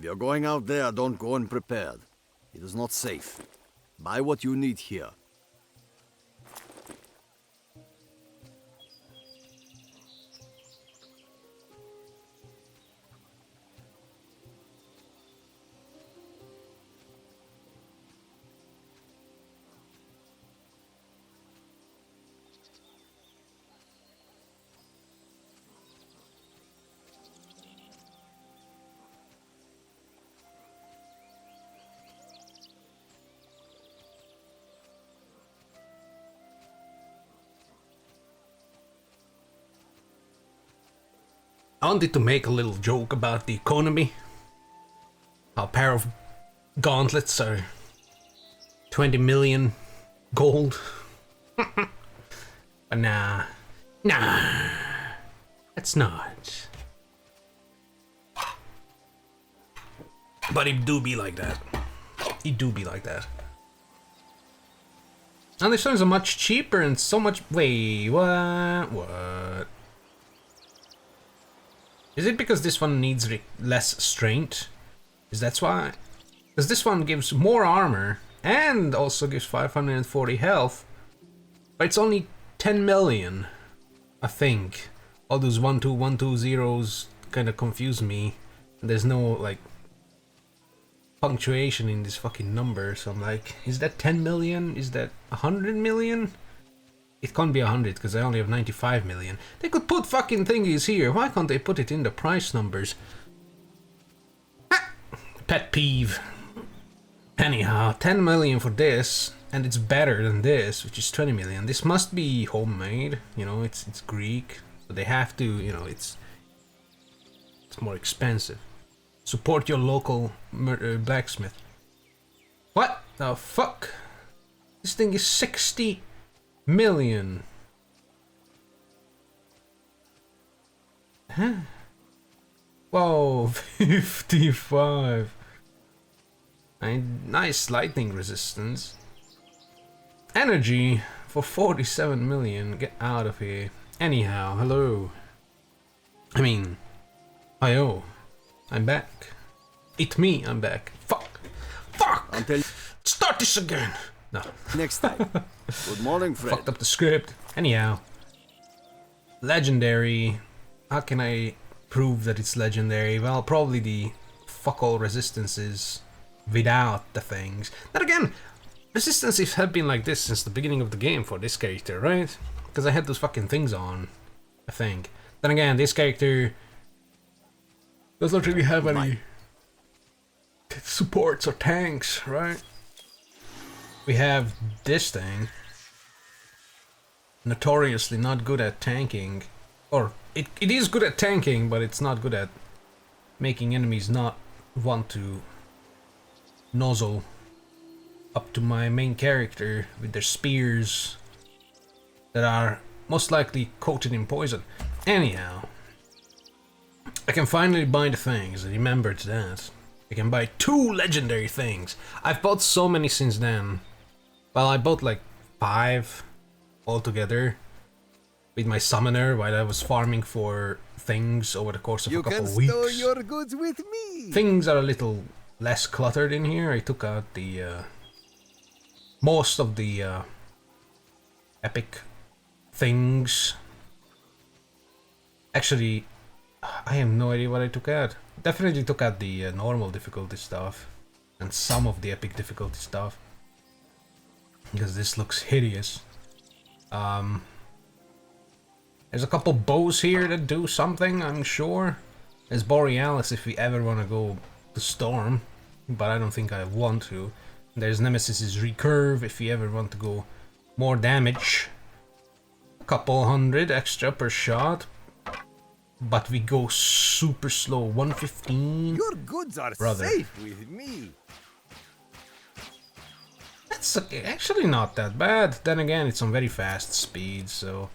If you're going out there, don't go unprepared. It is not safe. Buy what you need here. I wanted to make a little joke about the economy. A pair of gauntlets are 20 million gold. But nah, it's not. But it do be like that. It do be like that. And this one's much cheaper and so much. Wait, what? What? Is it because this one needs less strength? Is that why? Because this one gives more armor and also gives 540 health, but it's only 10 million, I think. All those 12120 zeros kind of confuse me. There's no like punctuation in this fucking number, so I'm like, is that 10 million? Is that 100 million? It can't be 100 because I only have 95 million. They could put fucking thingies here. Why can't they put it in the price numbers? Pet peeve. Anyhow, 10 million for this, and it's better than this, which is 20 million. This must be homemade, you know, it's Greek, so they have to, you know, it's more expensive. Support your local blacksmith. What the fuck? This thing is 60 million. Huh? Whoa, 55. Nice lightning resistance. Energy for 47 million. Get out of here. Anyhow, hello. I mean, hi-oh. I'm back. It's me, I'm back. Fuck. Until Start this again. No. next time. Good morning, Fred. Fucked up the script. Anyhow. Legendary. How can I prove that it's legendary? Well, probably the fuck all resistances without the things. Then again, resistances have been like this since the beginning of the game for this character, right? Because I had those fucking things on, I think. Then again, this character does not really have any supports or tanks, right? We have this thing. Notoriously not good at tanking. Or, it is good at tanking, but it's not good at making enemies not want to nozzle up to my main character with their spears that are most likely coated in poison. Anyhow, I can finally buy the things. I remembered that. I can buy 2 legendary things. I've bought so many since then. Well, I bought like 5 altogether with my summoner while I was farming for things over the course of a couple of weeks. You can store your goods with me. Things are a little less cluttered in here. I took out the most of the epic things. Actually, I have no idea what I took out. Definitely took out the normal difficulty stuff and some of the epic difficulty stuff because this looks hideous. There's a couple bows here that do something, I'm sure. There's Borealis if we ever want to go to Storm, but I don't think I want to. There's Nemesis's Recurve if you ever want to go more damage. A couple hundred extra per shot, but we go super slow. 115. Your goods are Brother. safe with me. That's actually not that bad. Then again, it's on very fast speed, so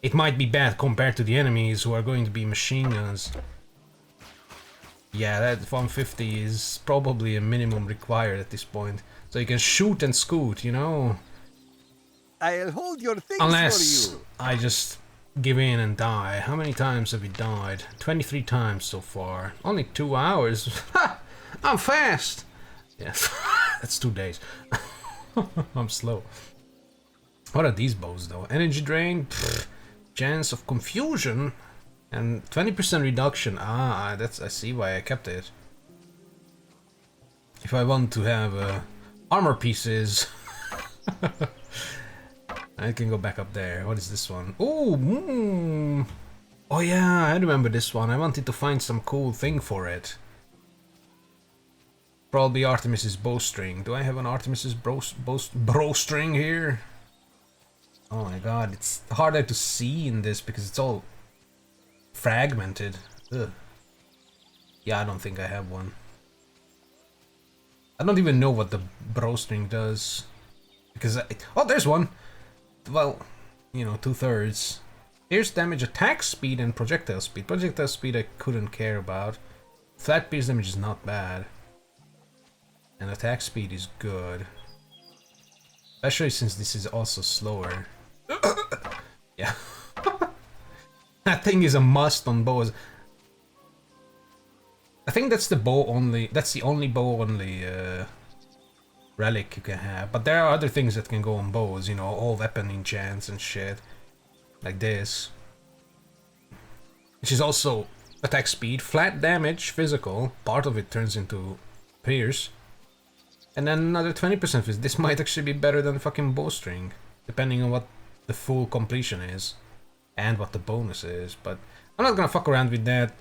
it might be bad compared to the enemies who are going to be machine guns. Yeah, that 150 is probably a minimum required at this point. So you can shoot and scoot, you know? I'll hold your things Unless for you. I just give in and die. How many times have we died? 23 times so far. Only 2 hours. Ha! I'm fast! Yeah, that's 2 days. I'm slow. What are these bows though? Energy drain, pfft, chance of confusion, and 20% reduction. Ah, that's, I see why I kept it. If I want to have armor pieces, I can go back up there. What is this one? Oh, oh yeah, I remember this one. I wanted to find some cool thing for it. Probably Artemis's bowstring. Do I have an Artemis's bowstring here? Oh my god, it's harder to see in this because it's all fragmented. Ugh. Yeah, I don't think I have one. I don't even know what the bowstring does. Because oh, there's one! Well, you know, 2/3. Pierce damage, attack speed, and projectile speed. Projectile speed I couldn't care about. Flat pierce damage is not bad. And attack speed is good. Especially since this is also slower. Yeah. That thing is a must on bows. I think that's the bow only. That's the only bow only relic you can have. But there are other things that can go on bows. You know, all weapon enchants and shit, like this, which is also attack speed, flat damage, physical. Part of it turns into pierce, and then another 20% physical. This might actually be better than the fucking bowstring, depending on what the full completion is and what the bonus is. But I'm not gonna fuck around with that.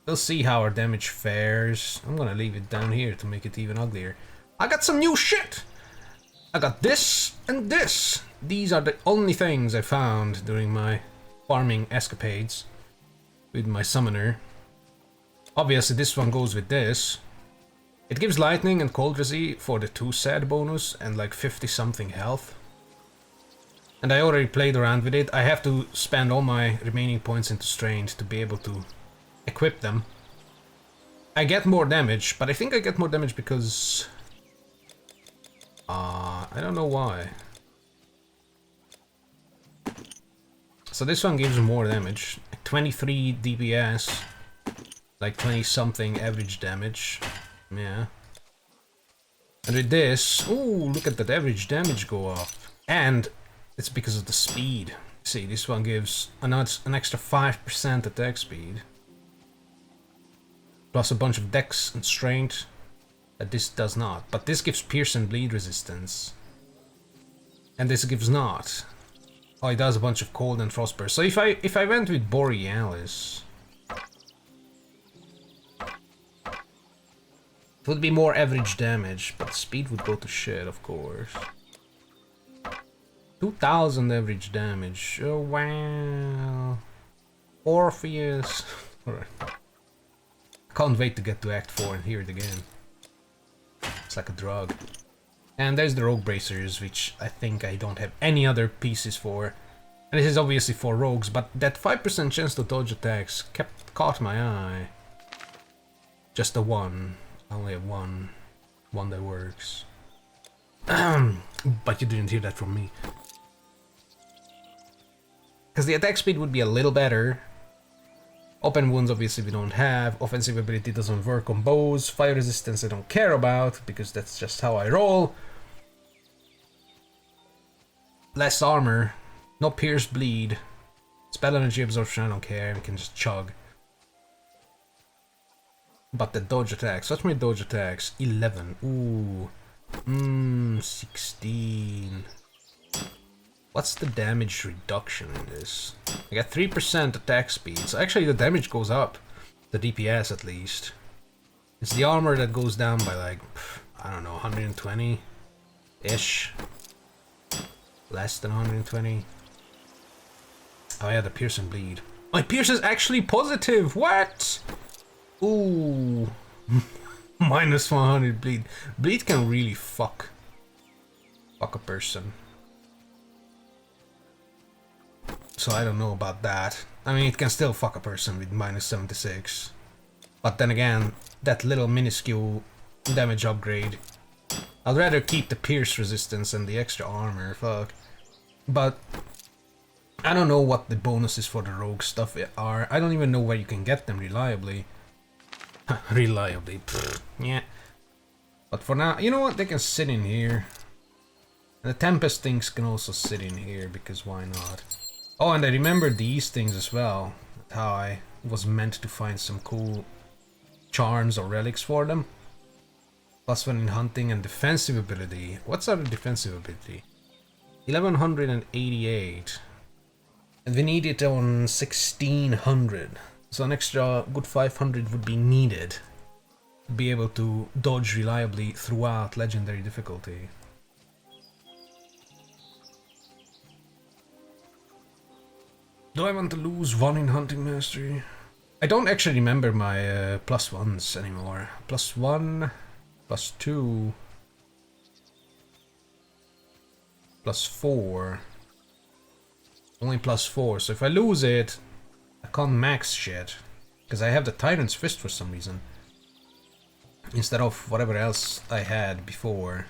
We'll see how our damage fares. I'm gonna leave it down here to make it even uglier. I got some new shit! I got this and this. These are the only things I found during my farming escapades with my summoner. Obviously this one goes with this. It gives lightning and cold resist for the 2 sad bonus and like 50 something health. And I already played around with it. I have to spend all my remaining points into strength to be able to equip them. I get more damage, but I think I get more damage because I don't know why. So this one gives more damage, 23 DPS, like 20 something average damage. Yeah. And with this, ooh, look at that average damage go up. And it's because of the speed. See, this one gives an extra 5% attack speed. Plus a bunch of dex and strength that this does not. But this gives pierce and bleed resistance. And this gives not. Oh, it does a bunch of cold and frost burst. So if I went with Borealis, it would be more average damage, but speed would go to shit, of course. 2000 average damage. Oh wow. Orpheus. Alright. Can't wait to get to Act 4 and hear it again. It's like a drug. And there's the Rogue Bracers, which I think I don't have any other pieces for. And this is obviously for rogues, but that 5% chance to dodge attacks caught my eye. Just the one. I only have one. One that works. But you didn't hear that from me. Because the attack speed would be a little better. Open wounds obviously we don't have. Offensive ability doesn't work on bows. Fire resistance I don't care about, because that's just how I roll. Less armor. No pierce bleed. Spell energy absorption I don't care, we can just chug. But the dodge attacks. What's my dodge attacks? 11. Ooh. 16. What's the damage reduction in this? I got 3% attack speed, so actually the damage goes up. The DPS at least. It's the armor that goes down by like, I don't know, 120-ish. Less than 120. Oh yeah, the pierce and bleed. My pierce is actually positive! What? Ooh. Minus 100 bleed. Bleed can really fuck a person. So I don't know about that. I mean, it can still fuck a person with minus 76. But then again, that little minuscule damage upgrade. I'd rather keep the pierce resistance and the extra armor, fuck. But I don't know what the bonuses for the rogue stuff are. I don't even know where you can get them reliably. Reliably. Pfft, yeah. But for now, you know what? They can sit in here. And the Tempest things can also sit in here, because why not? Oh, and I remember these things as well. How I was meant to find some cool charms or relics for them. +1 in hunting and defensive ability. What's our defensive ability? 1188. And we need it on 1600. So an extra good 500 would be needed to be able to dodge reliably throughout legendary difficulty. Do I want to lose 1 in hunting mastery? I don't actually remember my +1s anymore. +1, +2, +4. Only +4, so if I lose it, I can't max shit. Because I have the Tyrant's Fist for some reason. Instead of whatever else I had before.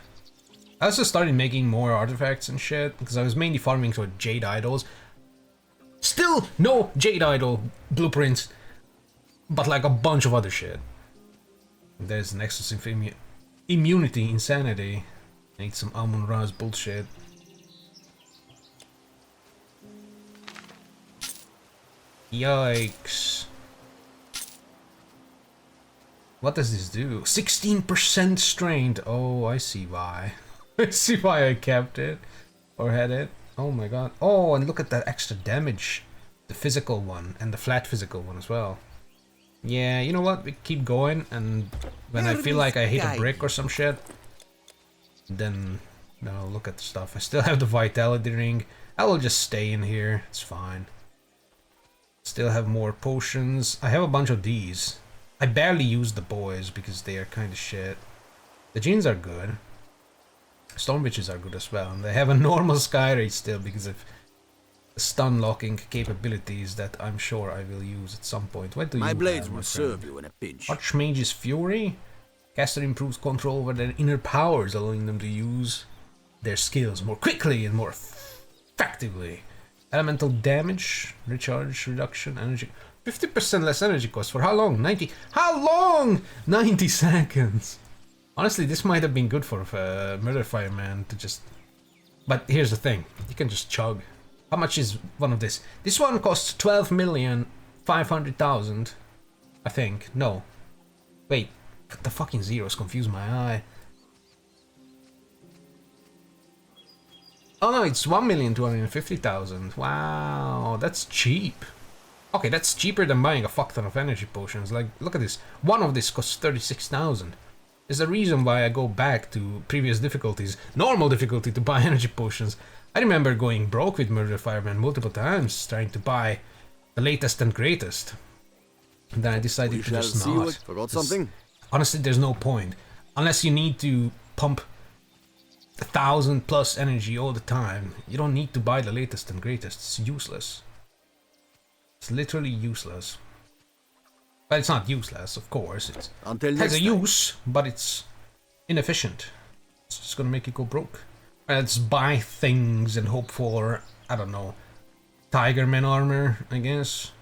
I also started making more artifacts and shit, because I was mainly farming for Jade Idols. Still no Jade Idol blueprints, but like a bunch of other shit. There's Nexus Immunity Insanity. I need some Amun-Ra's bullshit. Yikes. What does this do? 16% strained. Oh, I see why. I see why I kept it. Or had it. Oh my god. Oh, and look at that extra damage. The physical one and the flat physical one as well. Yeah, you know what? We keep going, and when I feel like I hit a brick or some shit, then I'll look at the stuff. I still have the Vitality Ring. I will just stay in here. It's fine. Still have more potions. I have a bunch of these. I barely use the boys because they are kind of shit. The jeans are good. Storm Witches are good as well. And they have a normal sky rate still because of stun locking capabilities that I'm sure I will use at some point. What do you My blades have, my will friend? serve you in a pinch. Archmage's Fury. Caster improves control over their inner powers, allowing them to use their skills more quickly and more effectively. Elemental damage, recharge, reduction, energy. 50% less energy cost for how long? 90. How long? 90 seconds. Honestly, this might have been good for Murder Fireman to just... But here's the thing. You can just chug. How much is one of this? This one costs 12,500,000. I think. No. Wait. The fucking zeros confuse my eye. Oh no, it's 1,250,000. Wow, that's cheap. Okay, that's cheaper than buying a fuck ton of energy potions. Like, look at this. One of this costs 36,000. There's a reason why I go back to previous difficulties, normal difficulty, to buy energy potions. I remember going broke with Murder Fireman multiple times, trying to buy the latest and greatest. And then I decided to just see not. what forgot something? Honestly, there's no point. Unless you need to pump 1,000+ energy all the time, you don't need to buy the latest and greatest. It's useless. It's literally useless. Well, it's not useless, of course. It has a use, but it's inefficient. It's just gonna make you go broke. Let's buy things and hope for, I don't know, Tigerman armor, I guess.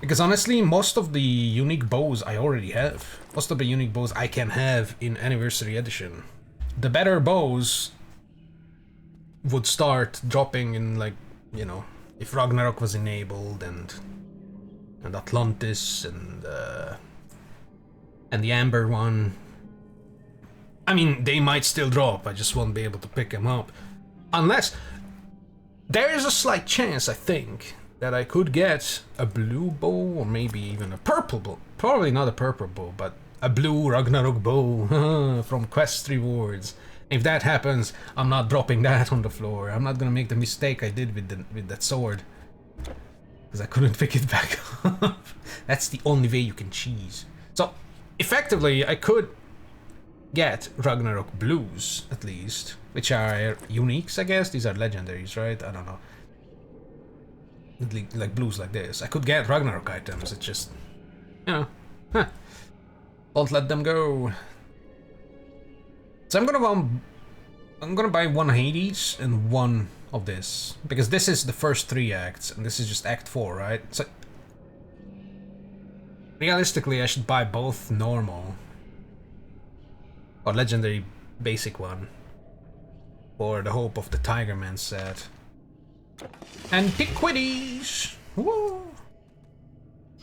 Because honestly, most of the unique bows I already have. Most of the unique bows I can have in Anniversary Edition. The better bows would start dropping in, like, you know, if Ragnarok was enabled and Atlantis and the Amber one. I mean, they might still drop, I just won't be able to pick them up. Unless, there is a slight chance, I think, that I could get a blue bow or maybe even a purple bow. Probably not a purple bow, but a blue Ragnarok bow from quest rewards. If that happens, I'm not dropping that on the floor. I'm not gonna make the mistake I did with that sword. Because I couldn't pick it back up. That's the only way you can cheese. So, effectively, I could get Ragnarok blues, at least. Which are uniques, I guess? These are legendaries, right? I don't know. Like blues like this. I could get Ragnarok items, it's just... You know. Huh. Don't let them go. So I'm gonna buy one Hades and one of this. Because this is the first 3 acts, and this is just Act 4, right? So... Realistically, I should buy both normal or legendary basic one for the hope of the Tigerman set. Antiquities! Woo!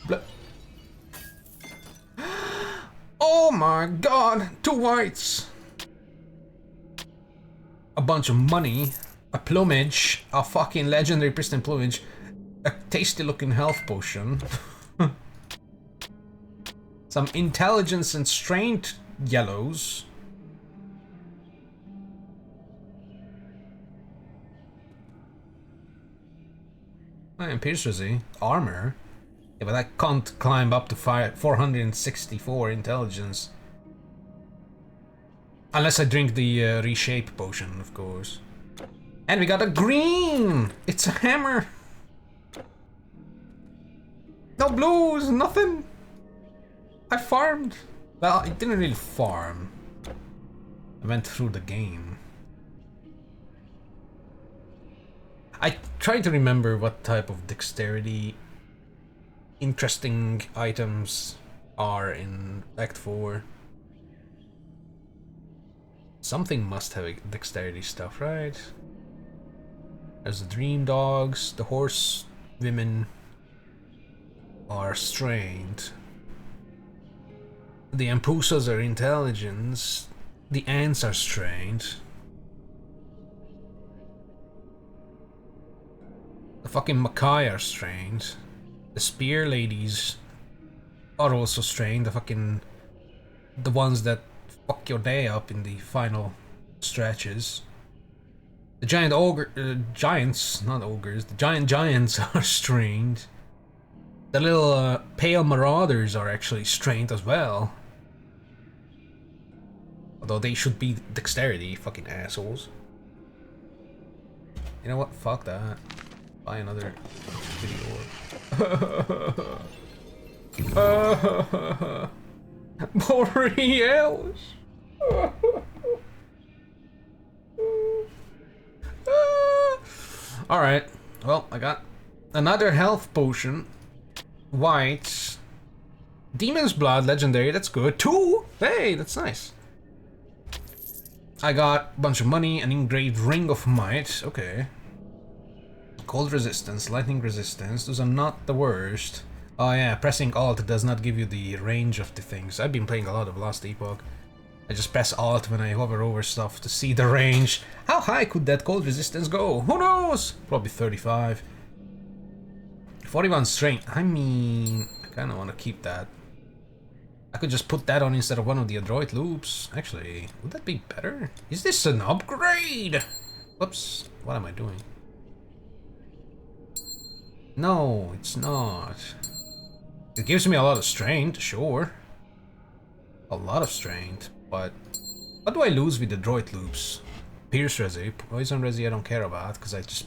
Blah. Oh my god! 2 whites! A bunch of money, a plumage, a fucking legendary pristine plumage, a tasty looking health potion, some intelligence and strength yellows. And Piercersy, armor. Yeah, but I can't climb up to 464 intelligence. Unless I drink the reshape potion, of course. And we got a green! It's a hammer! No blues, nothing! I farmed! Well, I didn't really farm. I went through the game. I tried to remember what type of dexterity interesting items are in Act 4. Something must have dexterity stuff, right? There's the dream dogs, the horse women are strained. The Ampusas are intelligence. The ants are strained. The fucking Makai are strained. The spear ladies are also strained. The ones that fuck your day up in the final stretches. The giant giants, not ogres, the giants are strained. The little pale marauders are actually strained as well. Although they should be dexterity, fucking assholes. You know what? Fuck that. Buy another video. Borealis. Alright, well, I got another health potion. White. Demon's Blood, legendary, that's good. 2! Hey, that's nice. I got a bunch of money, an engraved Ring of Might, okay. Cold resistance, lightning resistance, those are not the worst. Oh yeah, pressing Alt does not give you the range of the things. I've been playing a lot of Lost Epoch. I just press Alt when I hover over stuff to see the range. How high could that cold resistance go? Who knows? Probably 35. 41 strength. I mean, I kind of want to keep that. I could just put that on instead of one of the Adroit loops. Actually, would that be better? Is this an upgrade? Whoops, what am I doing? No, it's not. It gives me a lot of strength, sure. A lot of strength, but what do I lose with the Droid loops? Pierce Resi, Poison Resi I don't care about, because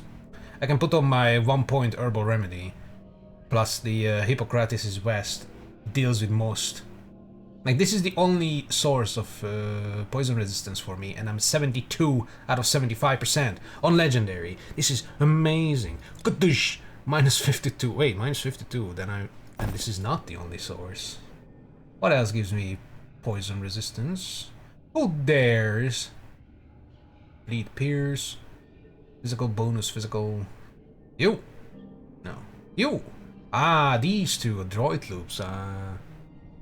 I can put on my 1-point Herbal Remedy. Plus the Hippocrates' West deals with most. Like, this is the only source of poison resistance for me, and I'm 72 out of 75% on Legendary. This is amazing. Kadush! Minus 52. Wait, minus 52. And this is not the only source. What else gives me poison resistance? Who dares? Bleed Pierce. Physical bonus, physical. You! No. You! Ah, these two Adroit loops.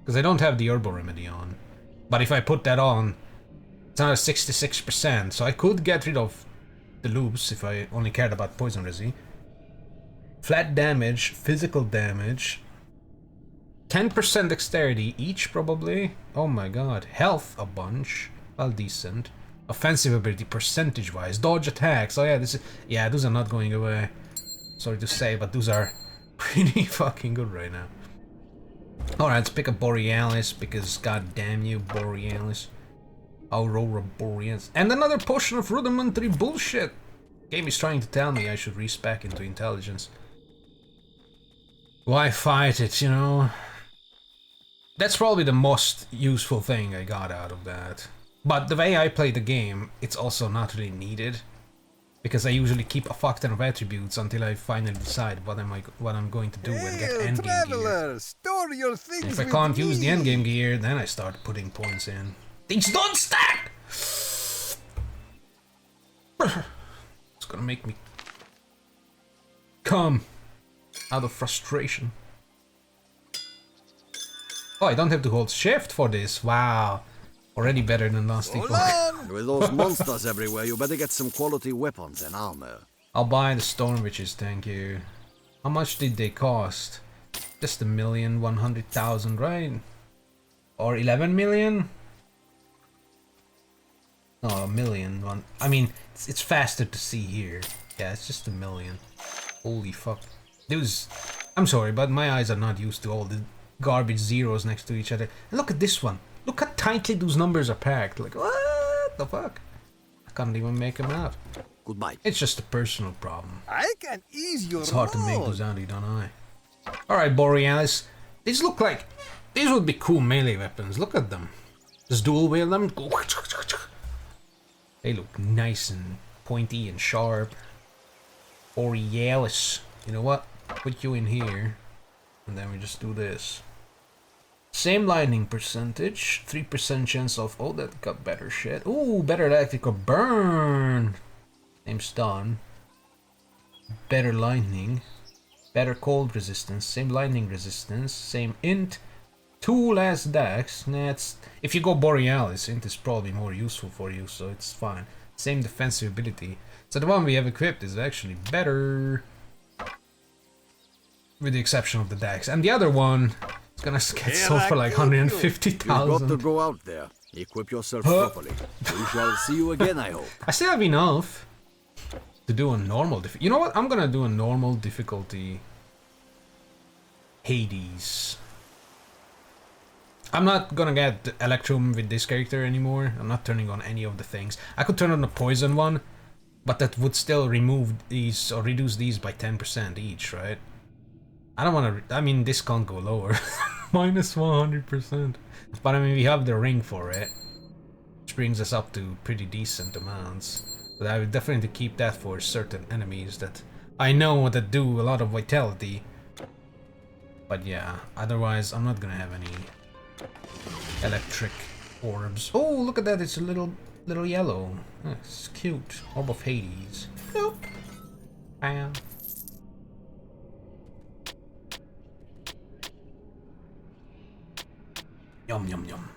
Because I don't have the Herbal Remedy on. But if I put that on, it's not a 66%, so I could get rid of the loops if I only cared about Poison Resi. Flat damage, physical damage, 10% dexterity each probably. Oh my god. Health a bunch. Well, decent. Offensive ability percentage wise. Dodge attacks. Oh yeah, those are not going away. Sorry to say, but those are pretty fucking good right now. Alright, let's pick up Borealis because god damn you, Borealis. Aurora Borealis. And another potion of rudimentary bullshit. Game is trying to tell me I should respec into intelligence. Why fight it, you know? That's probably the most useful thing I got out of that. But the way I play the game, it's also not really needed. because I usually keep a fuck ton of attributes until I finally decide what I'm going to do and get endgame gear. Traveler, store your things If I with can't use the me. endgame gear, then I start putting points in. Things don't stack! It's gonna make me come out of frustration. Oh, I don't have to hold shift for this. Wow. Already better than last Hold epoch. on. With those monsters everywhere, you better get some quality weapons and armor. I'll buy the Storm Witches, thank you. How much did they cost? Just 1,100,000, right? Or 11 million? No, 1,000,000. I mean, it's faster to see here. Yeah, it's just 1,000,000. Holy fuck. Those, I'm sorry, but my eyes are not used to all the garbage zeros next to each other. And look at this one. Look how tightly those numbers are packed. Like, what the fuck? I can't even make them out. Goodbye. It's just a personal problem. I can ease your It's hard to make load. those out, don't I? Alright, Borealis. These look like... These would be cool melee weapons. Look at them. Just dual wield them. They look nice and pointy and sharp. Borealis. You know what? Put you in here. And then we just do this. Same lightning percentage. 3% chance of... Oh, that got better shit. Ooh, better electrical burn. Name's done. Better lightning. Better cold resistance. Same lightning resistance. Same int. 2 less dex. That's... If you go Borealis, int is probably more useful for you, so it's fine. Same defensive ability. So the one we have equipped is actually better. With the exception of the dex. And the other one is gonna get sold for like You've got to 150,000. go out there. Equip yourself properly. We shall see you again, I hope. I still have enough to do a normal difficulty. You know what? I'm gonna do a normal difficulty. Hades. I'm not gonna get Electrum with this character anymore. I'm not turning on any of the things. I could turn on the poison one, but that would still remove these or reduce these by 10% each, right? I don't want to... I mean, this can't go lower. Minus 100%. But I mean, we have the ring for it. Which brings us up to pretty decent amounts. But I would definitely keep that for certain enemies that I know that do a lot of vitality. But yeah, otherwise I'm not gonna have any electric orbs. Oh, look at that, it's a little yellow. Oh, it's cute. Orb of Hades. Nope. Bam. Yum yum yum.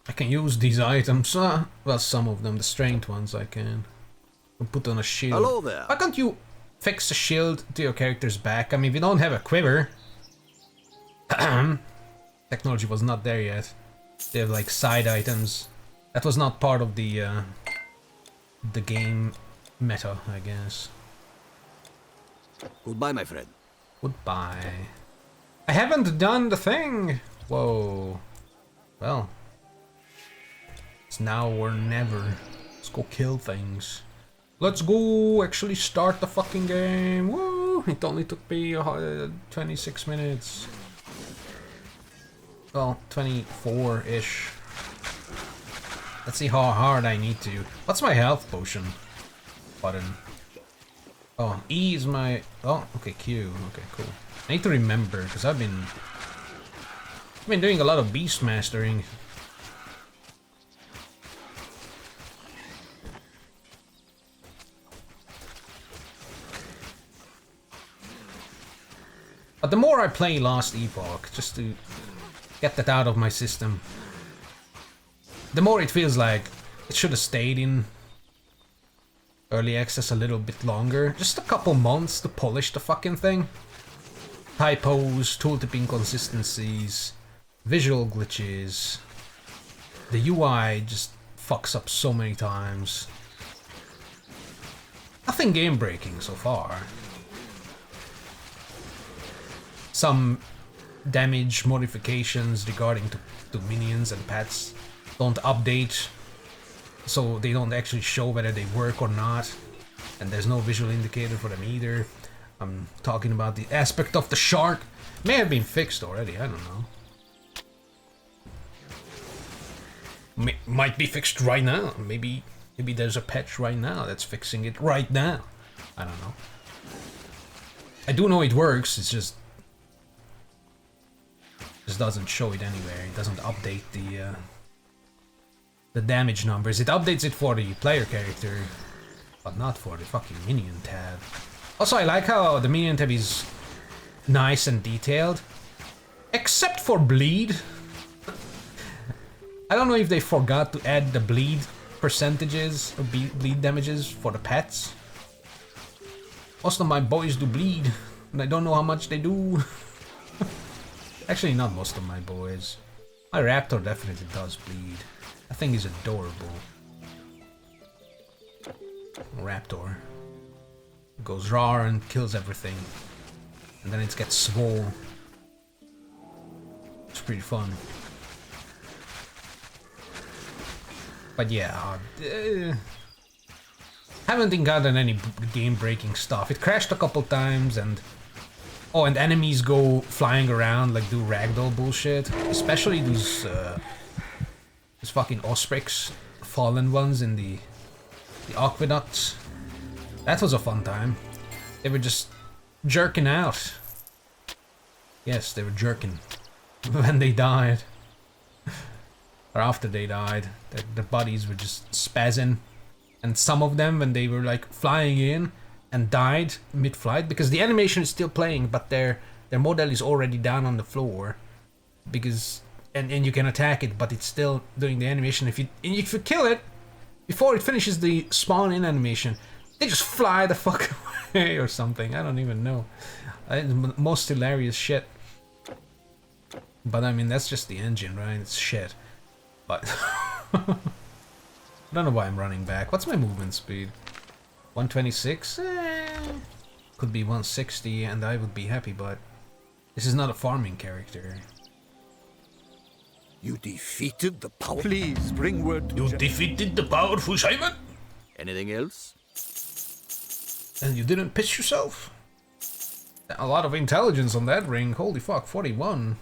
I can use these items. Well, some of them, the strength ones I can. I'll put on a shield. Hello there. Why can't you fix a shield to your character's back? I mean, we don't have a quiver. Technology was not there yet. They have like side items. That was not part of the game meta, I guess. Goodbye, my friend. Goodbye. I haven't done the thing! Whoa. Well. It's now or never. Let's go kill things. Let's go actually start the fucking game. Woo! It only took me 26 minutes. Well, 24-ish. Let's see how hard I need to. What's my health potion button? Oh, E is my... Oh, okay, Q. Okay, cool. I need to remember, because I've been doing a lot of beast mastering. But the more I play Last Epoch, just to get that out of my system, the more it feels like it should have stayed in early access a little bit longer. Just a couple months to polish the fucking thing. Typos, tooltip inconsistencies, visual glitches. The UI just fucks up so many times. Nothing game breaking so far. Some damage modifications regarding to minions and pets don't update, so they don't actually show whether they work or not, and there's no visual indicator for them either. I'm talking about the aspect of the shark. May have been fixed already, I don't know. Might be fixed right now. Maybe there's a patch right now that's fixing it right now. I don't know. I do know it works. It's just doesn't show it anywhere. It doesn't update the damage numbers. It updates it for the player character, but not for the fucking minion tab. Also, I like how the minion tab is nice and detailed, except for bleed. I don't know if they forgot to add the bleed percentages or bleed damages for the pets. Most of my boys do bleed, and I don't know how much they do. Actually, not most of my boys. My raptor definitely does bleed. That thing is adorable. Raptor. Goes raw and kills everything. And then it gets swole. It's pretty fun. But yeah, haven't encountered any game-breaking stuff. It crashed a couple times, and oh, and enemies go flying around like do ragdoll bullshit. Especially those fucking Ospreys, fallen ones in the aqueducts. That was a fun time. They were just jerking out. Yes, they were jerking when they died. Or after they died. Their bodies were just spazzing. And some of them, when they were like flying in and died mid-flight, because the animation is still playing, but their model is already down on the floor. Because and you can attack it, but it's still doing the animation. If you kill it before it finishes the spawn in animation, they just fly the fuck away or something. I don't even know. Most hilarious shit. But I mean, that's just the engine, right? It's shit. But I don't know why I'm running back. What's my movement speed? 126? Could be 160 and I would be happy, but this is not a farming character. You defeated the power. Please bring word to You defeated the powerful Simon? Anything else? And you didn't piss yourself? A lot of intelligence on that ring. Holy fuck, 41.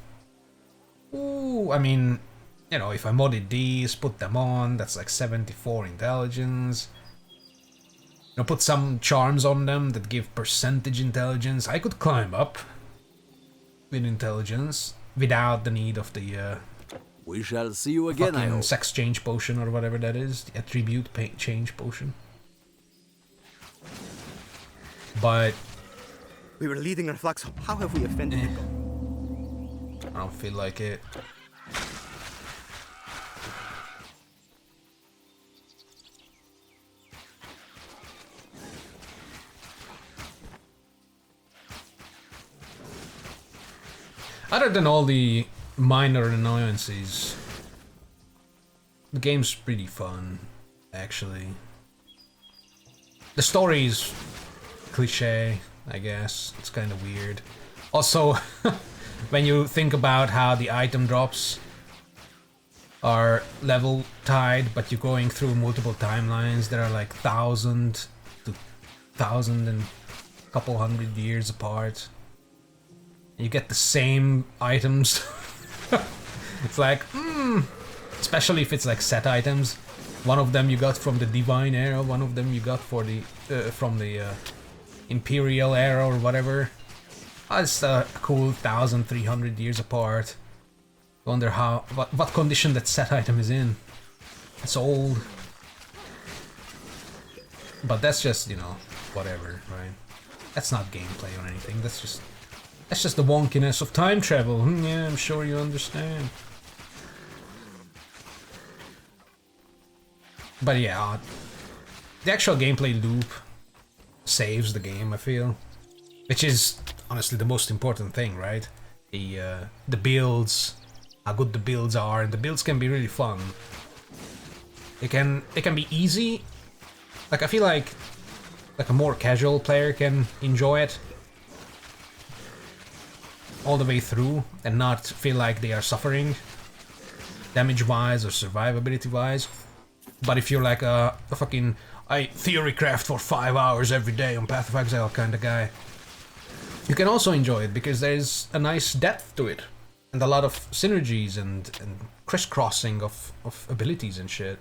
Ooh, I mean, you know, if I modded these, put them on, that's like 74 intelligence. You know, put some charms on them that give percentage intelligence. I could climb up with intelligence without the need of the We shall see you again, I fucking hope. sex change potion or whatever that is. The attribute change potion. But We were leading our flocks. How have we offended you? I don't feel like it. Other than all the minor annoyances, the game's pretty fun, actually. The story is cliche, I guess. It's kind of weird. Also, when you think about how the item drops are level tied, but you're going through multiple timelines that are like 1,000 to 1,000 and a couple hundred years apart. You get the same items. It's like, especially if it's like set items. One of them you got from the Divine Era, one of them you got for the from the Imperial Era or whatever. It's a cool 1,300 years apart. Wonder what condition that set item is in. It's old. But that's just, you know, whatever, right? That's not gameplay or anything. That's just the wonkiness of time travel. Yeah, I'm sure you understand. But yeah, the actual gameplay loop saves the game, I feel. Which is honestly the most important thing, right? The builds, how good the builds are, and the builds can be really fun. They can be easy. Like, I feel like a more casual player can enjoy it all the way through and not feel like they are suffering damage-wise or survivability-wise. But if you're like a fucking I theory craft for 5 hours every day on Path of Exile kind of guy, you can also enjoy it because there's a nice depth to it. and a lot of synergies and crisscrossing of abilities and shit.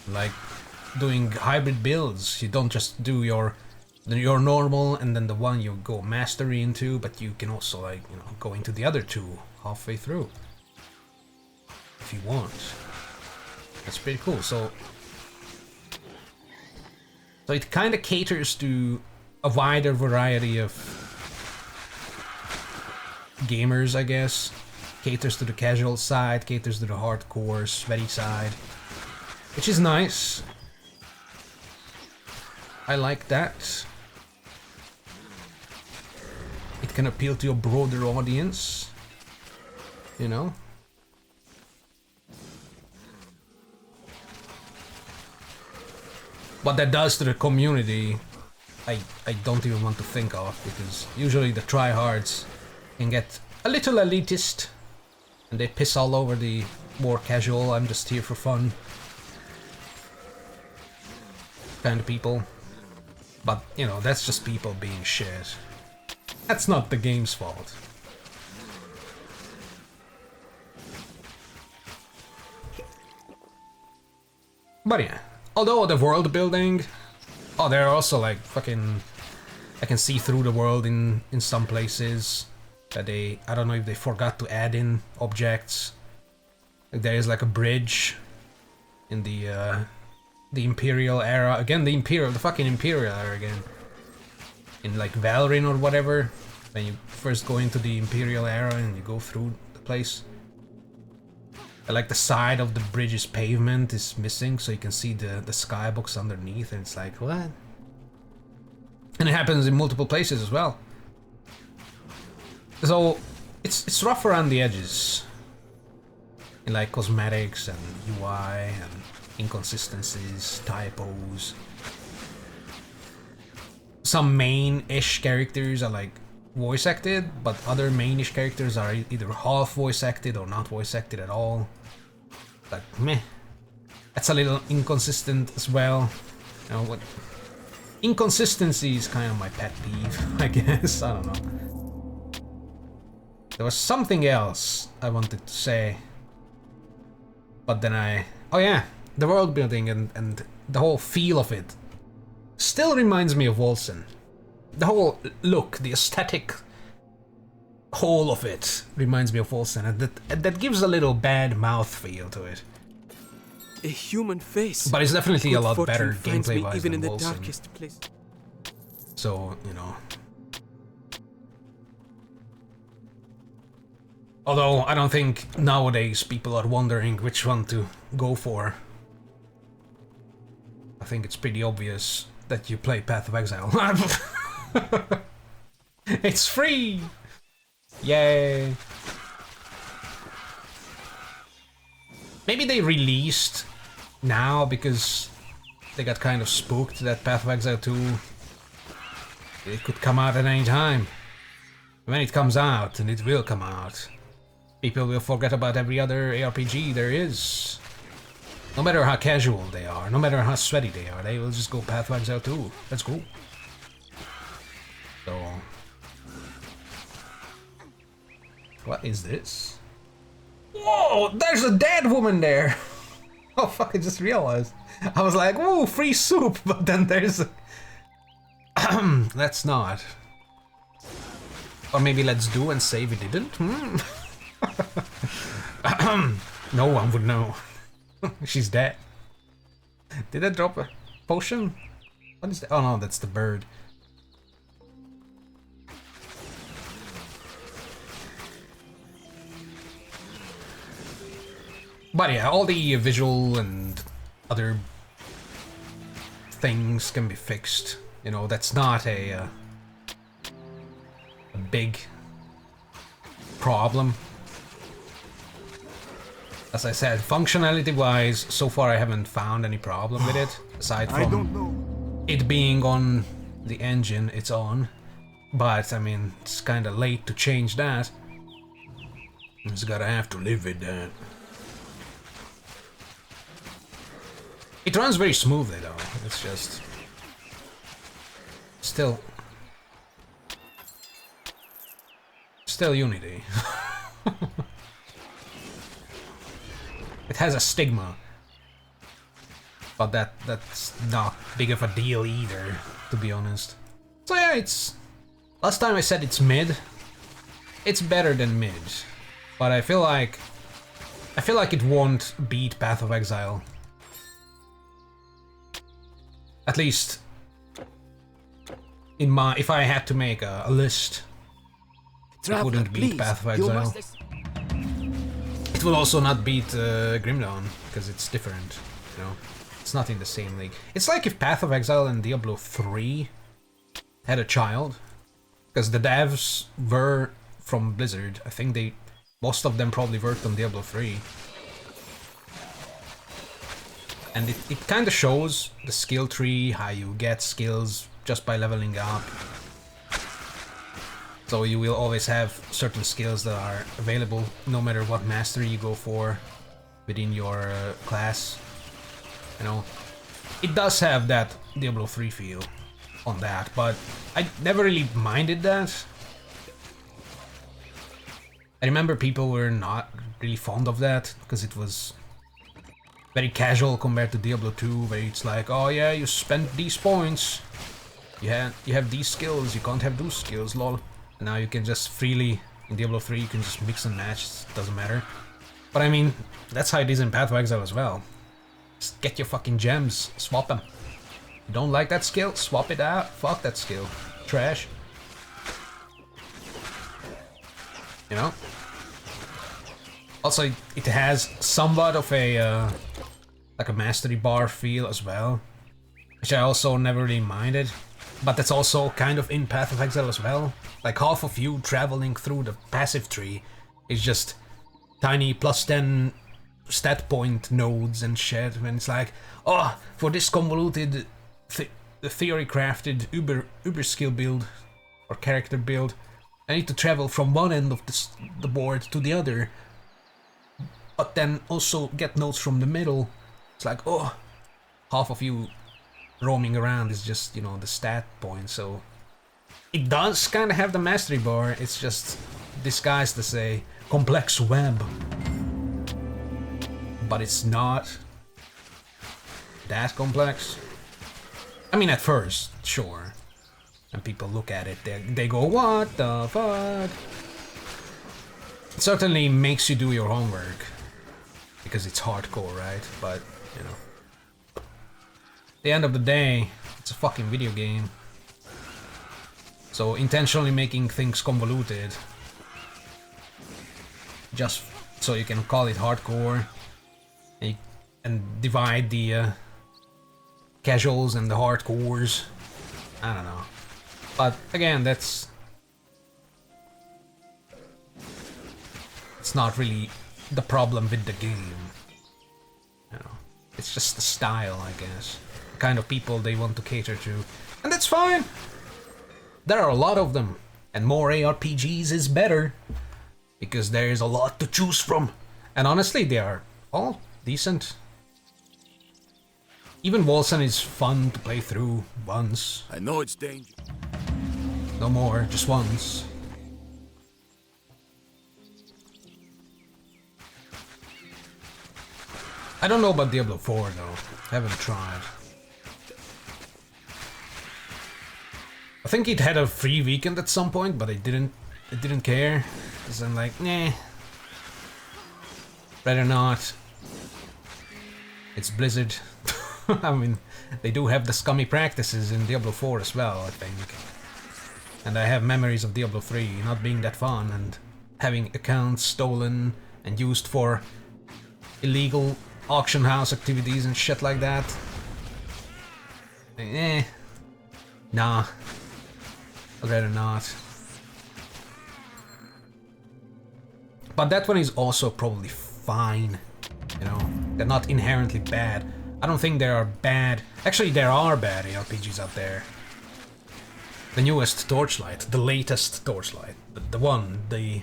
Like doing hybrid builds. You don't just do your normal and then the one you go mastery into, but you can also, like, you know, go into the other two halfway through if you want. That's pretty cool. So it kind of caters to a wider variety of gamers, I guess. Caters to the casual side, caters to the hardcore, sweaty side, which is nice. I like that. It can appeal to a broader audience, you know? What that does to the community, I don't even want to think of, because usually the tryhards can get a little elitist and they piss all over the more casual, I'm just here for fun kind of people. But, you know, that's just people being shit. That's not the game's fault. But yeah, although the world building, oh, they're also like fucking, I can see through the world in some places that they, I don't know if they forgot to add in objects. Like there is like a bridge in the Imperial era, again the fucking Imperial era again. In like Valrin or whatever, when you first go into the Imperial era and you go through the place. Like the side of the bridge's pavement is missing, so you can see the skybox underneath, and it's like, what? And it happens in multiple places as well. So it's rough around the edges. In like cosmetics and UI and inconsistencies, typos. Some main-ish characters are like voice acted, but other main-ish characters are either half voice acted or not voice acted at all. Like, meh. That's a little inconsistent as well. You know what? Inconsistency is kind of my pet peeve, I guess. I don't know. There was something else I wanted to say, but then oh yeah, the world building and the whole feel of it still reminds me of Wolcen. The whole look, the aesthetic whole of it reminds me of Wolcen, and that gives a little bad mouth feel to it. A human face. But it's definitely Good a lot fortune better finds me gameplay-wise even than in the Wolcen. darkest place. So, you know. Although, I don't think nowadays people are wondering which one to go for. I think it's pretty obvious that you play Path of Exile. It's free! Yay! Maybe they released now because they got kind of spooked that Path of Exile 2, it could come out at any time. When it comes out, and it will come out, people will forget about every other ARPG there is. No matter how casual they are, no matter how sweaty they are, they will just go Path of Exile 2. Let's go. So... what is this? Whoa! There's a dead woman there! Oh fuck, I just realized. I was like, whoa, free soup! But then there's a... let's not. Or maybe let's do and say we didn't? No one would know. She's dead. Did I drop a potion? What is that? Oh no, that's the bird. But yeah, all the visual and other things can be fixed. You know, that's not a big problem. As I said, functionality-wise, so far I haven't found any problem with it, aside from it being on the engine it's on. But, I mean, it's kinda late to change that. Just gotta have to live with that. It runs very smoothly though, it's just... Still Unity. It has a stigma. But that's not big of a deal either, to be honest. So yeah, it's... Last time I said it's mid. It's better than mid. But I feel like it won't beat Path of Exile. At least in my... If I had to make a list, it wouldn't beat Path of Exile. It will also not beat Grim Dawn, because it's different, you know? It's not in the same league. It's like if Path of Exile and Diablo 3 had a child, because the devs were from Blizzard. I think most of them probably worked on Diablo 3. And it kind of shows the skill tree, how you get skills just by leveling up. So you will always have certain skills that are available no matter what mastery you go for within your class. You know, it does have that Diablo 3 feel on that, but I never really minded that. I remember people were not really fond of that because it was very casual compared to Diablo 2, where it's like, oh yeah, you spent these points, you have these skills, you can't have those skills, lol. And now you can just freely, in Diablo 3, you can just mix and match, it doesn't matter. But I mean, that's how it is in Path of Exile as well. Just get your fucking gems, swap them. You don't like that skill? Swap it out. Fuck that skill. Trash. You know? Also, it has somewhat of a, like a mastery bar feel as well, which I also never really minded. But that's also kind of in Path of Exile as well. Like half of you traveling through the passive tree is just tiny +10 stat point nodes and shit, when it's like, oh, for this convoluted theory crafted uber skill build or character build, I need to travel from one end of the board to the other, but then also get nodes from the middle. It's like, oh, half of you roaming around is just, you know, the stat point. So it does kind of have the mastery bar, it's just disguised as a complex web. But it's not that complex. I mean, at first, sure. And people look at it, they go, what the fuck? It certainly makes you do your homework, because it's hardcore, right? But, you know, at the end of the day, it's a fucking video game. So intentionally making things convoluted, just so you can call it hardcore, and divide the casuals and the hardcores. I don't know. But again, it's not really the problem with the game. You know, it's just the style, I guess. The kind of people they want to cater to. And that's fine! There are a lot of them. And more ARPGs is better. Because there's a lot to choose from. And honestly, they are all decent. Even Wolcen is fun to play through once. I know it's dangerous. No more, just once. I don't know about Diablo 4 though. Haven't tried. I think it had a free weekend at some point, but I didn't care. Because I'm like, nah. Rather not. It's Blizzard. I mean, they do have the scummy practices in Diablo 4 as well, I think. And I have memories of Diablo 3 not being that fun and having accounts stolen and used for illegal auction house activities and shit like that. Nah. I'd rather not. But that one is also probably fine. You know, they're not inherently bad. I don't think there are bad... Actually, there are bad ARPGs out there. The newest Torchlight, the latest Torchlight, the one, the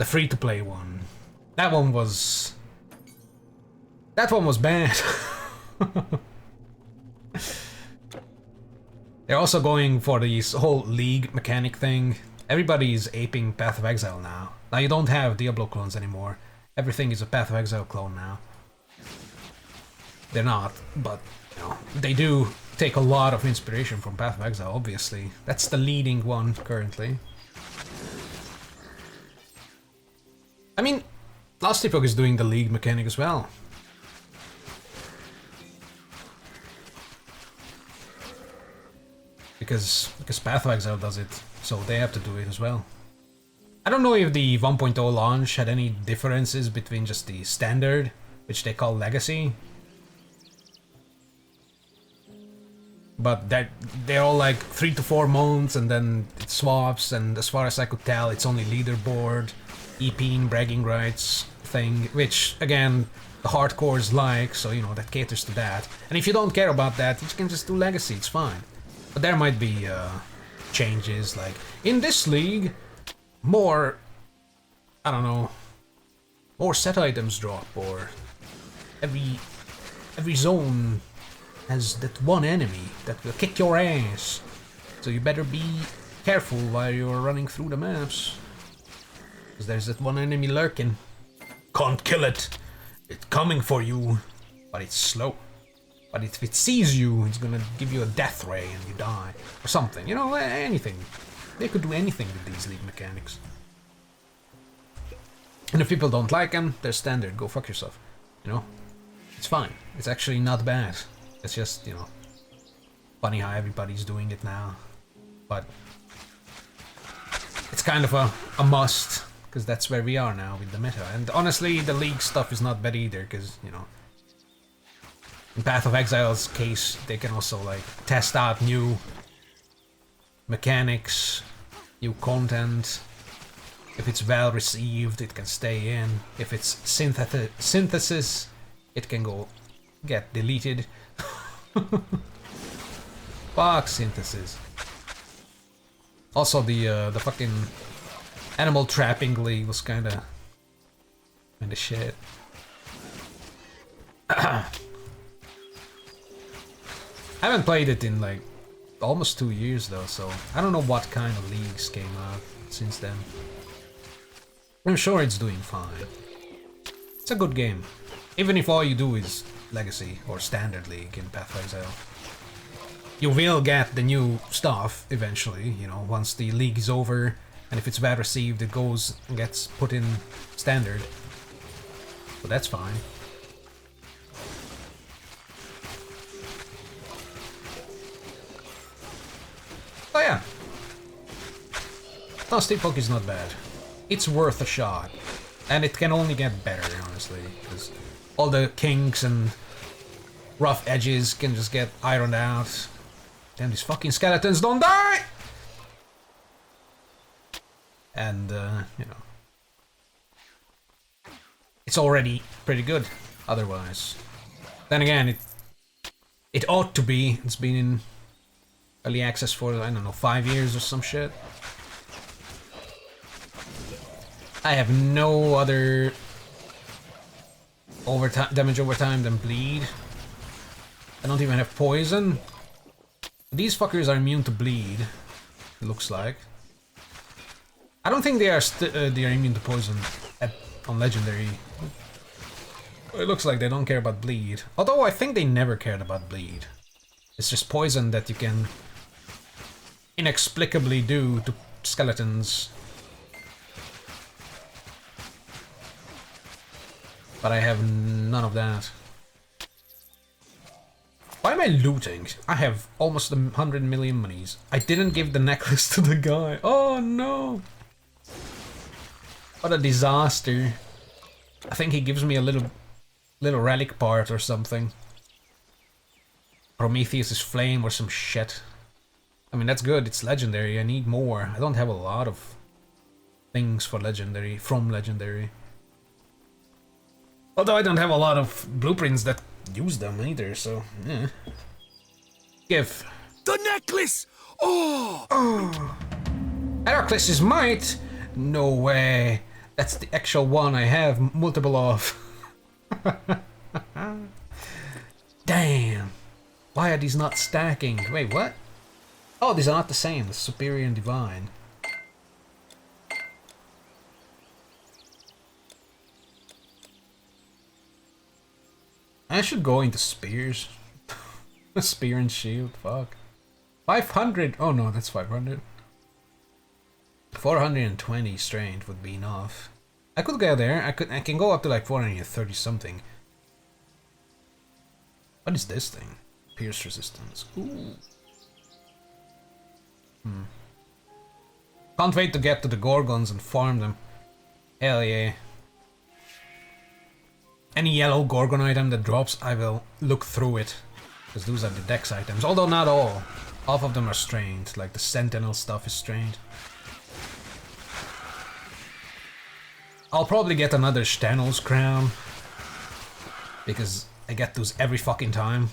free-to-play one. That one was bad. They're also going for this whole league mechanic thing, Everybody's aping Path of Exile now. Now you don't have Diablo clones anymore. Everything is a Path of Exile clone now. They're not, but you know, they do take a lot of inspiration from Path of Exile, obviously. That's the leading one currently. I mean, Lost Epoch is doing the League mechanic as well. Because Path of Exile does it, so they have to do it as well. I don't know if the 1.0 launch had any differences between just the standard, which they call Legacy. But they're all like 3 to 4 months and then it swaps, and as far as I could tell it's only leaderboard, EP, bragging rights thing, which again the hardcores like, so you know that caters to that. And if you don't care about that, you can just do Legacy, it's fine. But there might be changes, like in this league, more, I don't know, more set items drop, or every zone has that one enemy that will kick your ass. So you better be careful while you're running through the maps. Because there's that one enemy lurking. Can't kill it. It's coming for you. But it's slow. But if it sees you, it's gonna give you a death ray and you die. Or something. You know, anything. They could do anything with these league mechanics. And if people don't like them, they're standard. Go fuck yourself. You know? It's fine. It's actually not bad. It's just, you know, funny how everybody's doing it now. But it's kind of a must, because that's where we are now with the meta. And honestly, the League stuff is not bad either, because, you know, in Path of Exile's case, they can also, like, test out new mechanics, new content. If it's well received, it can stay in. If it's synthesis, it can go get deleted. Fuck synthesis. Also, the fucking Animal Trapping League was kinda shit. I haven't played it in like almost 2 years though, so I don't know what kind of leagues came out since then. I'm sure it's doing fine. It's a good game, even if all you do is Legacy or Standard League in Path of Exile. You will get the new stuff eventually, you know, once the league is over, and if it's well received, it goes and gets put in Standard. So that's fine. Oh yeah, Lost Epoch is not bad. It's worth a shot, and it can only get better, honestly, because all the kinks and rough edges can just get ironed out. Damn, these fucking skeletons don't die! And, you know, it's already pretty good, otherwise. Then again, it ought to be. It's been in early access for, I don't know, 5 years or some shit. I have no other damage over time than bleed. I don't even have poison. These fuckers are immune to bleed, it looks like. I don't think they are immune to poison on Legendary. It looks like they don't care about bleed. Although I think they never cared about bleed. It's just poison that you can inexplicably do to skeletons. But I have none of that. Why am I looting? I have almost 100 million monies. I didn't give the necklace to the guy. Oh no! What a disaster. I think he gives me a little relic part or something. Prometheus' flame or some shit. I mean, that's good. It's legendary. I need more. I don't have a lot of things for legendary, from legendary. Although I don't have a lot of blueprints that use them either, so yeah. Give. The necklace! Oh! Heracles' might? No way. That's the actual one I have multiple of. Damn. Why are these not stacking? Wait, what? Oh, these are not the same. The Superior and Divine. I should go into spears. Spear and shield, fuck. 500! Oh no, that's 500. 420 strength would be enough. I could go there. I can go up to like 430 something. What is this thing? Pierce resistance. Ooh. Can't wait to get to the Gorgons and farm them. Hell yeah. Any yellow Gorgon item that drops, I will look through it. Because those are the dex items. Although not all. Half of them are strained. Like the Sentinel stuff is strained. I'll probably get another Stenel's crown. Because I get those every fucking time.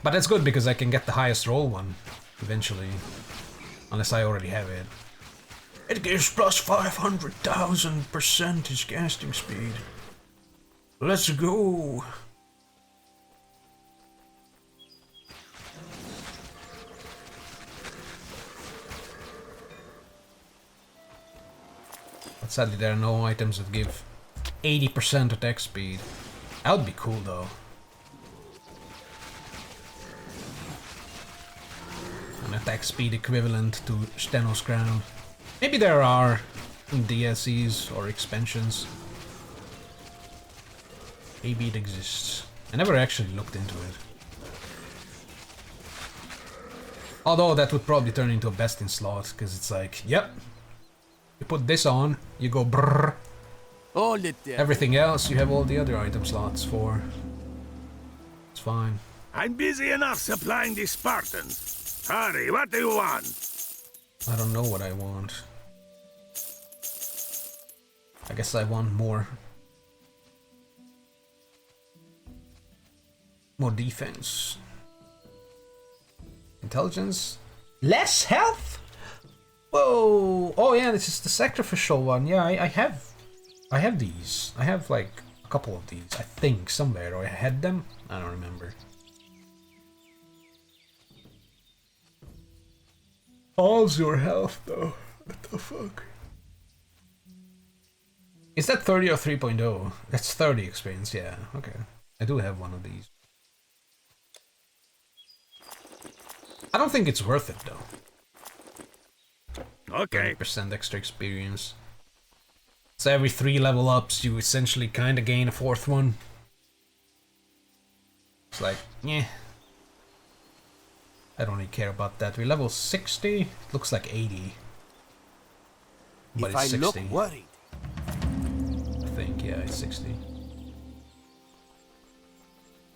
But that's good because I can get the highest roll one. Eventually. Unless I already have it. It gives plus 500,000 percentage casting speed. Let's go. But sadly there are no items that give 80% attack speed. That would be cool though. An attack speed equivalent to Stenos Crown. Maybe there are in DLCs or expansions. Maybe it exists. I never actually looked into it. Although that would probably turn into a best in slot, because it's like, yep. You put this on, you go brrrr. Hold it there. Everything else you have all the other item slots for. It's fine. I'm busy enough supplying the Spartans. Hurry, what do you want? I don't know what I want. I guess I want more. More defense. Intelligence. Less health? Whoa! Oh yeah, this is the sacrificial one. Yeah, I have these. I have like a couple of these. I think somewhere, or I had them. I don't remember. All's your health though. What the fuck? Is that 30 or 3.0? That's 30 experience, yeah. Okay. I do have one of these. I don't think it's worth it though. Okay. 30% extra experience. So every 3 level ups, you essentially kind of gain a 4th one. It's like, yeah. I don't really care about that. We level 60. It looks like 80. But If it's I 60. look worried. I think, yeah, it's 60.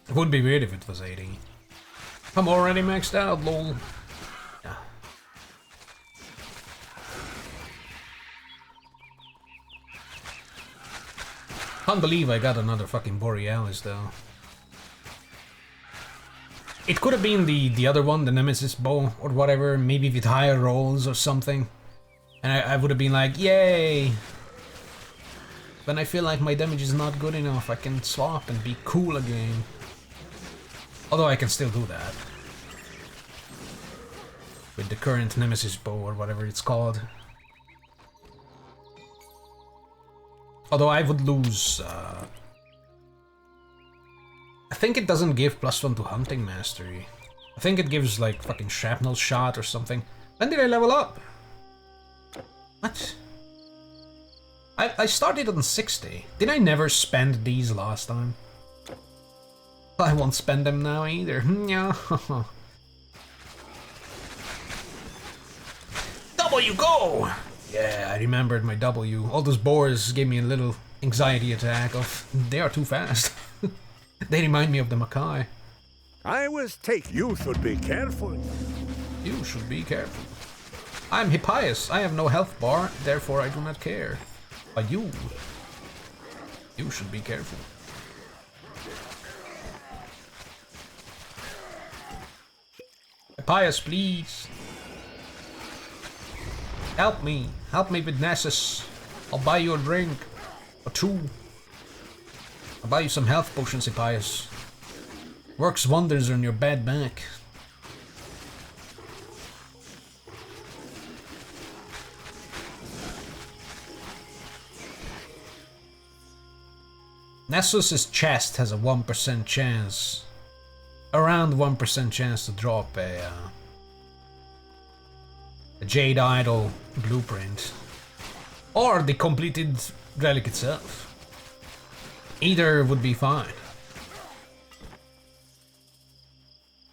It would be weird if it was 80. I'm already maxed out, lol. Yeah. Can't believe I got another fucking Borealis though. It could have been the other one, the Nemesis bow or whatever, maybe with higher rolls or something. And I would have been like, yay! When I feel like my damage is not good enough, I can swap and be cool again. Although I can still do that. With the current Nemesis bow or whatever it's called. Although I would lose... I think it doesn't give +1 to hunting mastery. I think it gives like fucking shrapnel shot or something. When did I level up? What? I started on 60. Did I never spend these last time? I won't spend them now either. Yeah. W, go! Yeah, I remembered my W. All those boars gave me a little anxiety attack of they are too fast. They remind me of the Makai. I was take. You should be careful. You should be careful. I'm Hippias. I have no health bar, therefore I do not care. But you should be careful. Hippias, please. Help me. Help me with Nessus. I'll buy you a drink. Or 2. I'll buy you some health potions, Hippias. Works wonders on your bad back. Nessus's chest has a 1% chance, around 1% chance to drop a Jade Idol blueprint, or the completed relic itself. Either would be fine.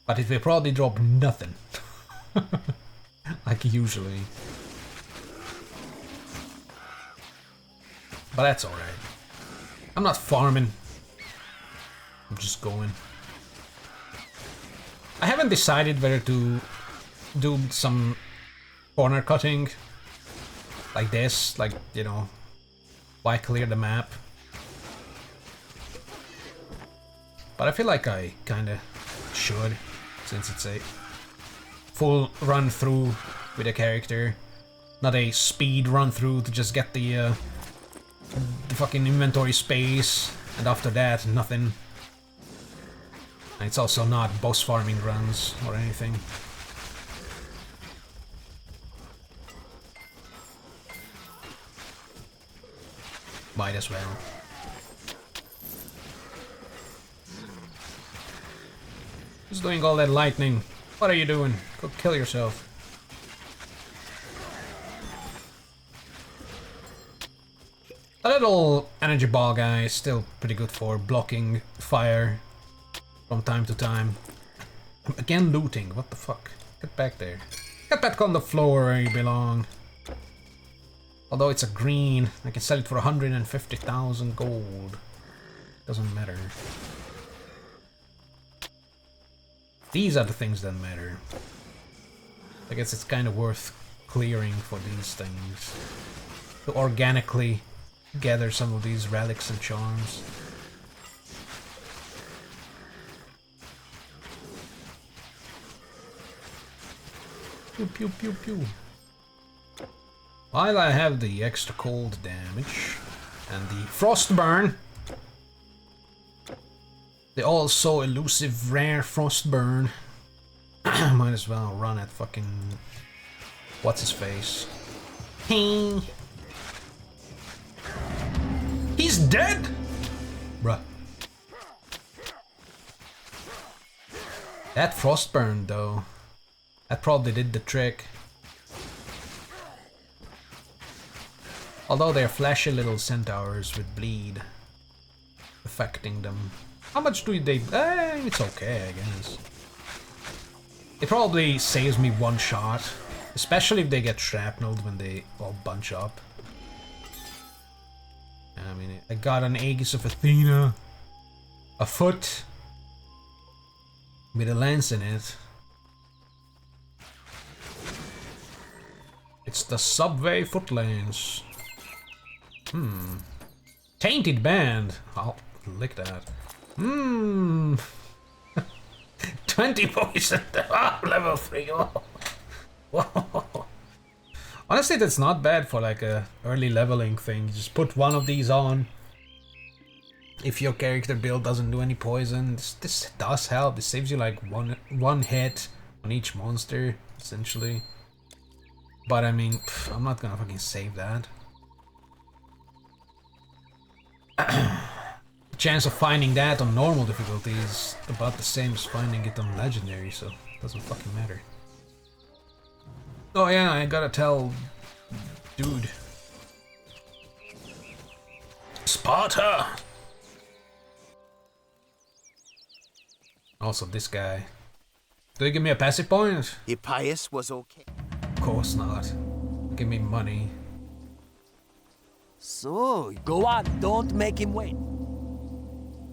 But it will probably drop nothing. Like usually. But that's alright. I'm not farming. I'm just going. I haven't decided whether to do some corner cutting like this, like, you know, why clear the map? But I feel like I kinda should, since it's a full run through with a character, not a speed run through to just get the fucking inventory space, and after that, nothing. And it's also not boss farming runs or anything. Might as well. Who's doing all that lightning? What are you doing? Go kill yourself. A little energy ball guy is still pretty good for blocking fire from time to time. Again looting, what the fuck? Get back there. Get back on the floor where you belong. Although it's a green, I can sell it for 150,000 gold. Doesn't matter. These are the things that matter. I guess it's kind of worth clearing for these things. To organically gather some of these relics and charms. Pew pew pew pew. While I have the extra cold damage and the frostburn, the also elusive rare frostburn, might as well run at fucking what's his face. He's dead, bruh. That frostburn though, that probably did the trick. Although they're flashy little centaurs with bleed affecting them. How much do they... it's okay, I guess. It probably saves me one shot. Especially if they get shrapnelled when they all bunch up. I mean, I got an Aegis of Athena. A foot. With a lance in it. It's the subway foot lance. Tainted band. I'll lick that. 20 poison. Level 3. Whoa. Honestly, that's not bad for like a early leveling thing. You just put one of these on. If your character build doesn't do any poison, this does help. It saves you like one hit on each monster, essentially. But I mean, I'm not gonna fucking save that. The chance of finding that on normal difficulty is about the same as finding it on legendary, so it doesn't fucking matter. Oh yeah, I gotta tell dude. Sparta! Also this guy. Do you give me a passive point? Hippias was okay. Of course not. Give me money. So, go on, don't make him wait.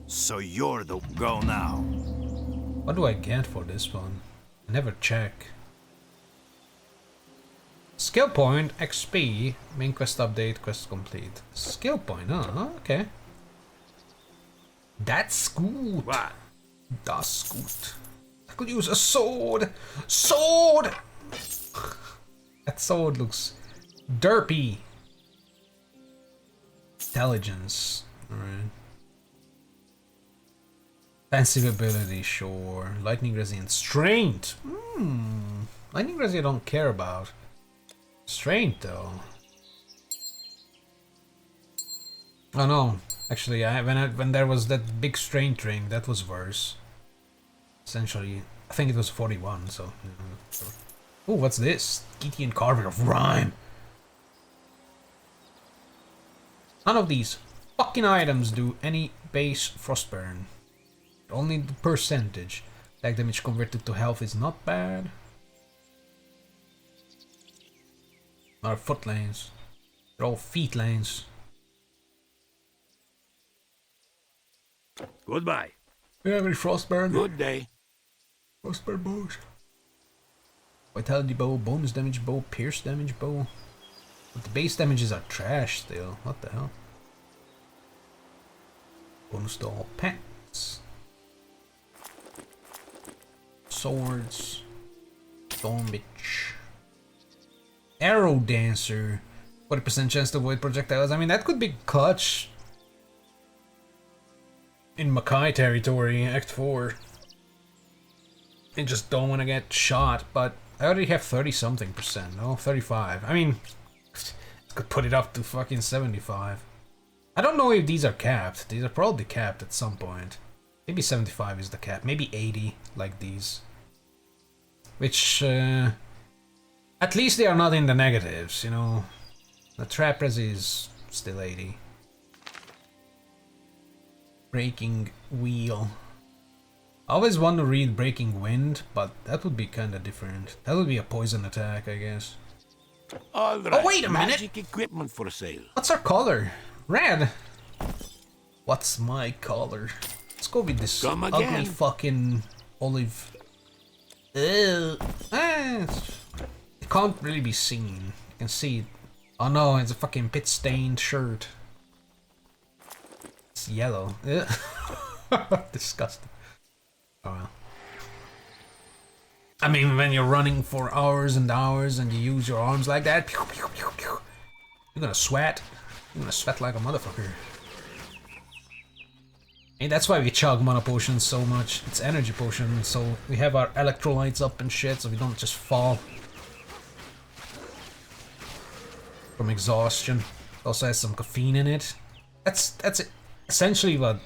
So you're the go now. What do I get for this one? I never check. Skill point, XP, main quest update, quest complete. Skill point, oh, okay. That's good. What? That's good. I could use a sword. Sword! That sword looks derpy. Intelligence, alright. Passive ability, sure. Lightning resilient. Strength! Lightning resilient I don't care about. Strength though. Oh no, Actually, when there was that big strain ring, that was worse. Essentially, I think it was 41. So. Oh, what's this? Gideon Carver of Rhyme. None of these fucking items do any base frostburn. Only the percentage. Attack damage converted to health is not bad. Our foot lanes. They're all feet lanes. Goodbye. We have any frostburn? Good day. Frostburn bows. Vitality bow, bonus damage bow, pierce damage bow. But the base damages are trash still. What the hell? Bonus to all pets. Swords. Storm bitch. Arrow dancer. 40% chance to avoid projectiles. I mean, that could be clutch in Makai territory, Act 4. I just don't want to get shot, but I already have 30 something percent. No, 35. I mean, could put it up to fucking 75. I don't know if these are capped. These are probably capped at some point. Maybe 75 is the cap. Maybe 80, like these. Which, at least they are not in the negatives, you know. The trap res is still 80. Breaking wheel. I always want to read Breaking Wind, but that would be kind of different. That would be a poison attack, I guess. All right. Oh, wait a minute. Magic equipment for sale. What's our color? Red. What's my color? Let's go with this Come ugly again. fucking olive. It can't really be seen. You can see it. Oh no, it's a fucking pit-stained shirt. It's yellow. Disgusting. Oh well. I mean, when you're running for hours and hours and you use your arms like that, pew, pew, pew, pew, you're gonna sweat. You're gonna sweat like a motherfucker. Hey, that's why we chug mana potions so much. It's energy potion, so we have our electrolytes up and shit, so we don't just fall from exhaustion. It also has some caffeine in it. That's essentially what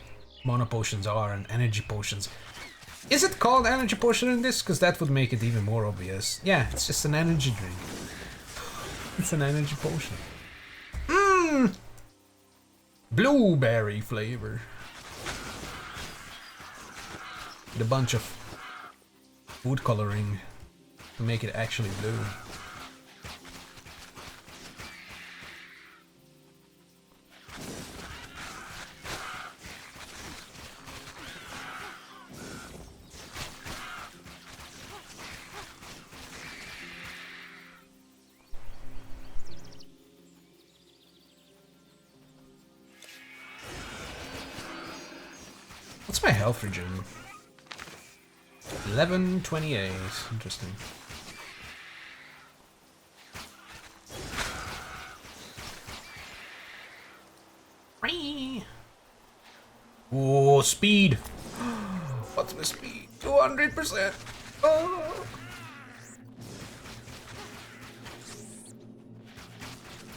mana potions are and energy potions. Is it called energy potion in this? Because that would make it even more obvious. Yeah, it's just an energy drink. It's an energy potion. Mmm! Blueberry flavor. With a bunch of food coloring to make it actually blue. What's my health regen? 1128. Interesting. Oh, speed! What's my speed? 200%! Oh.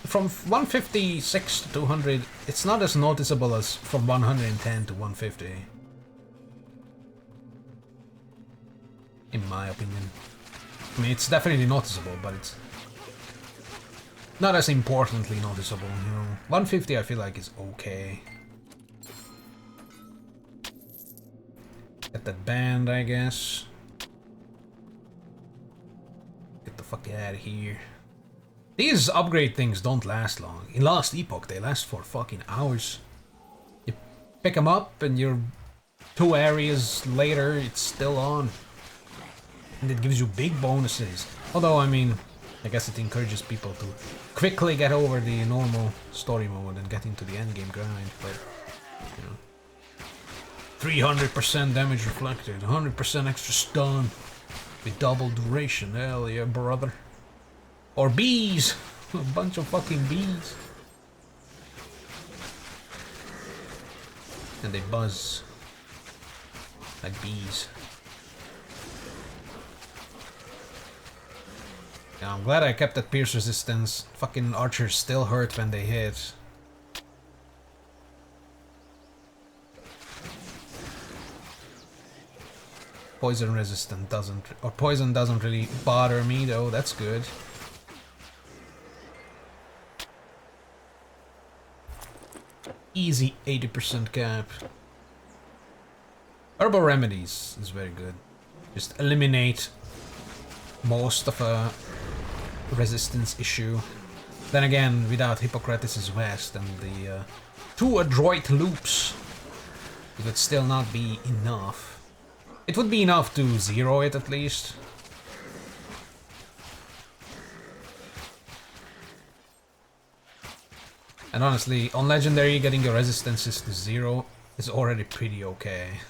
From 156 to 200, it's not as noticeable as from 110 to 150. In my opinion. I mean, it's definitely noticeable, but it's not as importantly noticeable, you know. 150 I feel like is okay. Get that band, I guess. Get the fuck out of here. These upgrade things don't last long. In Last Epoch, they last for fucking hours. You pick them up and you're 2 areas later, it's still on. And it gives you big bonuses. Although, I mean, I guess it encourages people to quickly get over the normal story mode and get into the endgame grind, but, you know. 300% damage reflected, 100% extra stun, with double duration, hell yeah, brother. Or bees! A bunch of fucking bees. And they buzz. Like bees. Yeah, I'm glad I kept that pierce resistance. Fucking archers still hurt when they hit. Poison resistant doesn't, or poison doesn't really bother me though, that's good. Easy 80% cap. Herbal remedies is very good. Just eliminate most of a resistance issue. Then again, without Hippocrates' West and the 2 adroit loops, it would still not be enough. It would be enough to zero it at least. And honestly, on Legendary, getting your resistances to 0 is already pretty okay.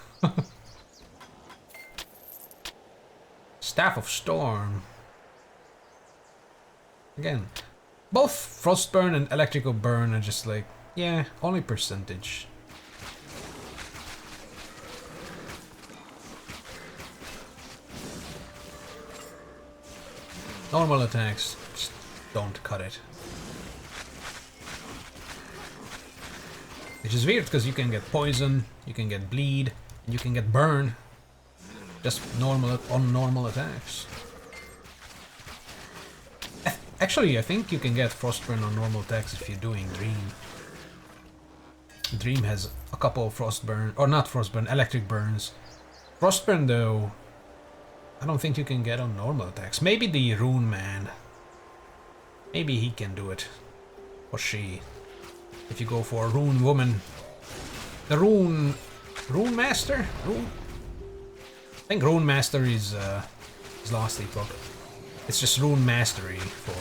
Staff of Storm. Again, both Frostburn and Electrical Burn are just like, yeah, only percentage. Normal attacks, just don't cut it. Which is weird because you can get poison, you can get bleed, and you can get burn. Just normal on normal attacks. Actually, I think you can get Frostburn on normal attacks if you're doing Dream. Dream has a couple of Frostburn, or not Frostburn, Electric Burns. Frostburn though, I don't think you can get on normal attacks. Maybe the Rune Man. Maybe he can do it. Or she. If you go for a Rune Woman. The Rune Master? I think Rune Master is last epoch. It's just Rune Mastery for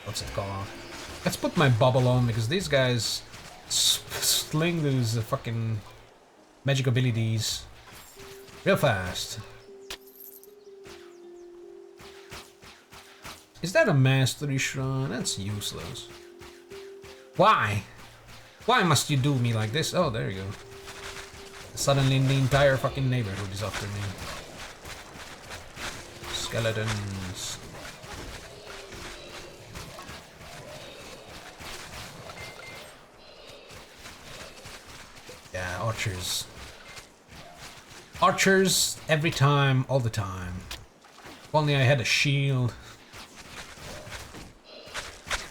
what's it called? Let's put my bubble on because these guys sling those fucking magic abilities real fast. Is that a Mastery Shrine? That's useless. Why? Why must you do me like this? Oh, there you go. Suddenly the entire fucking neighborhood is after me. Skeletons. Yeah, archers. Archers every time, all the time. If only I had a shield.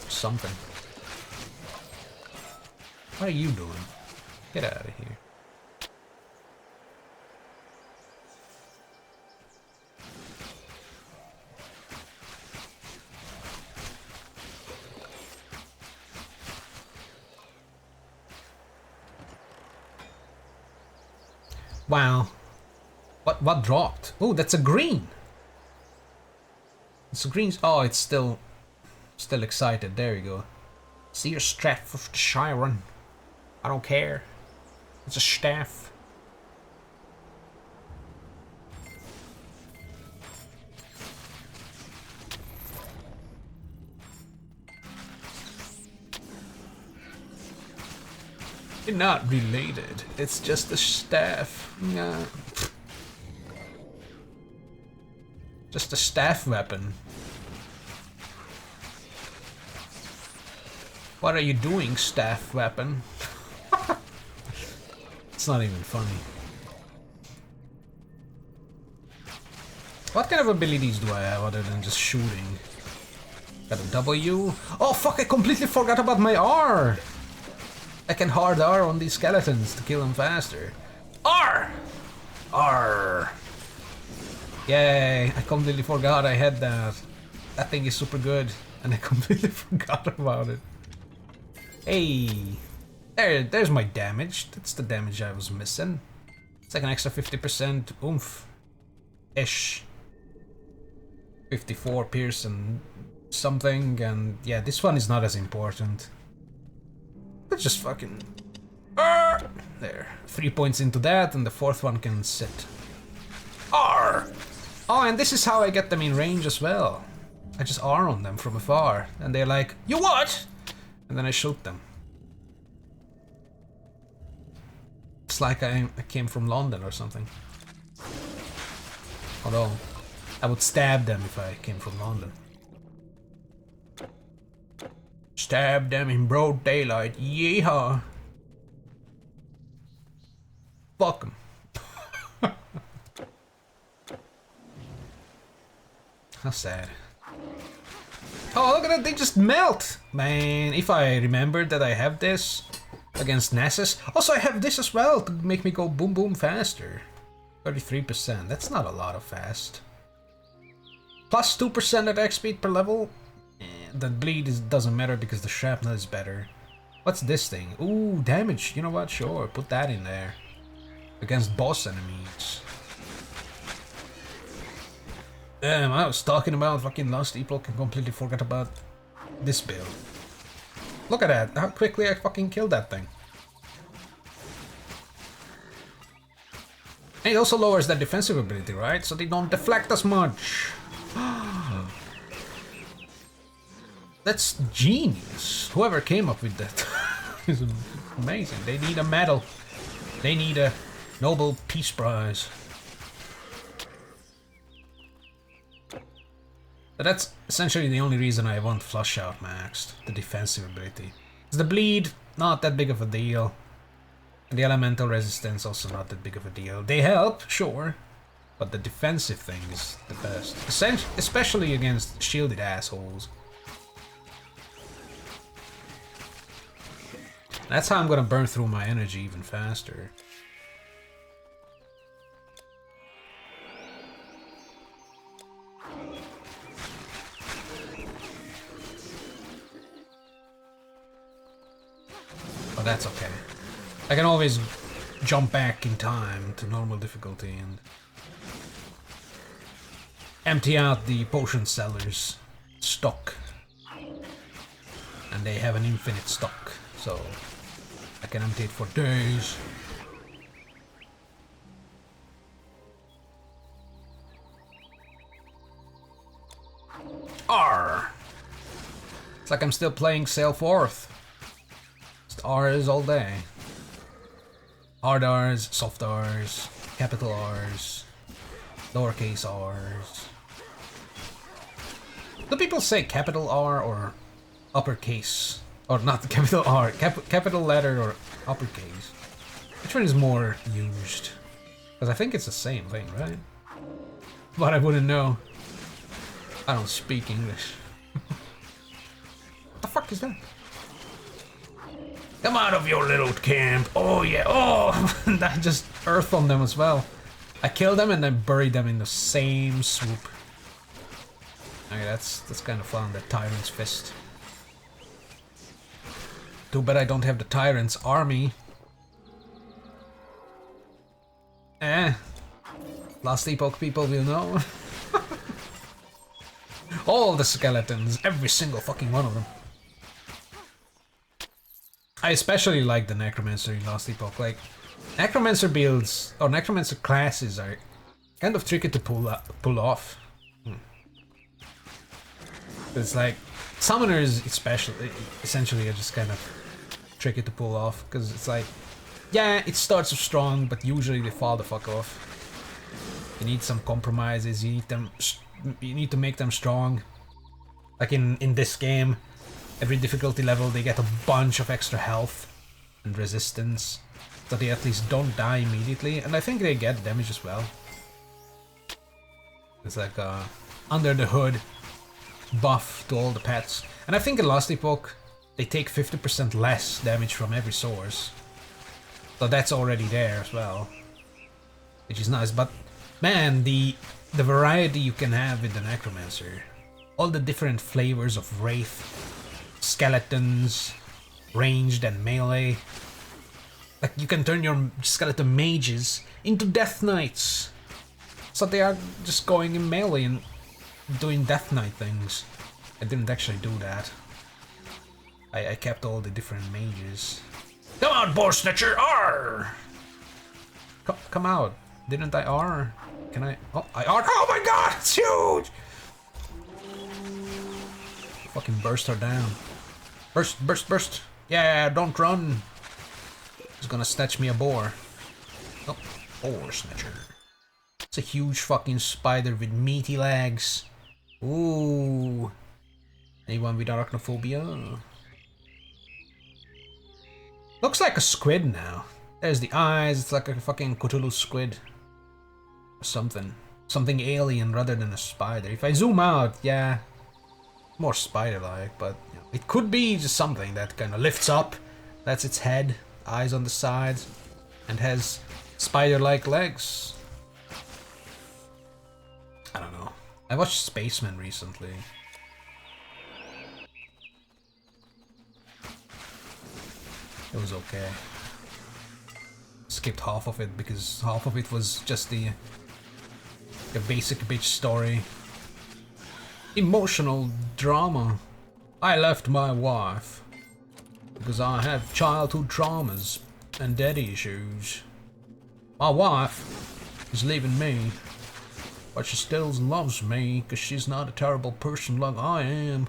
Something. What are you doing? Get out of here. Wow. What dropped? Oh, that's a green. It's a green. Oh, it's still excited. There you go. See your staff of the Chiron. I don't care. It's a staff. You're not related. It's just a staff. Nah. Just a staff weapon. What are you doing, staff weapon? It's not even funny. What kind of abilities do I have other than just shooting? Got a W? Oh fuck, I completely forgot about my R! I can hard R on these skeletons to kill them faster. R! R! Yay, I completely forgot I had that. That thing is super good, and I completely forgot about it. Hey! There's my damage. That's the damage I was missing. It's like an extra 50% oomph. Ish. 54 pierce and something, and yeah, this one is not as important. Let's just fucking... There. 3 points into that, and the fourth one can sit. R! Oh, and this is how I get them in range as well. I just R on them from afar, and they're like, "You what?" And then I shoot them. It's like I came from London or something. Although, I would stab them if I came from London. Stab them in broad daylight, yeehaw! Fuck 'em. how sad. Oh, look at that, they just melt! Man, if I remembered that I have this against Nessus. Also, I have this as well to make me go boom boom faster. 33%, that's not a lot of fast. Plus 2% attack speed per level. The bleed doesn't matter because the shrapnel is better. What's this thing? Ooh, damage. You know what? Sure, put that in there. Against boss enemies. Damn, I was talking about fucking Lost Epoch and completely forgot about this build. Look at that, how quickly I fucking killed that thing. And it also lowers their defensive ability, right? So they don't deflect as much. That's genius. Whoever came up with that is amazing. They need a medal. They need a Nobel Peace Prize. But that's essentially the only reason I want Flush Out maxed, the defensive ability. Because the bleed, not that big of a deal. And the elemental resistance, also not that big of a deal. They help, sure. But the defensive thing is the best. Especially against shielded assholes. That's how I'm gonna burn through my energy even faster. But that's okay. I can always jump back in time to normal difficulty and empty out the potion seller's stock. And they have an infinite stock, so I can empty it for days. R. It's like I'm still playing Sail Forth. Just R's all day. Hard R's, soft R's, capital R's, lowercase R's. Do people say capital R or uppercase? Or not capital R, capital letter or uppercase? Which one is more used? Because I think it's the same thing, right? But I wouldn't know. I don't speak English. What the fuck is that? Come out of your little camp. Oh yeah, oh! I just earthed on them as well. I killed them and then buried them in the same swoop. Okay, that's kind of fun, the Tyrant's Fist. Too bad I don't have the Tyrant's Army. Lost Epoch people will know. All the skeletons, every single fucking one of them. I especially like the Necromancer in Lost Epoch. Like, Necromancer builds, or Necromancer classes are kind of tricky to pull off. It's like, Summoners especially, essentially are just kind of tricky to pull off, because it's like, yeah, it starts strong, but usually they fall the fuck off. You need some compromises, you need to make them strong. Like in this game, every difficulty level they get a bunch of extra health and resistance, so they at least don't die immediately, and I think they get damage as well. It's like under the hood buff to all the pets. And I think in Lost Epoch they take 50% less damage from every source. So that's already there as well. Which is nice, but man, the variety you can have with the Necromancer. All the different flavors of Wraith, skeletons, ranged and melee. Like you can turn your skeleton mages into Death Knights. So they are just going in melee and doing Death Knight things. I didn't actually do that. I kept all the different mages. Come out, Boar Snatcher! R! Come out. Didn't I R? Can I? Oh, I R. Oh my god, it's huge! Fucking burst her down. Burst, burst, burst. Yeah, don't run. He's gonna snatch me a boar. Oh, Boar Snatcher. It's a huge fucking spider with meaty legs. Ooh. Anyone with arachnophobia? Looks like a squid now. There's the eyes, it's like a fucking Cthulhu squid. Or something. something alien rather than a spider. If I zoom out, yeah, more spider-like, but you know, it could be just something that kind of lifts up. That's its head, eyes on the sides, and has spider-like legs. I don't know. I watched Spaceman recently. It was okay. Skipped half of it because half of it was just the basic bitch story. Emotional drama. I left my wife because I have childhood traumas and daddy issues. My wife is leaving me, but she still loves me because she's not a terrible person like I am.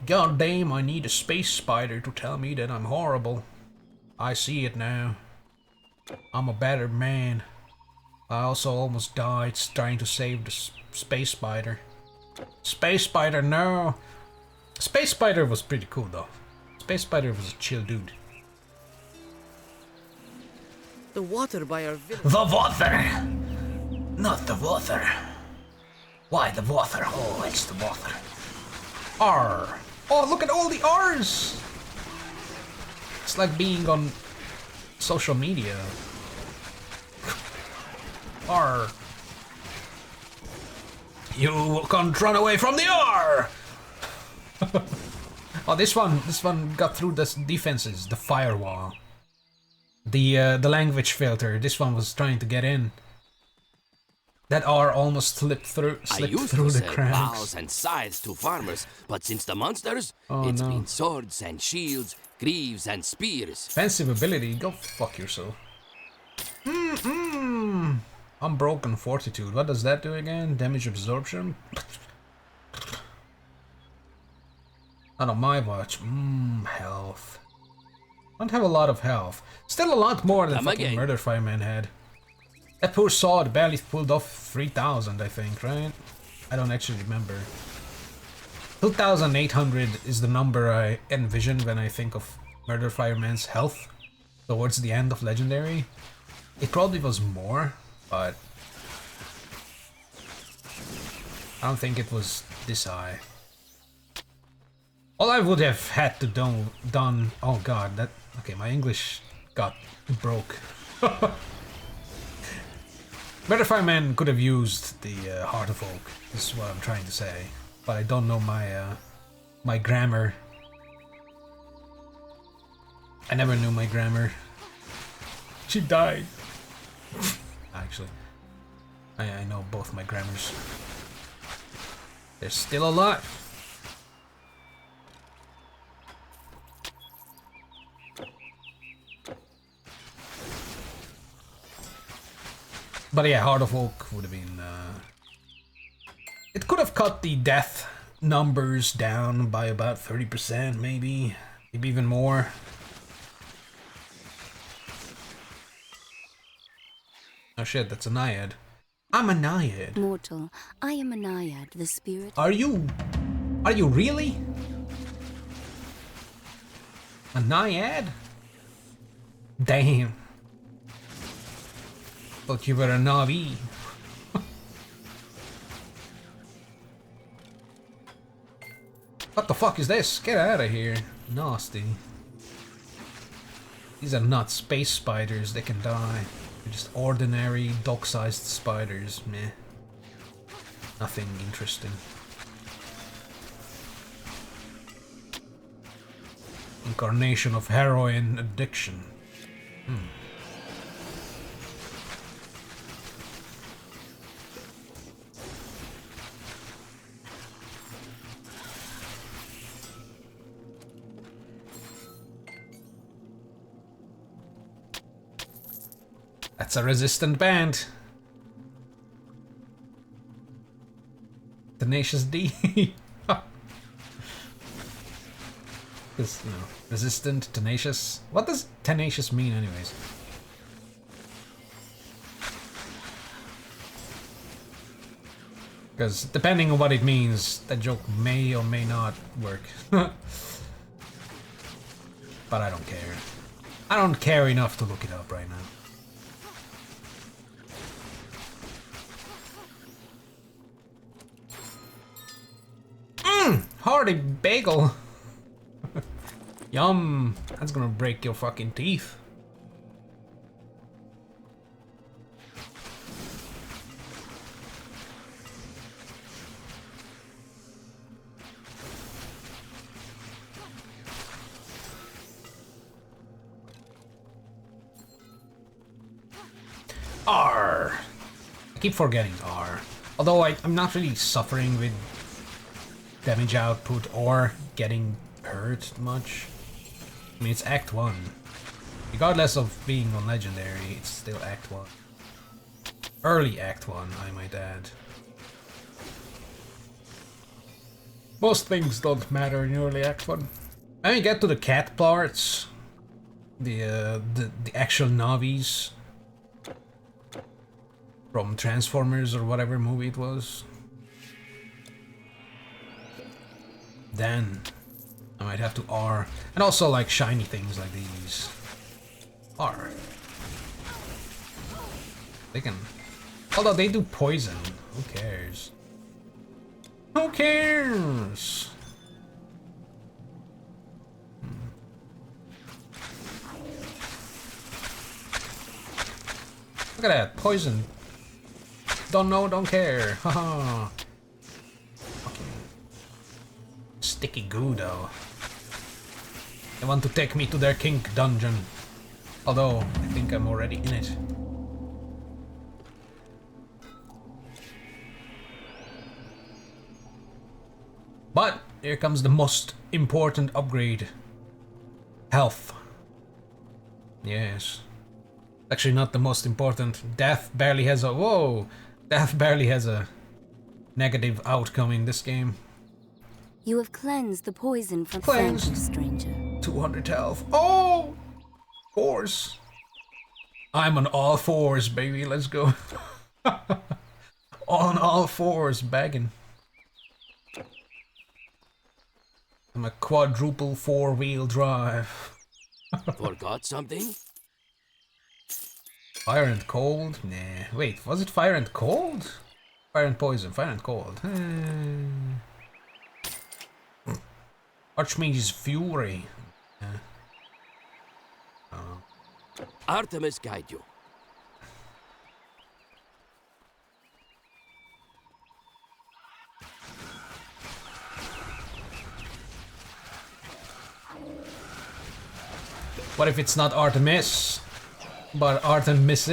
God damn, I need a space spider to tell me that I'm horrible. I see it now. I'm a better man. I also almost died trying to save the space spider. Space spider, no! Space spider was pretty cool though. Space spider was a chill dude. The water by our village. The water! Not the water. Why the water? Oh, it's the water. R. Oh, look at all the R's! It's like being on social media. R. You can't run away from the R! Oh, this one got through the defenses, the firewall. The language filter, this one was trying to get in. That R almost slipped through the cracks. Plows and scythes to farmers, but since the monsters, it's been swords and shields, greaves and spears. Offensive ability, go fuck yourself. Unbroken fortitude, what does that do again? Damage absorption? Not on my watch. Health. I don't have a lot of health. Still a lot more than fucking Murder Fireman had. That poor sword barely pulled off 3,000, I think, right? I don't actually remember. 2,800 is the number I envision when I think of Murder Fireman's health towards the end of Legendary. It probably was more, but I don't think it was this high. All I would have had to done. Oh god, that. Okay, my English got broke. Murder Fireman could have used the Heart of Oak, is what I'm trying to say. But I don't know my grammar. I never knew my grammar. She died. Actually, I know both my grammars. They're still alive. But yeah, Heart of Oak would have been... It could have cut the death numbers down by about 30%, maybe. Maybe even more. Oh shit, that's a naiad. I'm a naiad. Mortal, I am a naiad, the spirit. Are you? Are you really? A naiad? Damn. Thought you were a Navi. What the fuck is this? Get out of here. Nasty. These are not space spiders, they can die. They're just ordinary dog-sized spiders. Meh. Nothing interesting. Incarnation of heroin addiction. That's a resistant band. Tenacious D. Because, you know, resistant, tenacious. What does tenacious mean, anyways? Because depending on what it means, that joke may or may not work. But I don't care. I don't care enough to look it up right now. party bagel. Yum. That's gonna break your fucking teeth. R. I keep forgetting R. Although I'm not really suffering with damage output or getting hurt much. I mean, it's Act 1. Regardless of being on Legendary, it's still Act 1. Early Act 1, I might add. Most things don't matter in early Act 1. When you get to the cat parts, the actual Navis from Transformers or whatever movie it was, then I might have to R. And also like shiny things like these. R. They can... Although they do poison. Who cares? Who cares? Look at that. Poison. Don't know, don't care. Haha. Fucking sticky goo though. They want to take me to their kink dungeon. Although, I think I'm already in it. But, here comes the most important upgrade. Health. Yes. Actually not the most important. Death barely has a... Whoa! Death barely has a negative outcome in this game. You have cleansed the poison from Cleansed. Thank you, stranger. 200 health. Oh! Fours. I'm on all fours, baby. Let's go. On all fours, bagging. I'm a quadruple four-wheel drive. Forgot something? Fire and cold? Nah. Wait, was it fire and cold? Fire and poison. Fire and cold. Archmage's Fury. Artemis guide you. What if it's not Artemis, but Artemis?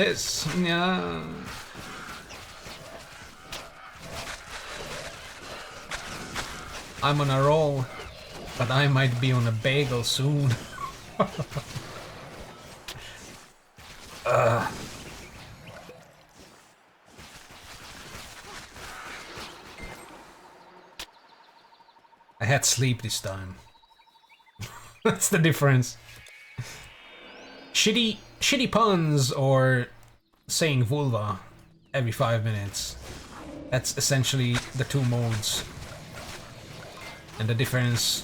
Yeah. I'm on a roll, but I might be on a bagel soon. I had sleep this time. That's the difference. Shitty puns or saying vulva every 5 minutes. That's essentially the two modes. And the difference,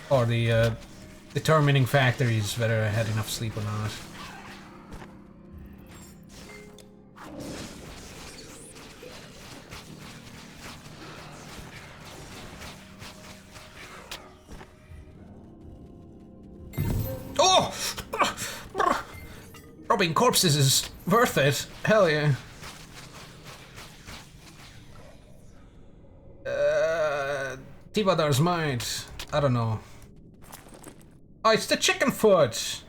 or the determining factor, is whether I had enough sleep or not. Oh! Robbing corpses is worth it. Hell yeah. Tivadar's might. I don't know. Oh, it's the chicken foot!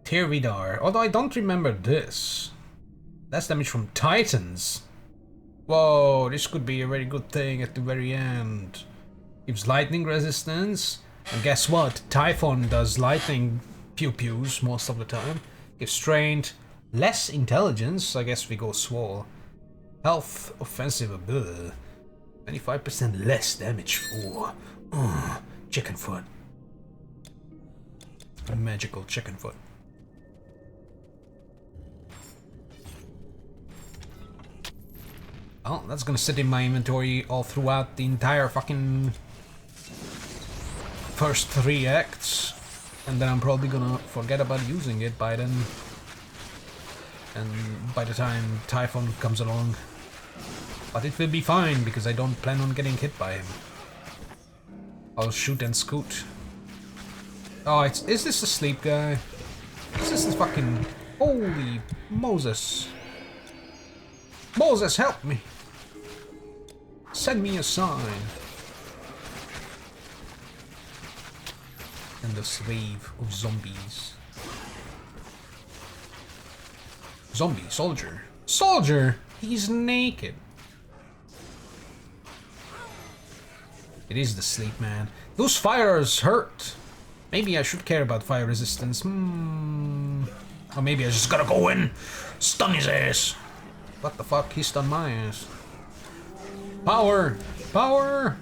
Tirvidar. Although I don't remember this. That's damage from Titans. Whoa, this could be a very good thing at the very end. Gives lightning resistance. And guess what? Typhon does lightning pew-pews most of the time. Gives strength. Less intelligence. I guess we go swole. Health. Offensive. Ugh. 25% less damage for chicken foot. A magical chicken foot. Well, that's gonna sit in my inventory all throughout the entire fucking first 3 acts. And then I'm probably gonna forget about using it by then. And by the time Typhon comes along. But it will be fine, because I don't plan on getting hit by him. I'll shoot and scoot. Oh, is this the sleep guy? Is this the fucking... Holy Moses. Moses, help me. Send me a sign. And this wave of zombies. Zombie, soldier. Soldier! He's naked. It is the sleep man. Those fires hurt. Maybe I should care about fire resistance. Or maybe I just gotta go in, stun his ass. What the fuck? He stunned my ass. Power! Power!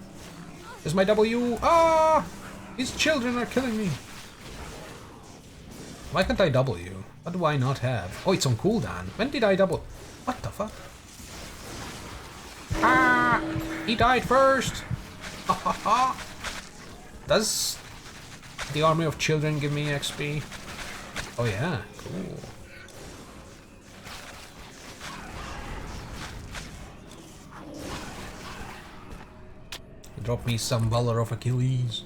Is my W? Ah! These children are killing me. Why can't I W? What do I not have? Oh, it's on cooldown. When did I double? What the fuck? Ah! He died first! Ha ha ha! Does the army of children give me XP? Oh yeah, cool. Drop me some Valor of Achilles.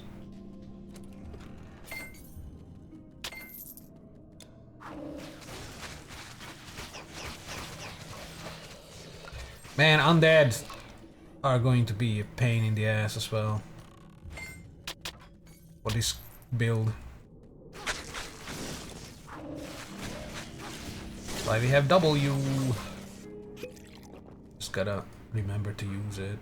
Man, undead are going to be a pain in the ass as well. For this build. Why we have W. Just gotta remember to use it.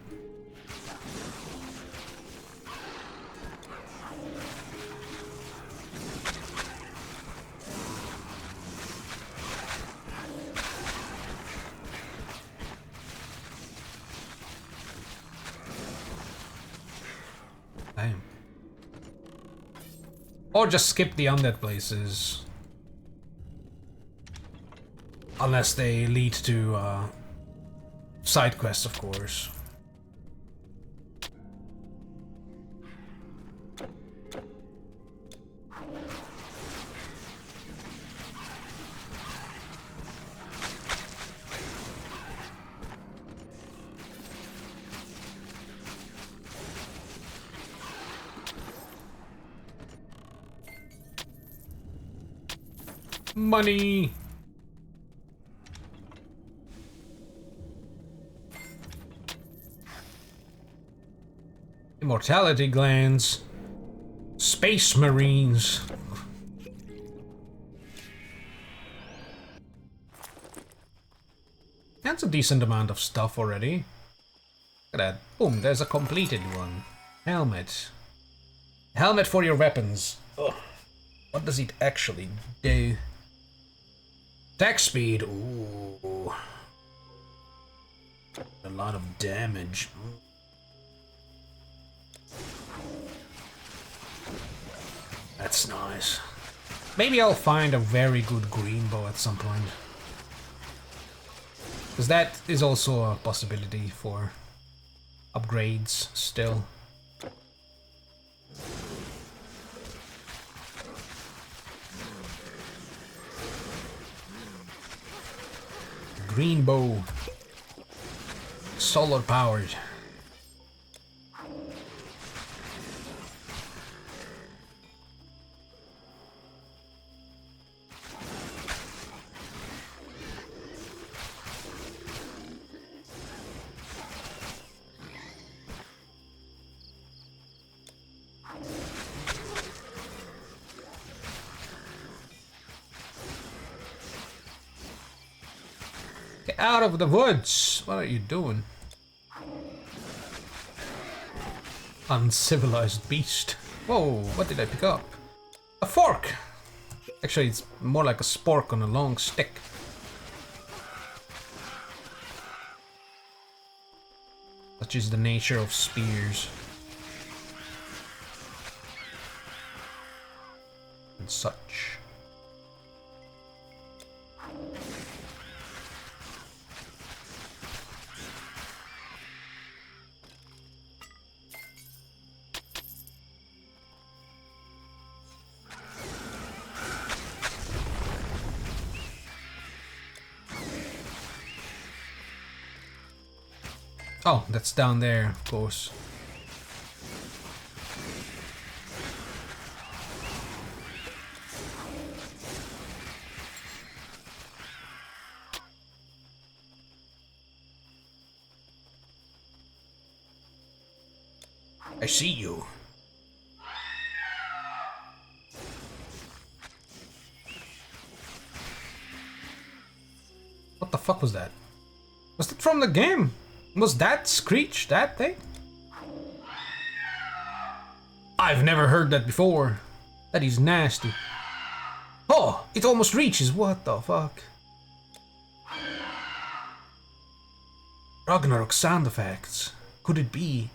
Damn. Or just skip the undead places. Unless they lead to side quests, of course. Money! Immortality glands. Space Marines. That's a decent amount of stuff already. Look at that. Boom, there's a completed one. Helmet. Helmet for your weapons. Ugh. What does it actually do? Attack speed. Ooh. A lot of damage. That's nice. Maybe I'll find a very good green bow at some point. Because that is also a possibility for upgrades still. Green bow. Solar powered. Get out of the woods! What are you doing? Uncivilized beast. Whoa, what did I pick up? A fork! Actually, it's more like a spork on a long stick. Such is the nature of spears. And such. Oh, that's down there, of course. I see you. What the fuck was that? Was that from the game? Was that Screech, that thing? I've never heard that before. That is nasty. Oh, it almost reaches. What the fuck? Ragnarok sound effects. Could it be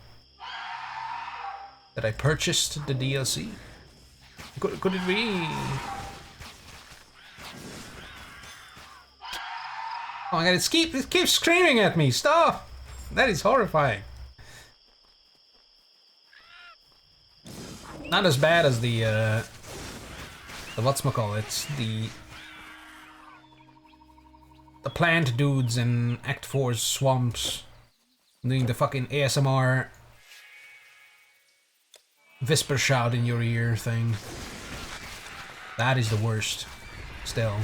that I purchased the DLC? Could it be? Oh my god, it keeps screaming at me. Stop! That is horrifying. Not as bad as the whatchamacallit, the plant dudes in Act 4's swamps doing the fucking ASMR whisper shout in your ear thing. That is the worst. Still.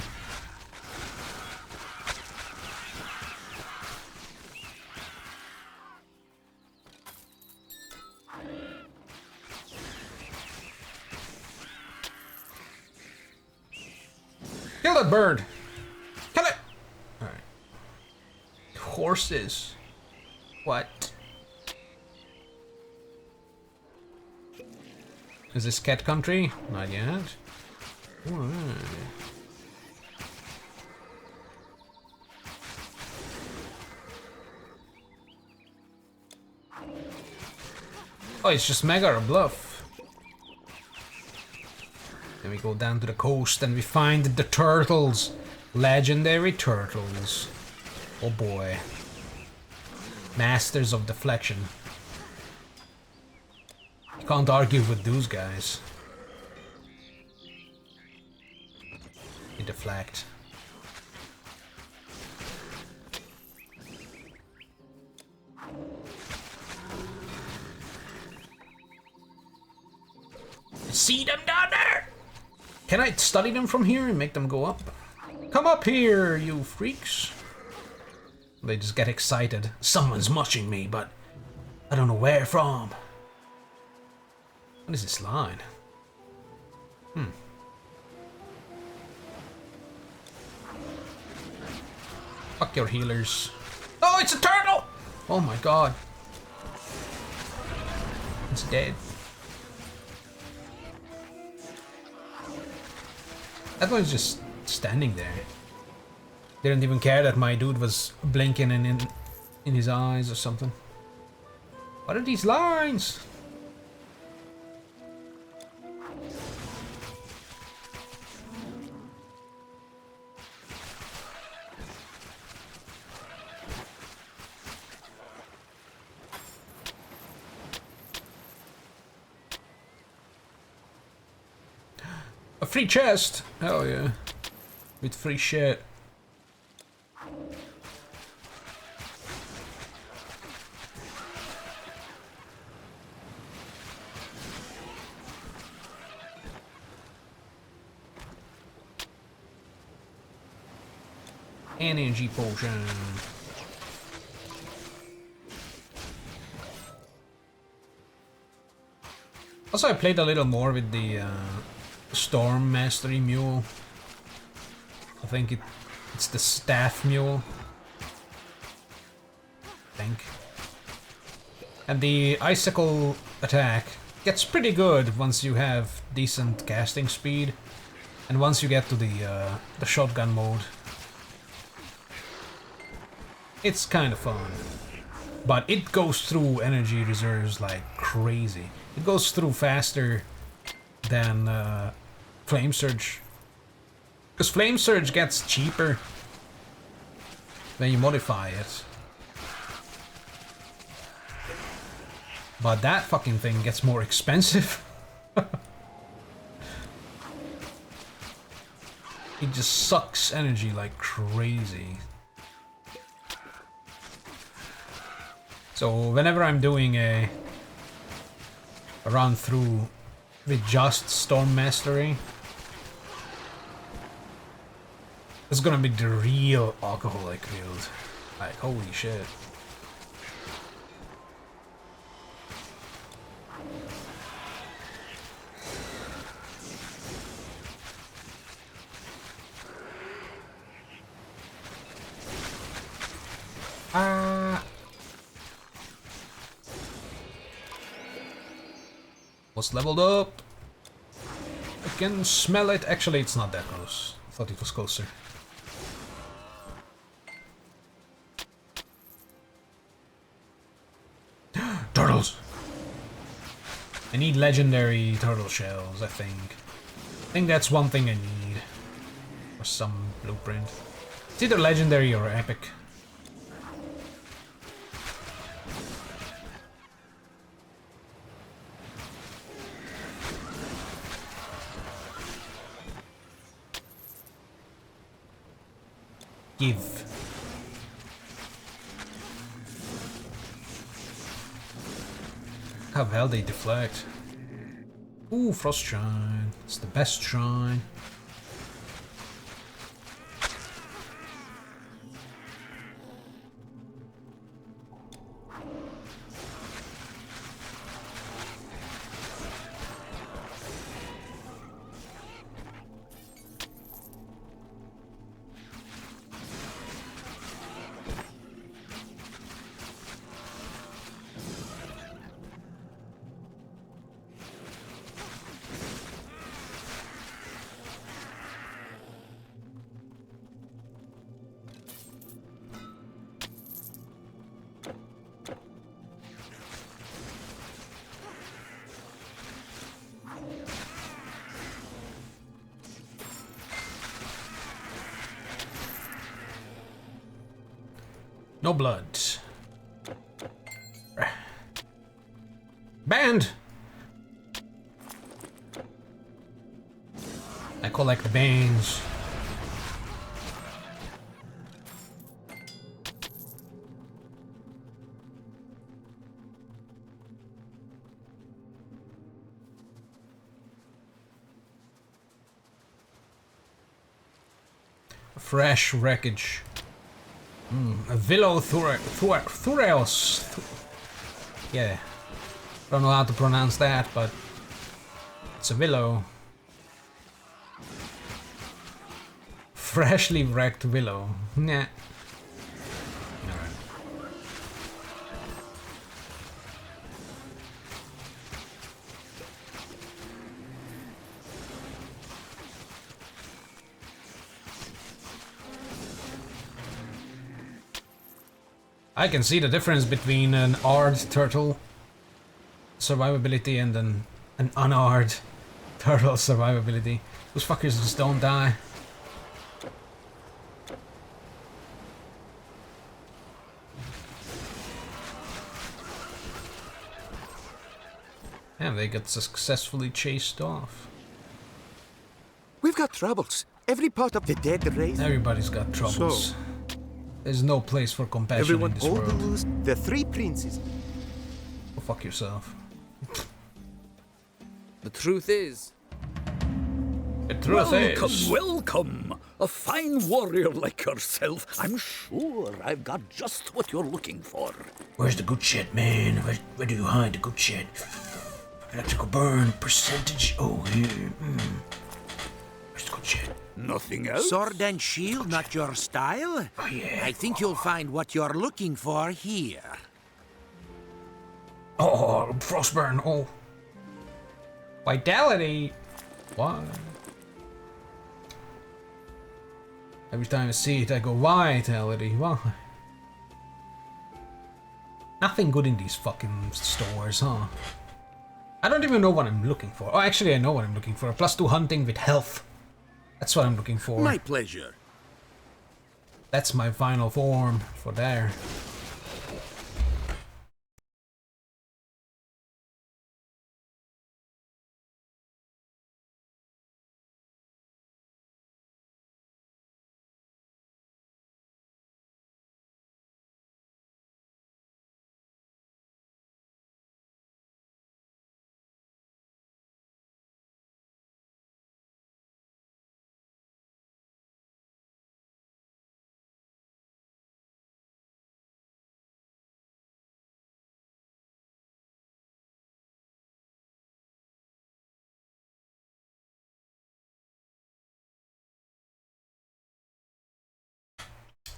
Kill that bird! Kill it! Alright. Horses. What? Is this cat country? Not yet. Alright. Oh, it's just Megara Bluff. Then we go down to the coast and we find the turtles. Legendary turtles. Oh boy. Masters of deflection. You can't argue with those guys. They deflect. See them down there? Can I study them from here and make them go up? Come up here, you freaks. They just get excited. Someone's watching me, but I don't know where from. What is this line? Fuck your healers. Oh, it's a turtle! Oh my god. It's dead. That one's just standing there. Didn't even care that my dude was blinking in his eyes or something. What are these lines? A free chest! Hell yeah. With free shit. Energy potion. Also, I played a little more with the Storm Mastery Mule. I think it's the Staff Mule. I think. And the Icicle attack gets pretty good once you have decent casting speed. And once you get to the shotgun mode. It's kind of fun. But it goes through energy reserves like crazy. It goes through faster than Flame Surge. Because Flame Surge gets cheaper when you modify it. But that fucking thing gets more expensive. It just sucks energy like crazy. So whenever I'm doing a run through with just Storm Mastery, it's gonna be the real alcoholic build. Like, holy shit. Was leveled up. I can smell it. Actually, it's not that close. I thought it was closer. Turtles! I need legendary turtle shells, I think. I think that's one thing I need. For some blueprint. It's either legendary or epic. Give. How well they deflect. Ooh, Frost Shrine. It's the best shrine. No blood. Banned! I collect bans. Fresh wreckage. A Willow Thureos. Yeah. Don't know how to pronounce that, but it's a willow. Freshly wrecked willow. Nah. Alright. I can see the difference between an Ard turtle survivability and an unard turtle survivability. Those fuckers just don't die. And they got successfully chased off. We've got troubles. Every part of the dead race. Everybody's got troubles. So, there's no place for compassion everyone in this hold the world. loose. The three princes. Go fuck yourself. The truth is, The truth is... Welcome! A fine warrior like yourself. I'm sure I've got just what you're looking for. Where's the good shit, man? Where do you hide the good shit? Electrical burn, percentage. Oh, here. Where's the good shit? Nothing else? Sword and shield, not your style? Oh, yeah. I think you'll find what you're looking for here. Oh, frostburn. Oh. Vitality. Why? Every time I see it, I go, vitality. Why? Nothing good in these fucking stores, huh? I don't even know what I'm looking for. Oh, actually, I know what I'm looking for. +2 hunting with health. That's what I'm looking for. My pleasure. That's my final form for there.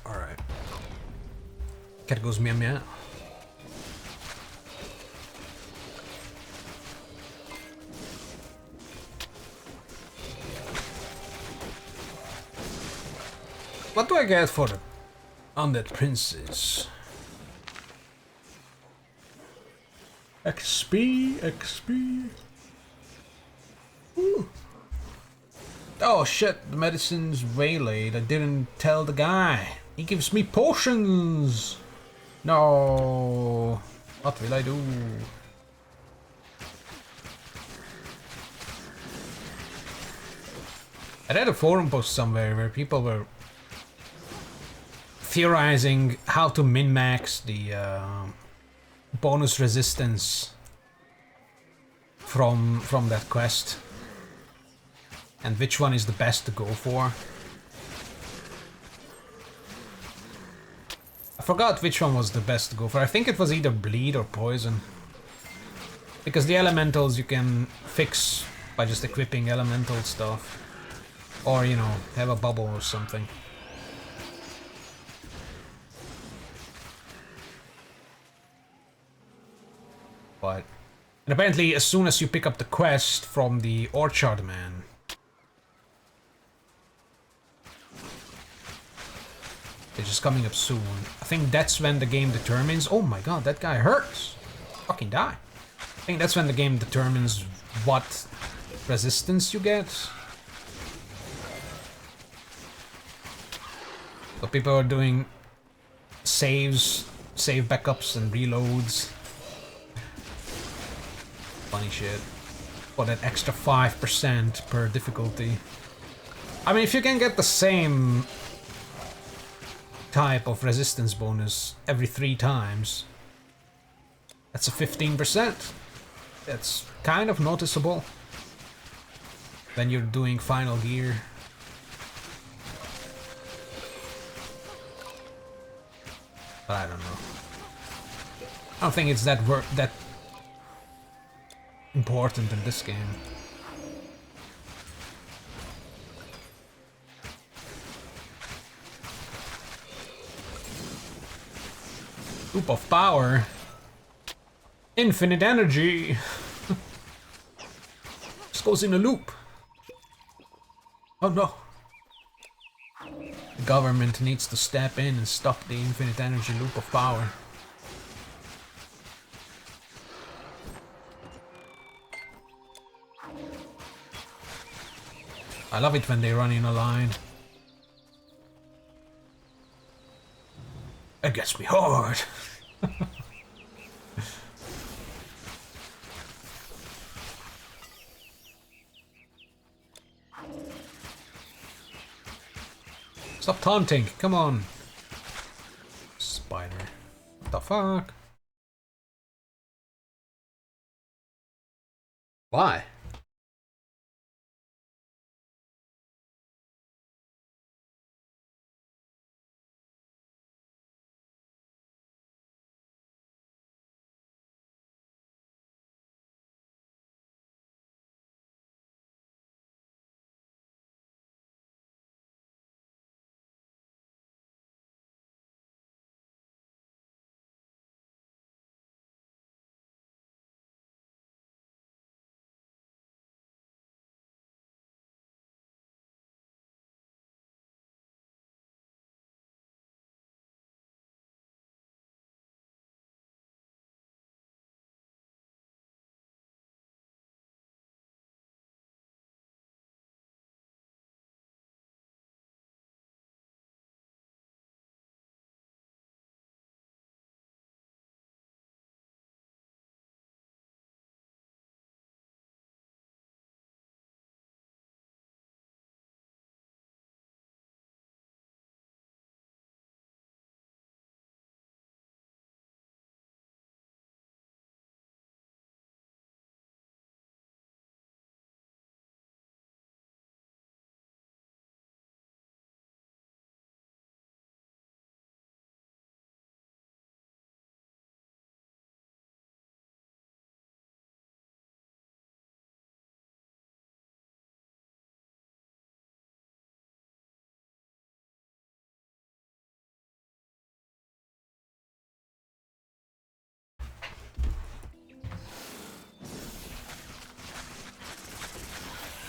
Alright. Cat goes meow meow. What do I get for the undead princes? XP, XP. Ooh. Oh shit, the medicine's waylaid. I didn't tell the guy. He gives me potions. No. What will I do? I read a forum post somewhere where people were theorizing how to min-max the bonus resistance from that quest and which one is the best to go for. I forgot which one was the best to go for. I think it was either bleed or poison, because the elementals you can fix by just equipping elemental stuff, or you know, have a bubble or something. But and apparently as soon as you pick up the quest from the Orchard Man, which is coming up soon, I think that's when the game determines. Oh my god, that guy hurts. Fucking die. I think that's when the game determines what resistance you get. So people are doing saves, save backups and reloads. Funny shit. For that extra 5% per difficulty. I mean, if you can get the same type of resistance bonus every 3 times, that's a 15%. That's kind of noticeable when you're doing final gear. But I don't know. I don't think it's that important in this game. Loop of power. Infinite energy. Just goes in a loop. Oh no. The government needs to step in and stop the infinite energy loop of power. I love it when they run in a line. It gets me hard. Stop taunting, come on. Spider. What the fuck? Why?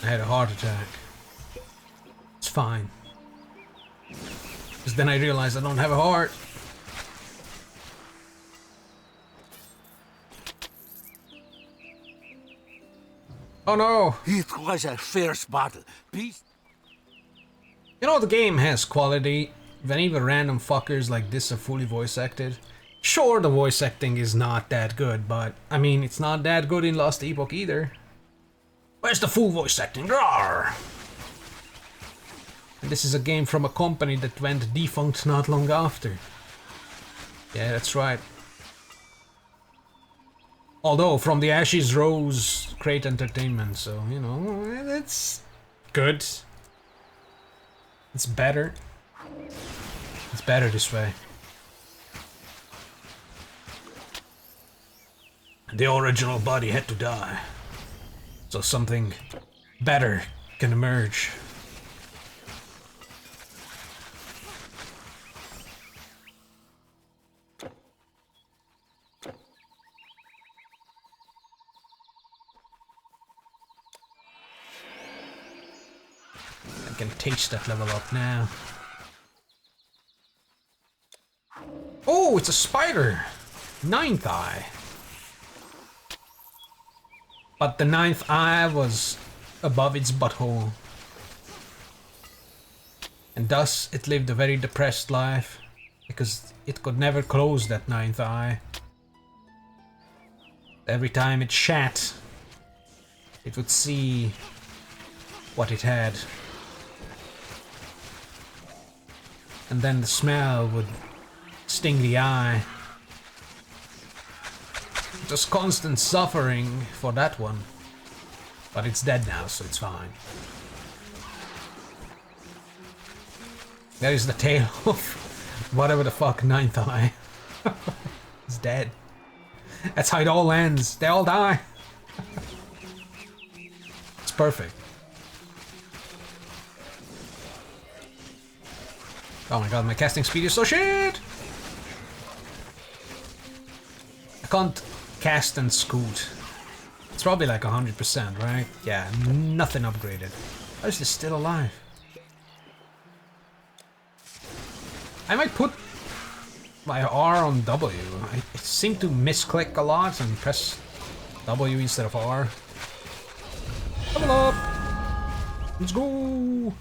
I had a heart attack. It's fine. Because then I realized I don't have a heart. Oh no! It was a fierce battle. Peace. You know, the game has quality. When even random fuckers like this are fully voice acted. Sure, the voice acting is not that good, but I mean, it's not that good in Lost Epoch either. Where's the full voice acting? Rawr! And this is a game from a company that went defunct not long after. Yeah, that's right. Although, from the ashes rose great entertainment, so, you know, it's good. It's better. It's better this way. The original body had to die, so something better can emerge. I can taste that level up now. Oh, it's a spider! 9th eye. But the 9th eye was above its butthole. And thus it lived a very depressed life, because it could never close that 9th eye. Every time it shat, it would see what it had. And then the smell would sting the eye. Just constant suffering for that one. But it's dead now, so it's fine. There is the tale of whatever the fuck 9th eye. It's dead. That's how it all ends. They all die. It's perfect. Oh my god, my casting speed is so shit! I can't cast and scoot. It's probably like 100%, right? Yeah, nothing upgraded. How is this still alive? I might put my R on W. I seem to misclick a lot and press W instead of R. Level up! Let's go!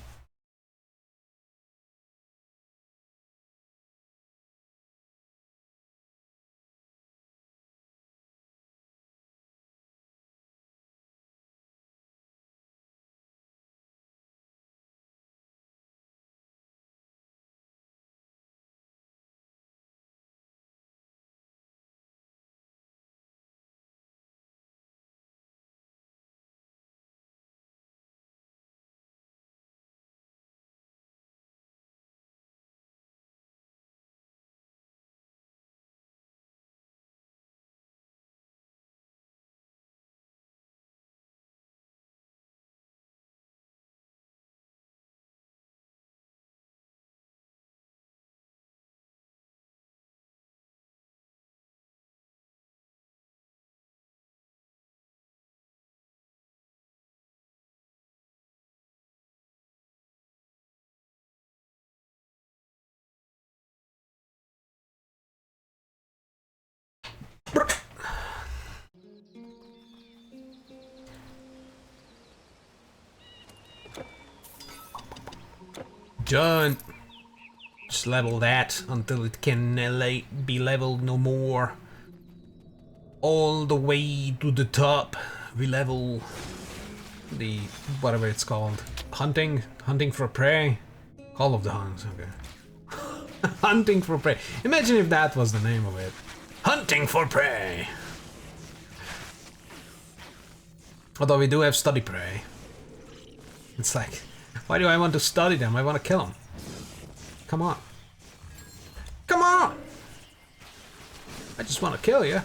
Done. Just level that until it can be leveled no more. All the way to the top, we level the whatever it's called. Hunting for prey. Call of the Huns. Okay. Hunting for prey. Imagine if that was the name of it. Hunting for prey. Although we do have study prey. It's like, why do I want to study them? I want to kill them. Come on. Come on! I just want to kill you.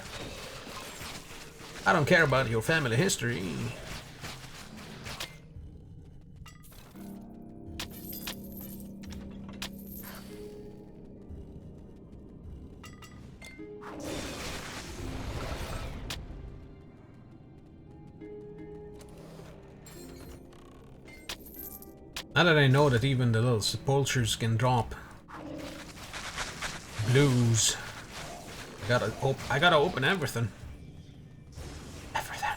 I don't care about your family history. Now that I know that even the little sepulchres can drop lose. I gotta open everything. Everything.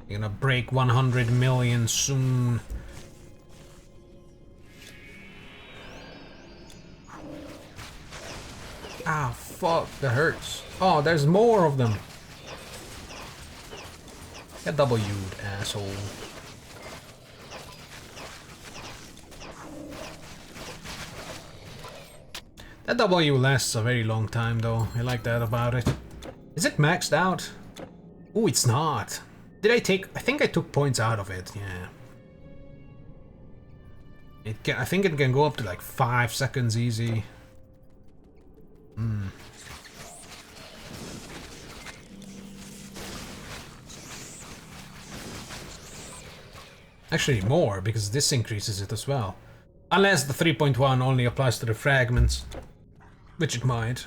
You're gonna break 100 million soon. Ah, fuck, that hurts. Oh, there's more of them. Get W'd, asshole. That W lasts a very long time though. I like that about it. Is it maxed out? Oh, it's not. Did I take... I think I took points out of it, yeah. It can, I think it can go up to like 5 seconds easy. Actually more, because this increases it as well. Unless the 3.1 only applies to the fragments. Which it might.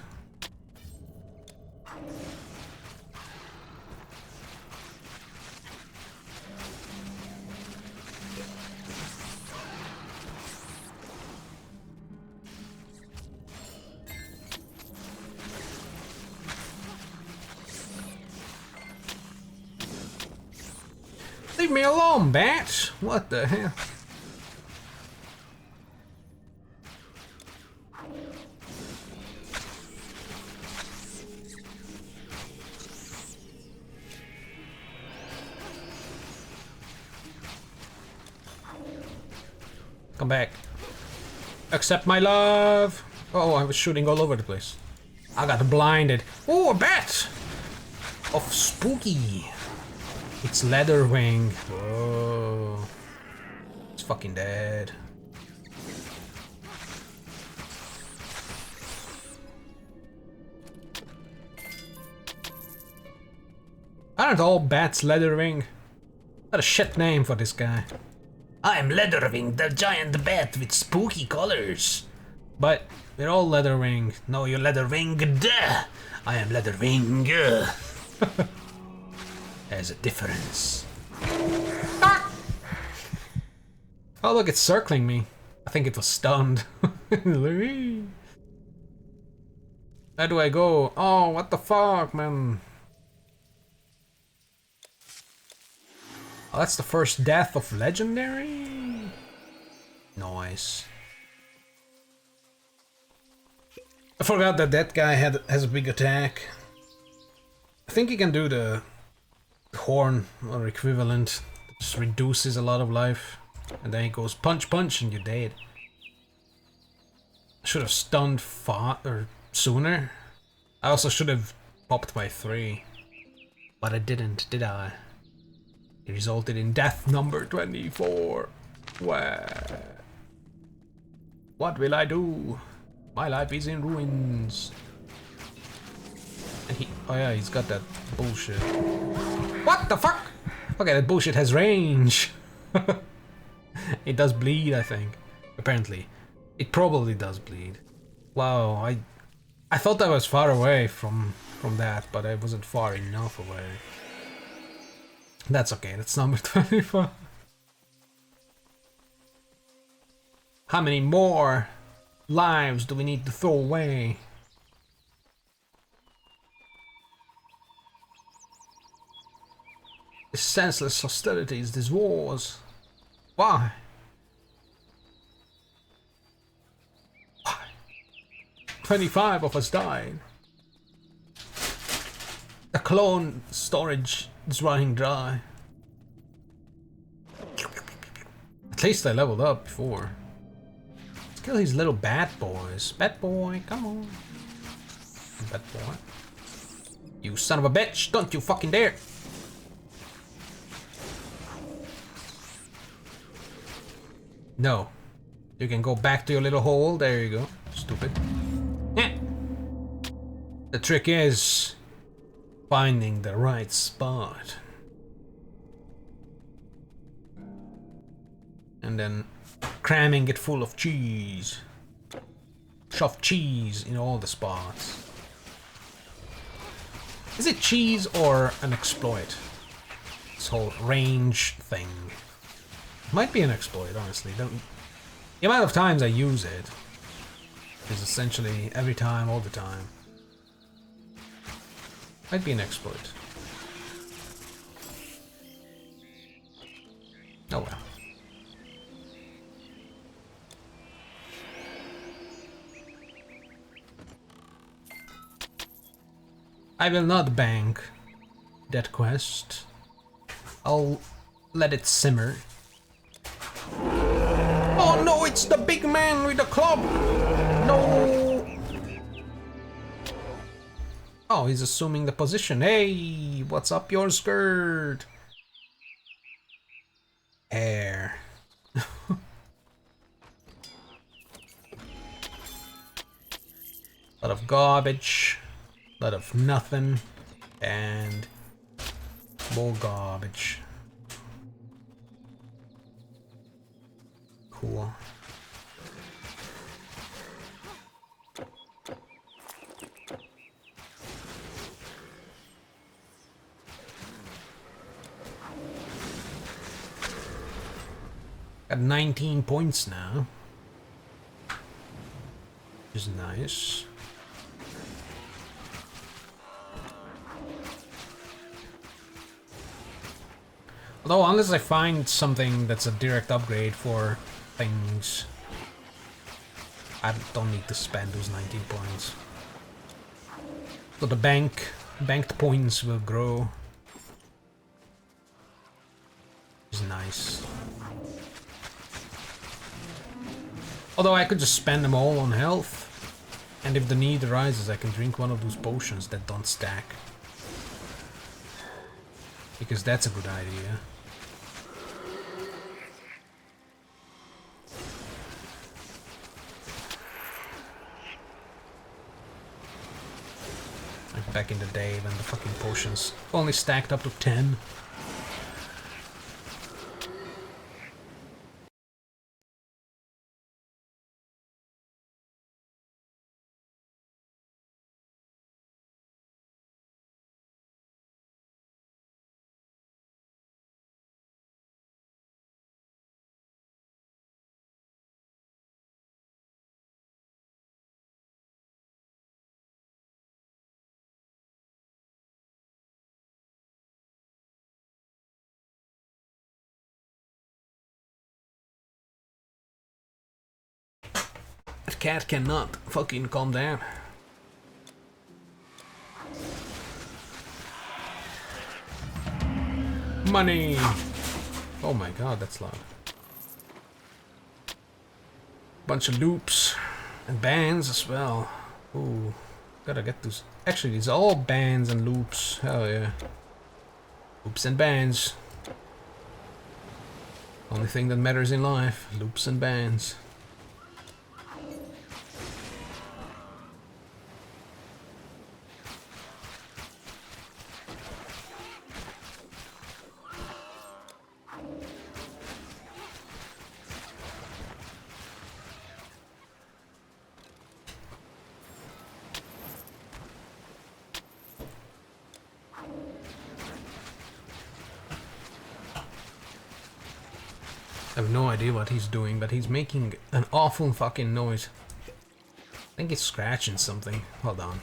Leave me alone, bat! What the hell? Come back. Accept my love! Oh, I was shooting all over the place. I got blinded. Oh, a bat! Of spooky. It's Leatherwing. Oh. It's fucking dead. Aren't all bats Leatherwing? What a shit name for this guy. I'm Leatherwing, the giant bat with spooky colors. But we're all Leatherwing. No, you're Leatherwing. Duh. I am Leatherwing. There's a difference. Ah! Oh look, it's circling me. I think it was stunned. Where do I go? Oh, what the fuck, man. Oh, that's the first death of Legendary? Nice. I forgot that that guy has a big attack. I think he can do the horn or equivalent. It just reduces a lot of life. And then he goes punch punch and you're dead. I should have stunned sooner. I also should have popped by 3. But I didn't, did I? It resulted in death number 24. What will I do? My life is in ruins. And he... Oh yeah, he's got that bullshit. What the fuck? Okay, that bullshit has range. It does bleed, I think. Apparently. It probably does bleed. Wow, I thought I was far away from that, but I wasn't far enough away. That's okay, that's number 24. How many more lives do we need to throw away? This senseless hostilities, these wars. Why? Why? 25 of us died. The clone storage is running dry. At least I leveled up before. Let's kill these little bat boys. Bat boy, come on. Bat boy. You son of a bitch, don't you fucking dare. No. You can go back to your little hole. There you go. Stupid. Yeah. The trick is finding the right spot. And then cramming it full of cheese. Shove cheese in all the spots. Is it cheese or an exploit? This whole range thing. It might be an exploit, honestly. The amount of times I use it is essentially every time, all the time. Might be an exploit. Oh well. I will not bank that quest. I'll let it simmer. Oh no, it's the big man with the club! No! Oh, he's assuming the position. Hey, what's up your skirt? Hair. Lot of garbage. Lot of nothing. And more garbage. Cool. Got 19 points now. Which is nice. Although, unless I find something that's a direct upgrade for things, I don't need to spend those 19 points. So the banked points will grow. Which is nice. Although I could just spend them all on health. And if the need arises, I can drink one of those potions that don't stack. Because that's a good idea. Like back in the day when the fucking potions only stacked up to 10. That cat cannot fucking calm down. Money! Oh my god, that's loud. Bunch of loops and bands as well. Ooh, gotta get those. Actually, these are all bands and loops. Hell yeah. Loops and bands. Only thing that matters in life, loops and bands. I have no idea what he's doing, but he's making an awful fucking noise. I think he's scratching something. Hold on.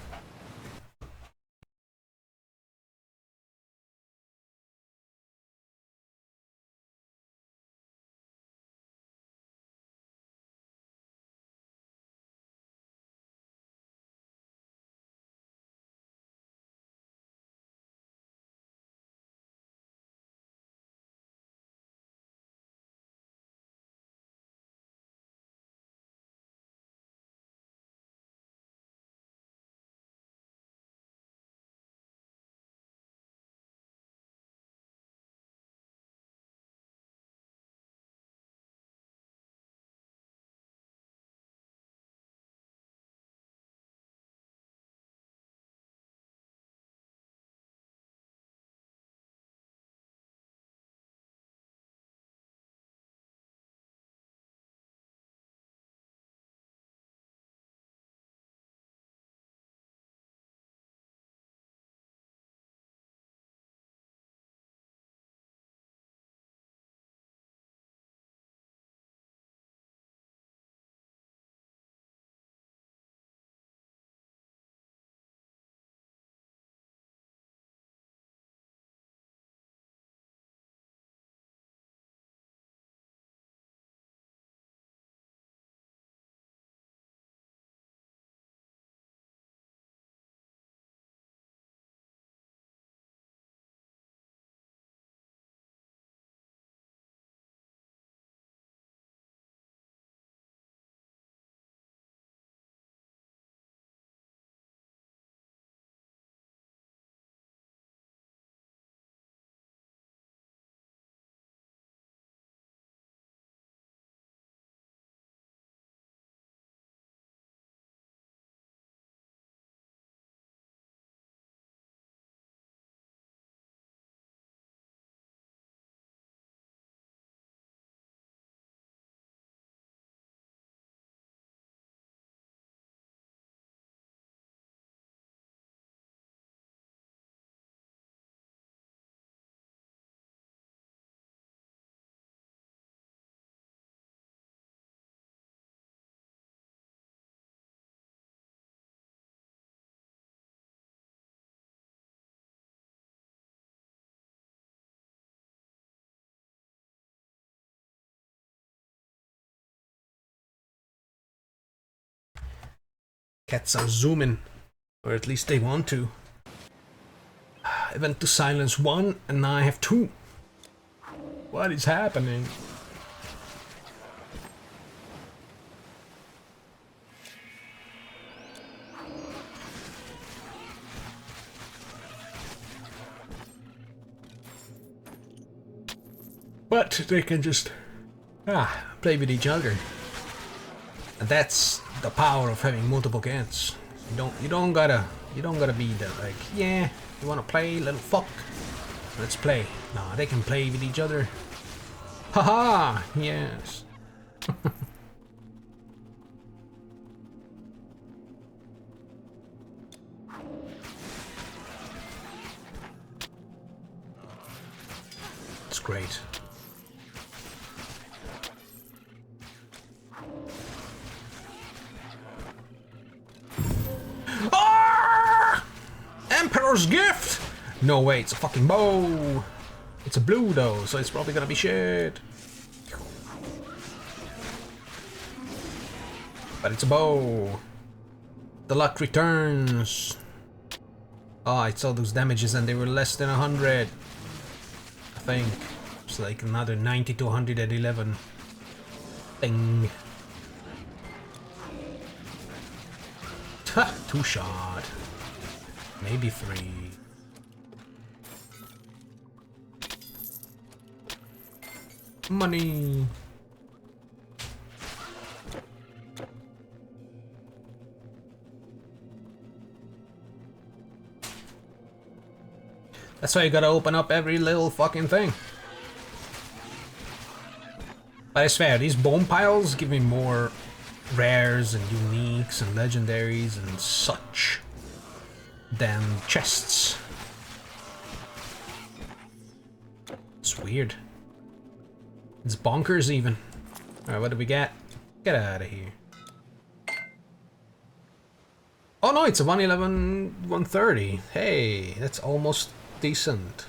Cats are zooming, or at least they want to. I went to silence 1 and now I have 2. What is happening? But they can just play with each other. And that's the power of having multiple cats. You don't gotta be the like, yeah, you wanna play, little fuck? Let's play. No, they can play with each other. Haha, yes. It's great. Emperor's gift! No way, it's a fucking bow. It's a blue though, so it's probably gonna be shit. But it's a bow. The luck returns. Oh, I saw those damages and they were less than 100. I think. It's like another 90 to 111. Thing. Ha! 2 shot. Maybe 3. Money. That's why you gotta open up every little fucking thing. But it's fair, these bone piles give me more rares and uniques and legendaries and such than chests. It's weird. It's bonkers even. Alright, what do we get? Get out of here. Oh no, it's a 111, 130. Hey, that's almost decent.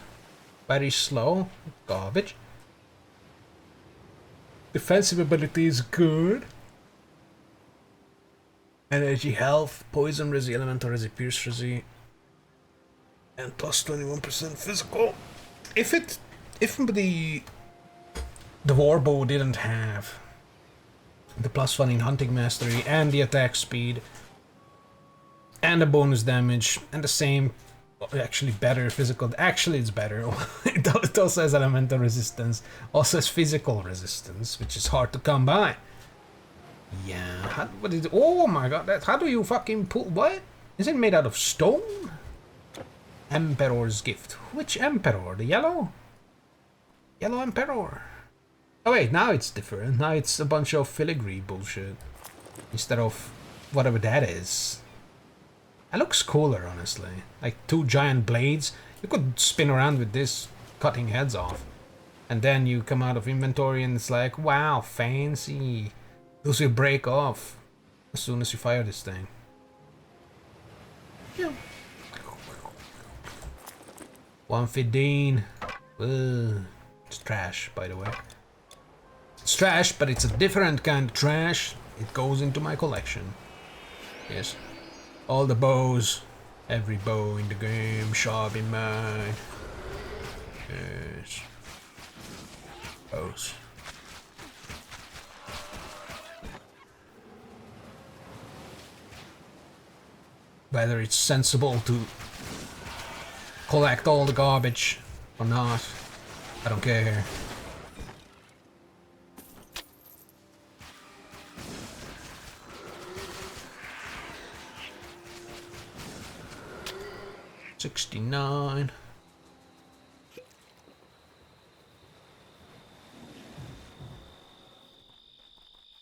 Very slow. Garbage. Defensive ability is good. Energy, health, poison, resi, elemental, resi, pierce, resi. And plus 21% physical. If the warbow didn't have the +1 in hunting mastery and the attack speed and the bonus damage and the same, actually better physical, actually it's better. It also has elemental resistance, also has physical resistance, which is hard to come by. Yeah, oh my god, how do you fucking pull, what? Is it made out of stone? Emperor's gift. Which emperor? The yellow? Yellow emperor. Oh wait, now it's different. Now it's a bunch of filigree bullshit. Instead of whatever that is. It looks cooler, honestly. Like 2 giant blades. You could spin around with this, cutting heads off. And then you come out of inventory and it's like, wow, fancy. Those will break off as soon as you fire this thing. Yeah. 115. Ugh. It's trash, by the way. It's trash, but it's a different kind of trash. It goes into my collection. Yes. All the bows. Every bow in the game shall be mine. Yes. Bows. Whether it's sensible to collect all the garbage or not, I don't care. $69.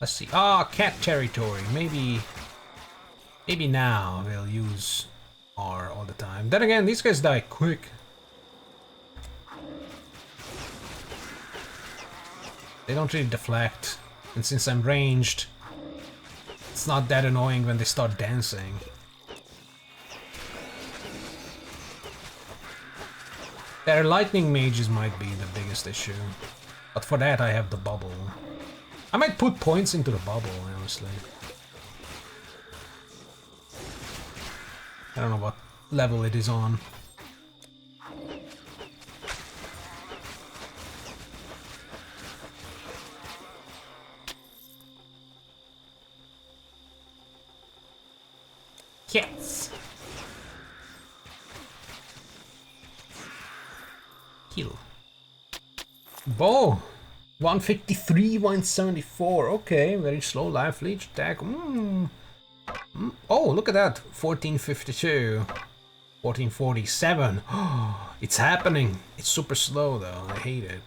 Let's see. Ah, cat territory. Maybe now they'll use R all the time. Then again, these guys die quick. They don't really deflect. And since I'm ranged, it's not that annoying when they start dancing. Their lightning mages might be the biggest issue. But for that I have the bubble. I might put points into the bubble, honestly. I don't know what level it is on. Yes. Kill. Bow. 153, 174. Okay, very slow life leech attack. Oh, look at that. 1452. 1447. Oh, it's happening. It's super slow though. I hate it.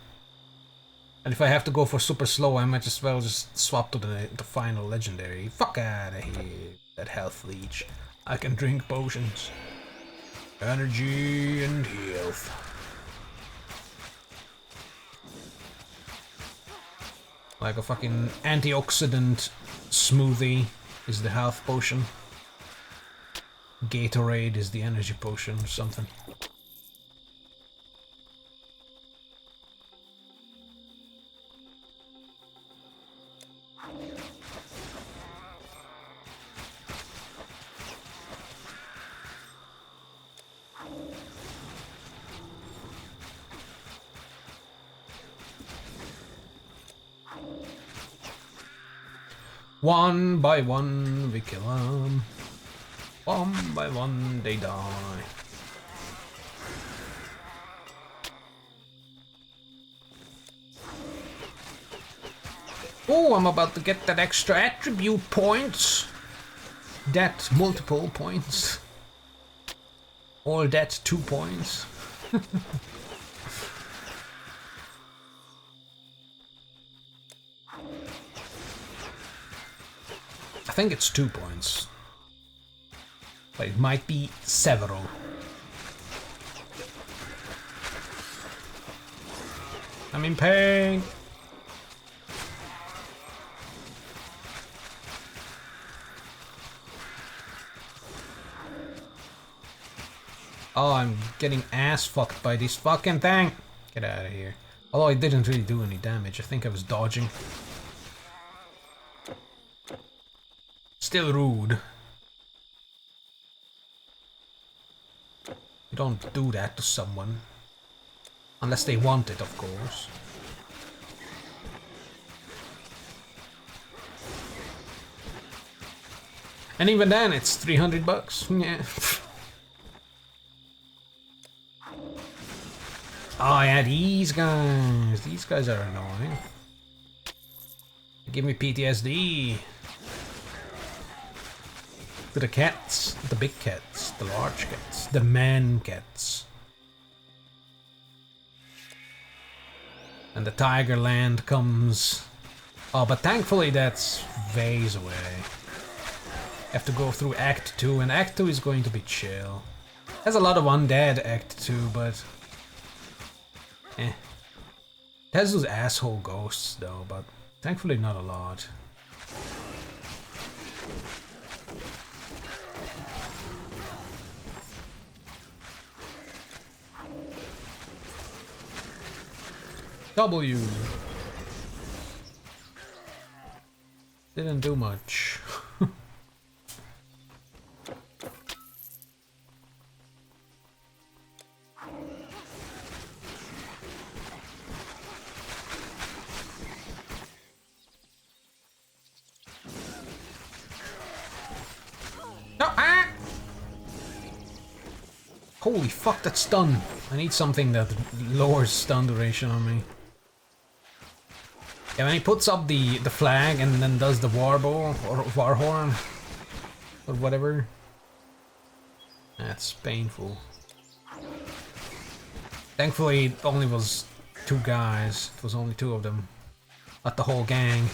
And if I have to go for super slow, I might as well just swap to the final legendary. Fuck out of here. That health leech. I can drink potions. Energy and health. Like a fucking antioxidant smoothie is the health potion. Gatorade is the energy potion or something. One by one we kill them. One by one they die. Oh, I'm about to get that extra attribute points. That multiple points. Or that 2 points. I think it's 2 points. But it might be several. I'm in pain. Oh, I'm getting ass fucked by this fucking thing. Get out of here. Although it didn't really do any damage. I think I was dodging. Still rude. You don't do that to someone. Unless they want it, of course. And even then, it's 300 bucks. Yeah. Oh yeah, these guys. These guys are annoying. Give me PTSD. To the cats, the big cats, the large cats, the man cats. And the Tiger Land comes. Oh, but thankfully that's ways away. Have to go through Act 2, and Act 2 is going to be chill. Has a lot of undead Act 2, but eh. It has those asshole ghosts though, but thankfully not a lot. W. Didn't do much. No, ah! Holy fuck, that's stun. I need something that lowers stun duration on me. Yeah, when he puts up the flag and then does the war bow or war horn or whatever, that's painful. Thankfully, it only was 2 guys. It was only 2 of them, not the whole gang.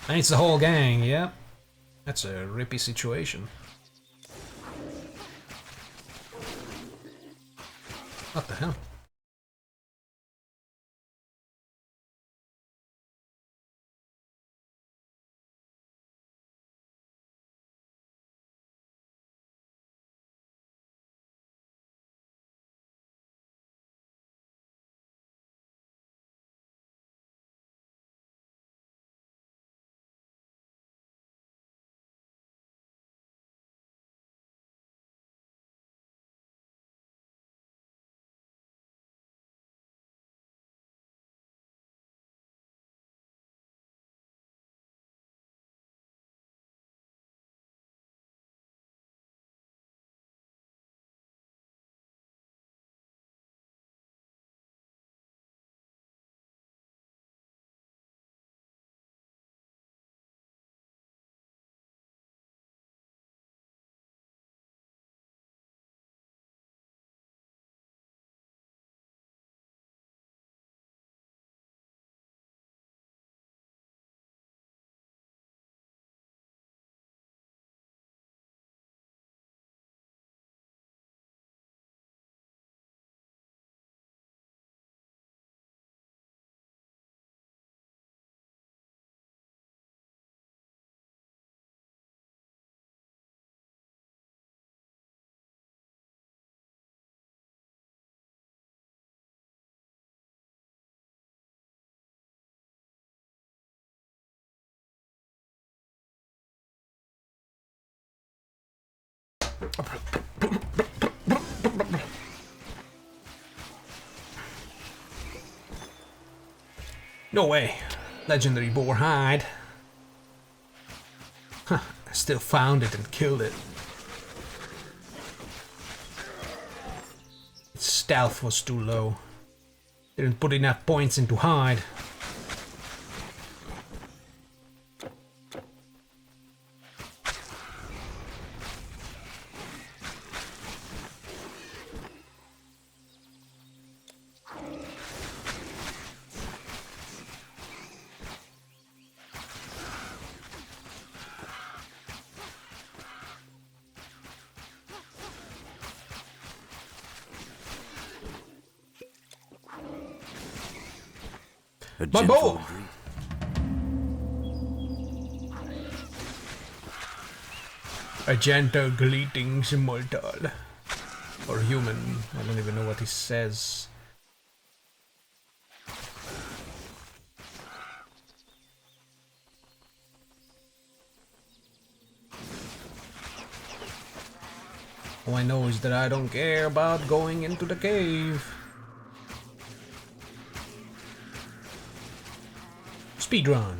And it's the whole gang. Yep, that's a rippy situation. What the hell? No way. Legendary boar hide. Huh, I still found it and killed it. Its stealth was too low. Didn't put enough points into hide. A My gentle bow! breeze. A gentle greetings, immortal. Or human. I don't even know what he says. All I know is that I don't care about going into the cave. Speedrun.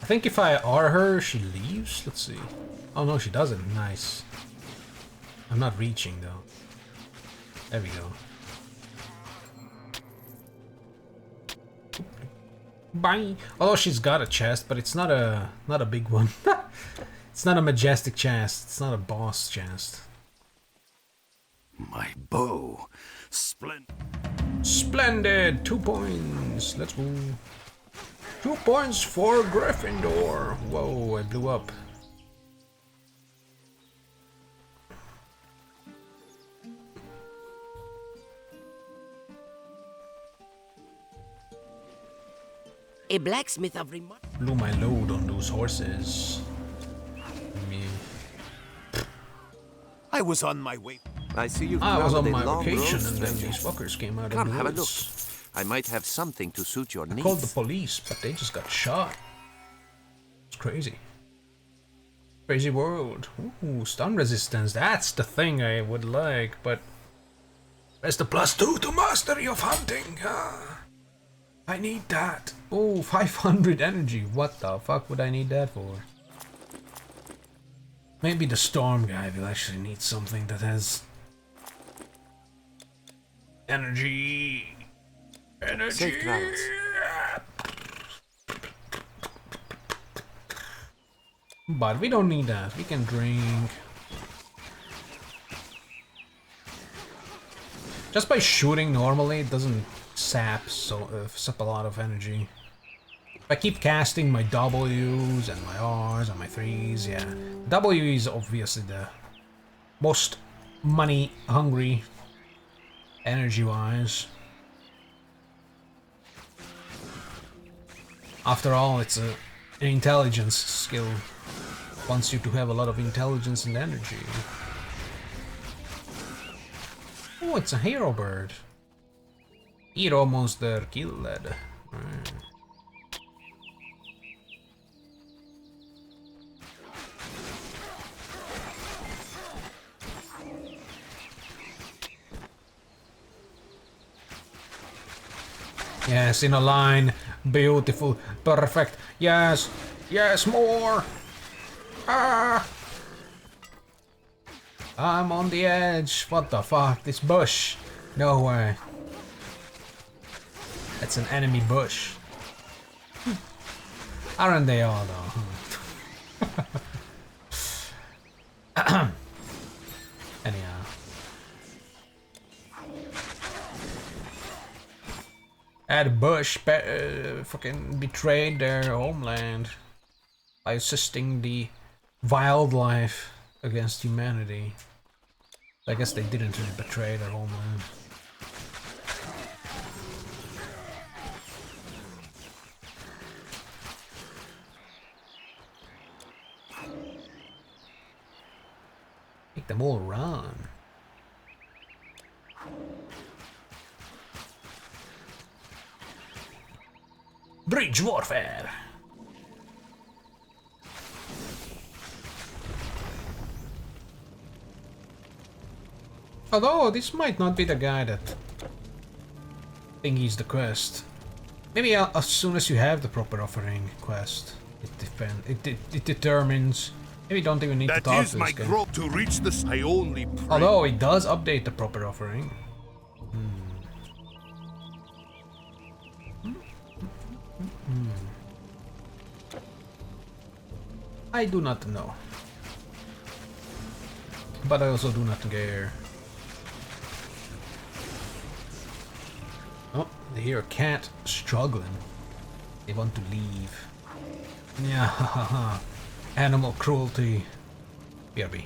I think if I R her, she leaves. Let's see. Oh no, she doesn't. Nice. I'm not reaching though. There we go. Bye. Although she's got a chest, but it's not a big one. It's not a majestic chest. It's not a boss chest. My bow. Splendid. Splendid. 2 points. Let's go. 2 points for Gryffindor. Whoa, I blew up. A blacksmith of remark. Blew my load on those horses. Me. I was on my way. I see you've I was on traveled a my long vacation road, and then stranger. these fuckers came out of Come the have a look. woods. I might have something to suit your needs. Called the police, but they just got shot. It's crazy. Crazy world. Ooh, stun resistance. That's the thing I would like, but... Where's the +2 to mastery of hunting? I need that. Oh, 500 energy. What the fuck would I need that for? Maybe the storm guy will actually need something that has... energy. Energy. Safe travels. But we don't need that. We can drink. Just by shooting normally, it doesn't sap a lot of energy. If I keep casting my W's and my R's and my 3's, yeah. W is obviously the most money hungry energy-wise. After all, it's an intelligence skill. Wants you to have a lot of intelligence and energy. Oh, it's a hero bird. Hero monster killed. Yes, in a line. Beautiful. Perfect. Yes. Yes, more. Ah! I'm on the edge. What the fuck? This bush. No way. That's an enemy bush. Aren't they all though? Anyhow. That bush fucking betrayed their homeland by assisting the wildlife against humanity. I guess they didn't really betray their homeland. Make them all run. Bridge warfare. Although, this might not be the guy that thingies the quest. Maybe as soon as you have the proper offering quest, it depends. It determines. Maybe you don't even need to talk to this guy. To reach this, I only pray. Although it does update the proper offering. I do not know. But I also do not care. Oh, they hear a cat struggling. They want to leave. Yeah, haha. Animal cruelty. BRB.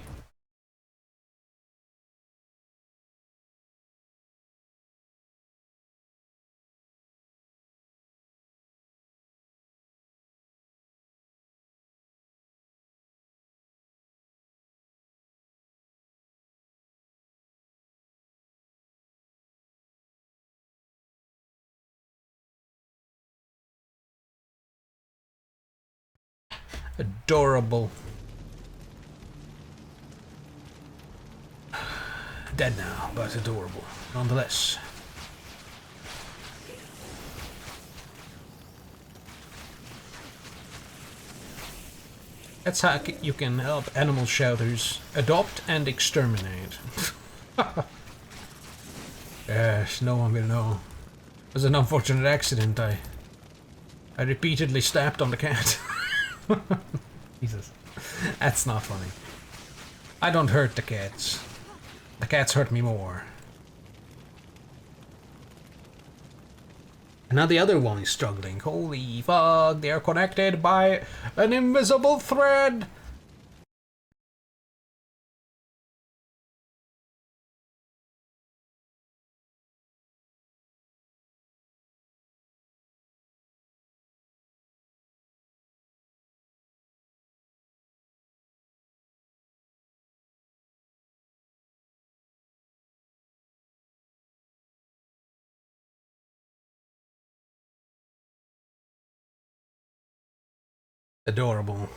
Adorable. Dead now, but adorable, nonetheless. That's how you can help animal shelters adopt and exterminate. Yes, no one will know. It was an unfortunate accident. I repeatedly stepped on the cat. Jesus, that's not funny. I don't hurt the cats. The cats hurt me more. And now the other one is struggling. Holy fuck, they are connected by an invisible thread! Adorable.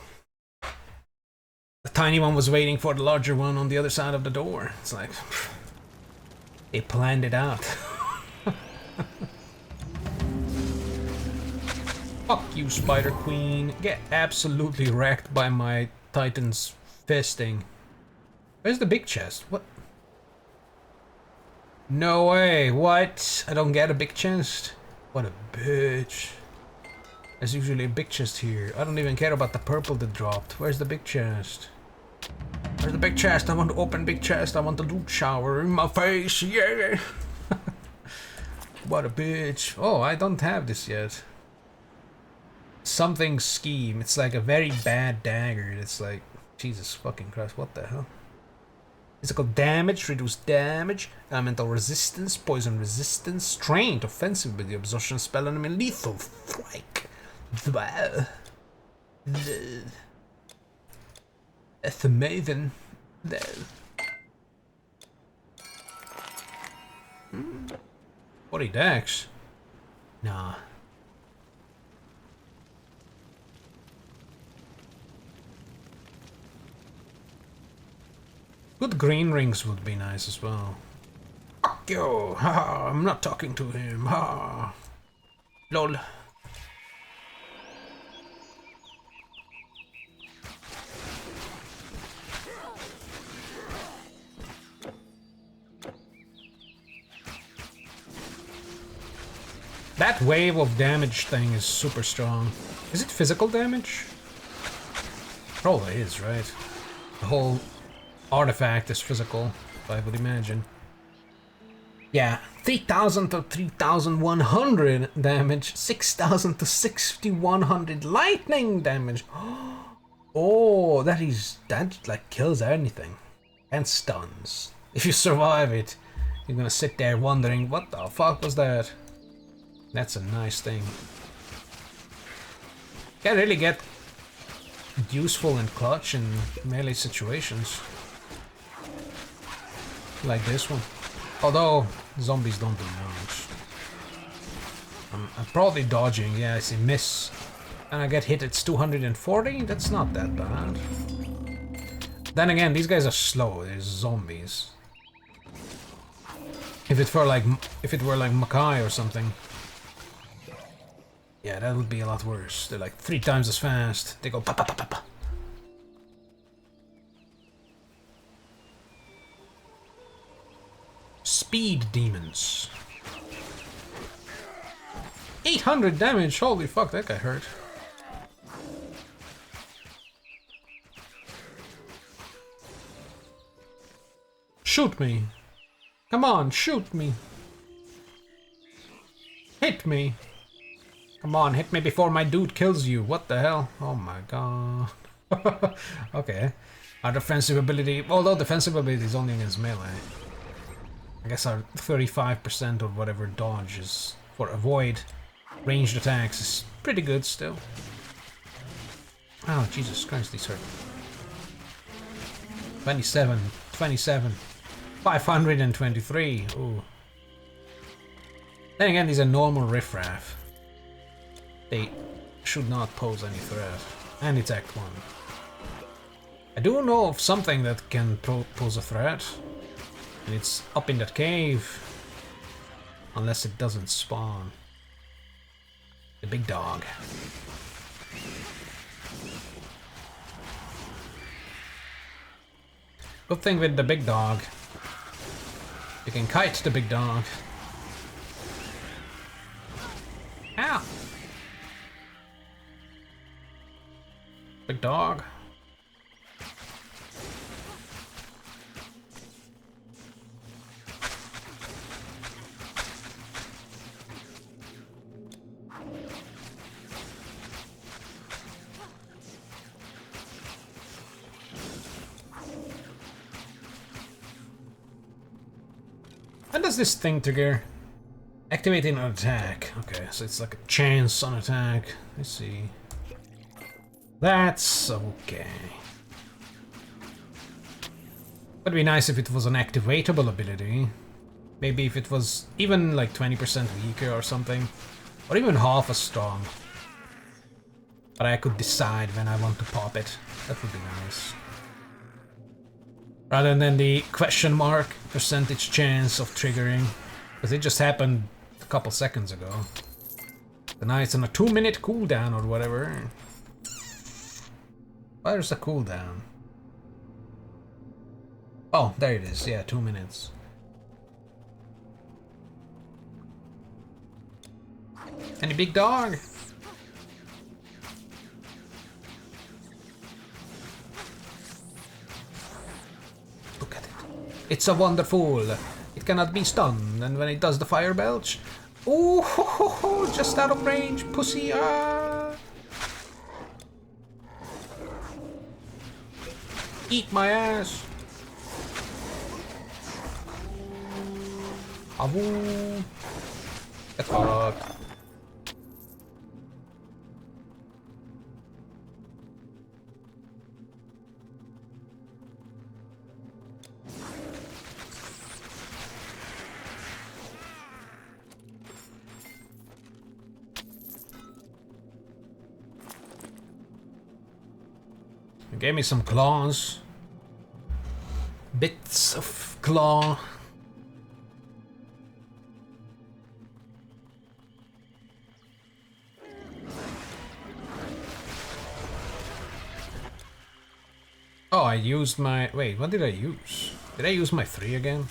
The tiny one was waiting for the larger one on the other side of the door. It's like, they planned it out. Fuck you, Spider Queen. Get absolutely wrecked by my Titan's fisting. Where's the big chest? What? No way. What? I don't get a big chest? What a bitch. There's usually a big chest here. I don't even care about the purple that dropped. Where's the big chest? Where's the big chest? I want to open big chest. I want the loot shower in my face. Yeah. What a bitch. Oh, I don't have this yet. Something scheme. It's like a very bad dagger. It's like, Jesus fucking Christ, what the hell? Physical damage, reduced damage, elemental resistance, poison resistance, strained, offensive with the absorption spell, enemy lethal strike. That's amazing. 40 dex? Nah. Good green rings would be nice as well. Fuck you! Ha! I'm not talking to him. Ha! Lol. That wave of damage thing is super strong. Is it physical damage? Probably is, right? The whole artifact is physical, I would imagine. Yeah, 3,000 to 3,100 damage, 6,000 to 6,100 lightning damage. Oh, that like kills anything. And stuns. If you survive it, you're gonna sit there wondering, what the fuck was that? That's a nice thing. Can really get useful and clutch in melee situations. Like this one. Although, zombies don't do much. I'm probably dodging. Yeah, I see miss. And I get hit, it's 240? That's not that bad. Then again, these guys are slow. There's zombies. If it were like Makai or something. Yeah, that would be a lot worse. They're like 3 times as fast. They go pa pa pa pa pa. Speed demons. 800 damage. Holy fuck, that guy hurt. Shoot me. Come on, shoot me. Hit me. Come on, hit me before my dude kills you. What the hell? Oh my god. Okay. Our defensive ability, although defensive ability is only against melee. I guess our 35% or whatever dodge is for avoid ranged attacks is pretty good still. Oh, Jesus Christ, these hurt. 27, 27, 523. Ooh. Then again, these are normal riffraff. They should not pose any threat. And it's Act 1. I do know of something that can pose a threat. And it's up in that cave. Unless it doesn't spawn. The big dog. Good thing with the big dog. You can kite the big dog. Ow! Big dog. When does this thing trigger? Activating an attack. Okay, so it's like a chance on attack. Let's see. That's okay. Would be nice if it was an activatable ability. Maybe if it was even like 20% weaker or something. Or even half as strong. But I could decide when I want to pop it. That would be nice. Rather than the question mark percentage chance of triggering. Because it just happened a couple seconds ago. The night's on a 2-minute cooldown or whatever. Where's the cooldown? Oh, there it is. Yeah, 2 minutes. Any big dog? Look at it. It's a wonderful. It cannot be stunned, and when it does the fire belch, ooh, ho, ho, ho, just out of range, pussy. Eat my ass. Avoo. Get fucked. It gave me some claws. Bits of claw. Oh, I used my... Wait, what did I use? Did I use my 3 again?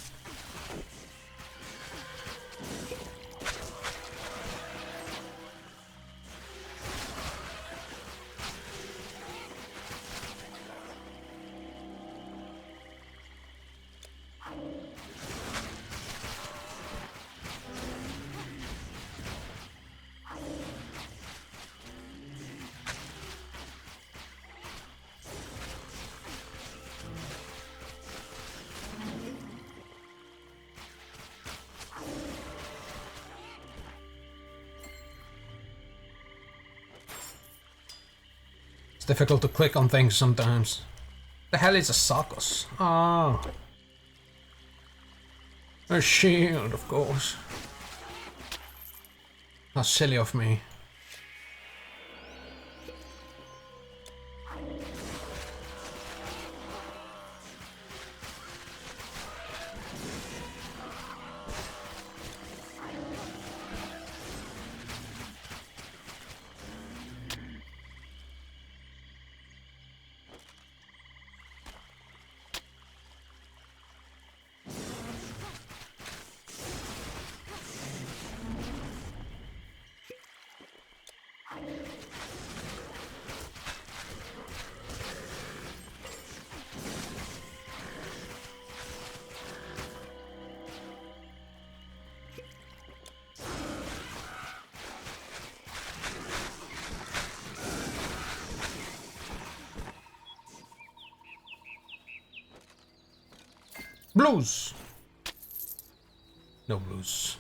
It's difficult to click on things sometimes. The hell is a Sarkos? Ah. A shield, of course. How silly of me. Blues! No blues.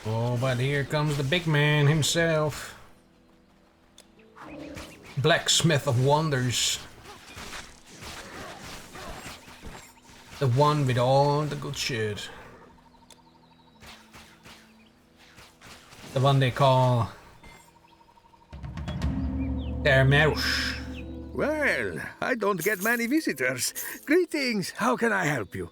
Oh, but here comes the big man himself. Blacksmith of Wonders. The one with all the good shit. The one they call Dermerush. Well, I don't get many visitors. Greetings. How can I help you?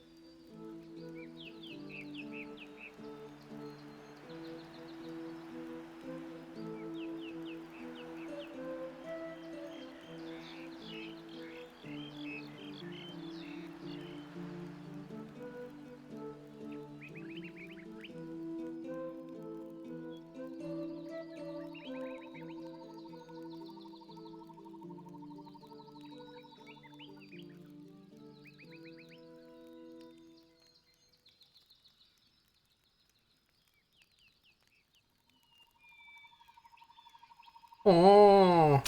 Oh.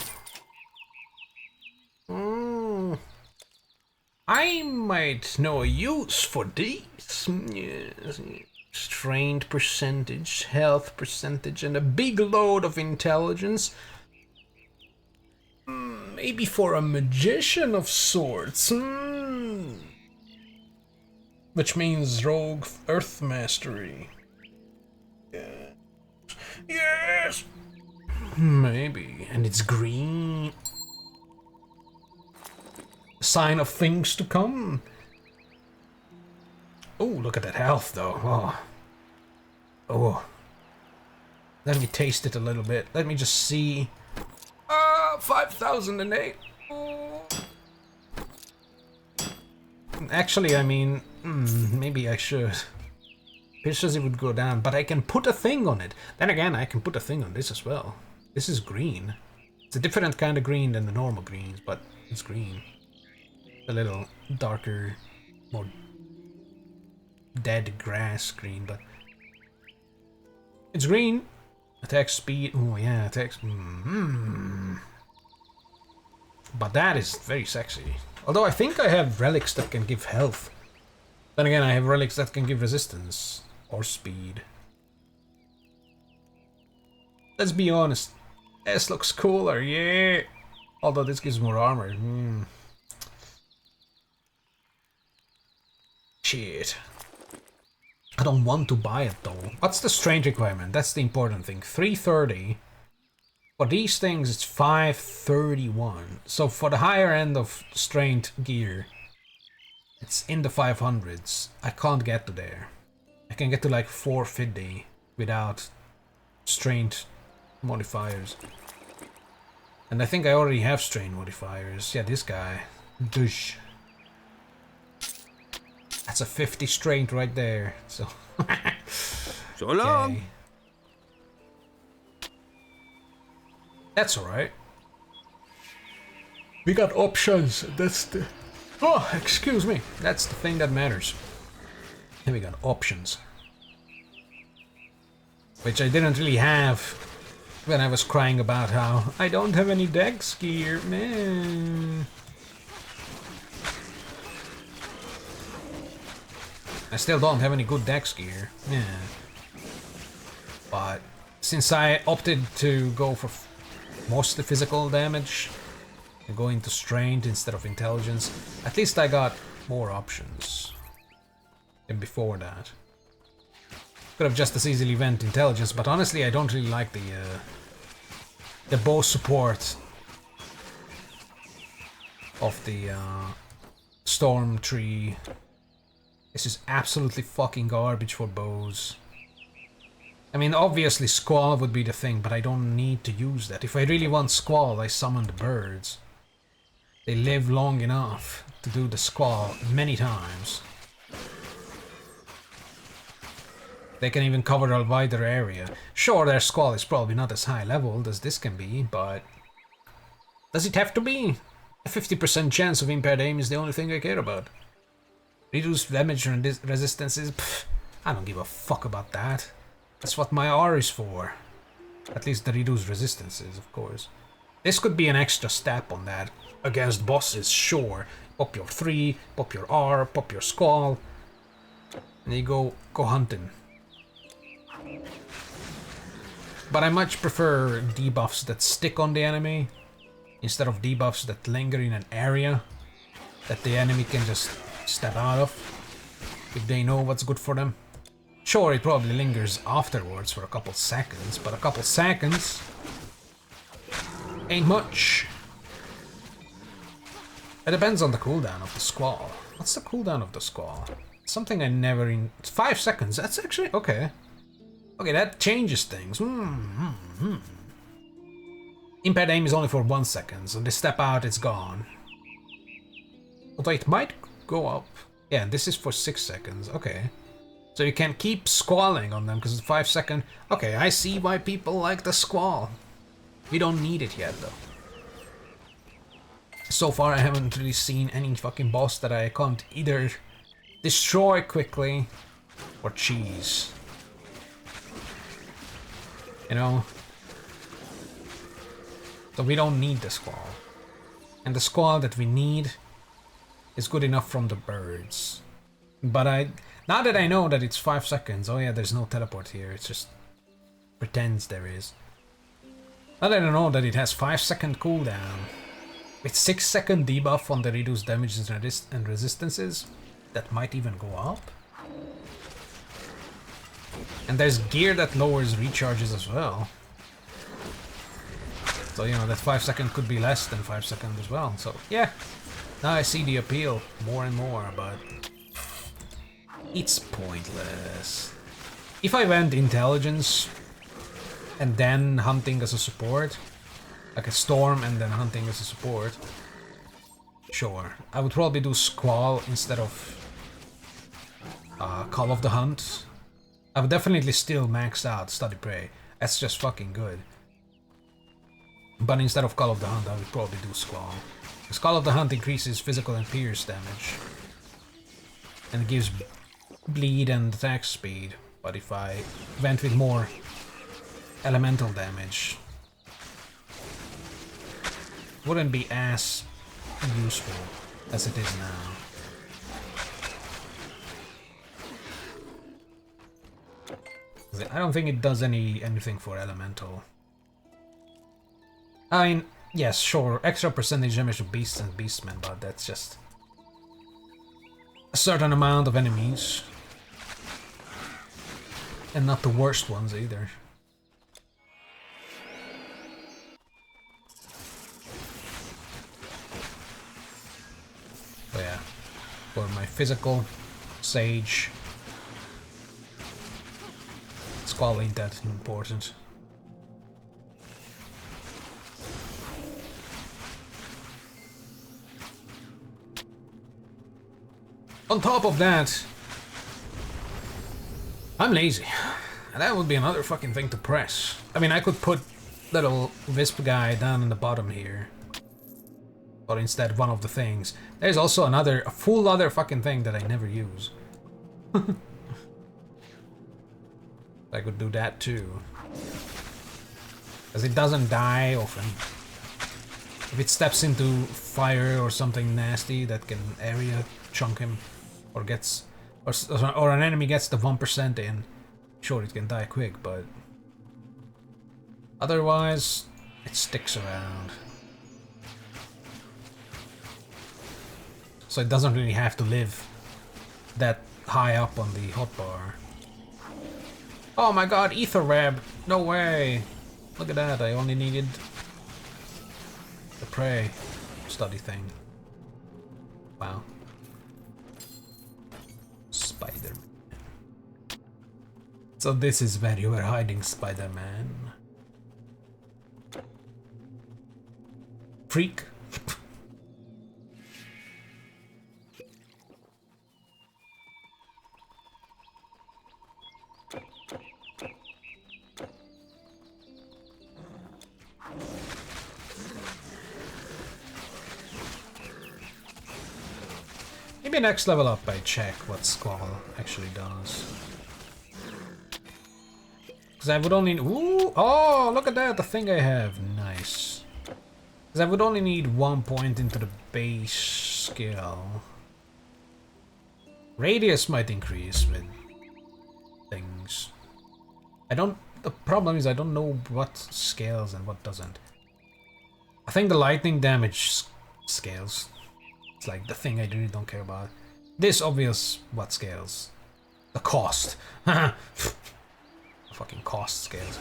Oh. I might know a use for these. Yes. Strength percentage, health percentage, and a big load of intelligence. Maybe for a magician of sorts. Which means rogue earth mastery. Yes. Yes! Maybe. And it's green. Sign of things to come. Oh, look at that health though. Oh. Oh. Let me taste it a little bit. Let me just see. 5,008. Oh. Actually, I mean, maybe I should. Pictures it would go down, but I can put a thing on it. Then again, I can put a thing on this as well. This is green. It's a different kind of green than the normal greens, but it's green. A little darker, more dead grass green, but it's green. Attack speed. Oh yeah, attack. But that is very sexy. Although I think I have relics that can give health. Then again, I have relics that can give resistance or speed. Let's be honest. This looks cooler, yeah. Although this gives more armor. Shit. I don't want to buy it though. What's the strength requirement? That's the important thing. 330. For these things, it's 531. So for the higher end of strength gear, it's in the 500s. I can't get to there. I can get to like 450 without strength modifiers. And I think I already have strength modifiers. Yeah, this guy. Douche. That's a 50 strength right there. So. So long. Okay. That's alright. We got options. That's the. Oh, excuse me. That's the thing that matters. And we got options. Which I didn't really have when I was crying about how I don't have any dex gear, man. I still don't have any good dex gear. Yeah. But since I opted to go for mostly physical damage and go into strength instead of intelligence, at least I got more options than before that. Could have just as easily went intelligence, but honestly I don't really like the bow support of the storm tree. This is absolutely fucking garbage for bows. I mean, obviously Squall would be the thing, but I don't need to use that. If I really want Squall, I summon the birds. They live long enough to do the Squall many times. They can even cover a wider area. Sure, their Squall is probably not as high leveled as this can be, but... does it have to be? A 50% chance of impaired aim is the only thing I care about. Reduced damage and resistances? Pfft, I don't give a fuck about that. That's what my R is for. At least the reduced resistances, of course. This could be an extra step on that. Against bosses, sure. Pop your 3, pop your R, pop your Squall. And you go hunting. But I much prefer debuffs that stick on the enemy instead of debuffs that linger in an area that the enemy can just step out of if they know what's good for them. Sure, it probably lingers afterwards for a couple seconds, but a couple seconds ain't much. It depends on the cooldown of the Squall. What's the cooldown of the Squall? Something I never... It's 5 seconds. That's actually... Okay. Okay, that changes things. Impaired aim is only for 1 second, so they step out, it's gone. Although it might go up. Yeah, this is for 6 seconds. Okay. So you can keep squalling on them because it's 5 second. Okay, I see why people like the Squall. We don't need it yet, though. So far, I haven't really seen any fucking boss that I can't either destroy quickly or cheese. You know? So we don't need the Squall. And the Squall that we need is good enough from the birds. But now that I know that it's 5 seconds, oh yeah, there's no teleport here, it just pretends there is. Now that I know that it has 5 second cooldown, with 6 second debuff on the reduced damage and resistances, that might even go up. And there's gear that lowers recharges as well. So, you know, that 5 second could be less than 5 seconds as well. So, yeah. Now I see the appeal more and more, but it's pointless. If I went intelligence and then hunting as a support, like a storm and then hunting as a support, sure. I would probably do Squall instead of Call of the Hunt. I would definitely still max out Study Prey. That's just fucking good. But instead of Call of the Hunt, I would probably do Squall. Because Call of the Hunt increases physical and pierce damage. And it gives bleed and attack speed. But if I went with more elemental damage, it wouldn't be as useful as it is now. I don't think it does anything for elemental. I mean, yes, sure, extra percentage damage to beasts and beastmen, but that's just a certain amount of enemies. And not the worst ones either. But yeah, for my physical, Sage, Squall ain't that important. On top of that, I'm lazy. And that would be another fucking thing to press. I mean, I could put little Wisp guy down in the bottom here. Or instead one of the things. There's also a full other fucking thing that I never use. I could do that too. Because it doesn't die often. If it steps into fire or something nasty that can area chunk him, or gets, or an enemy gets the 1% in, sure it can die quick, but otherwise it sticks around. So it doesn't really have to live that high up on the hotbar. Oh my god, Ether Web! No way! Look at that, I only needed the prey study thing. Wow. Spider-Man. So this is where you were hiding, Spider-Man. Freak. Maybe next level up I check what Squall actually does. Because I would only... Ooh! Oh, look at that! The thing I have. Nice. Because I would only need 1 point into the base skill. Radius might increase with things. I don't... The problem is I don't know what scales and what doesn't. I think the lightning damage scales. It's like the thing I really don't care about. This obvious what scales. The cost. Fucking cost scales.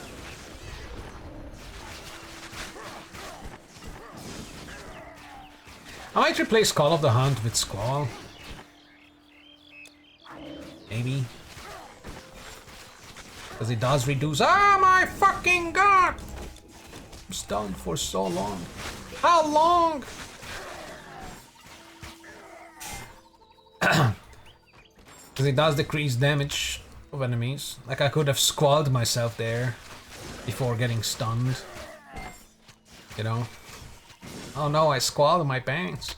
I might replace Call of the Hunt with Squall. Maybe. Because it does reduce. Oh my fucking god! I'm stunned for so long. How long? Because it does decrease damage of enemies. Like I could have squalled myself there before getting stunned. You know? Oh no, I squalled my pants.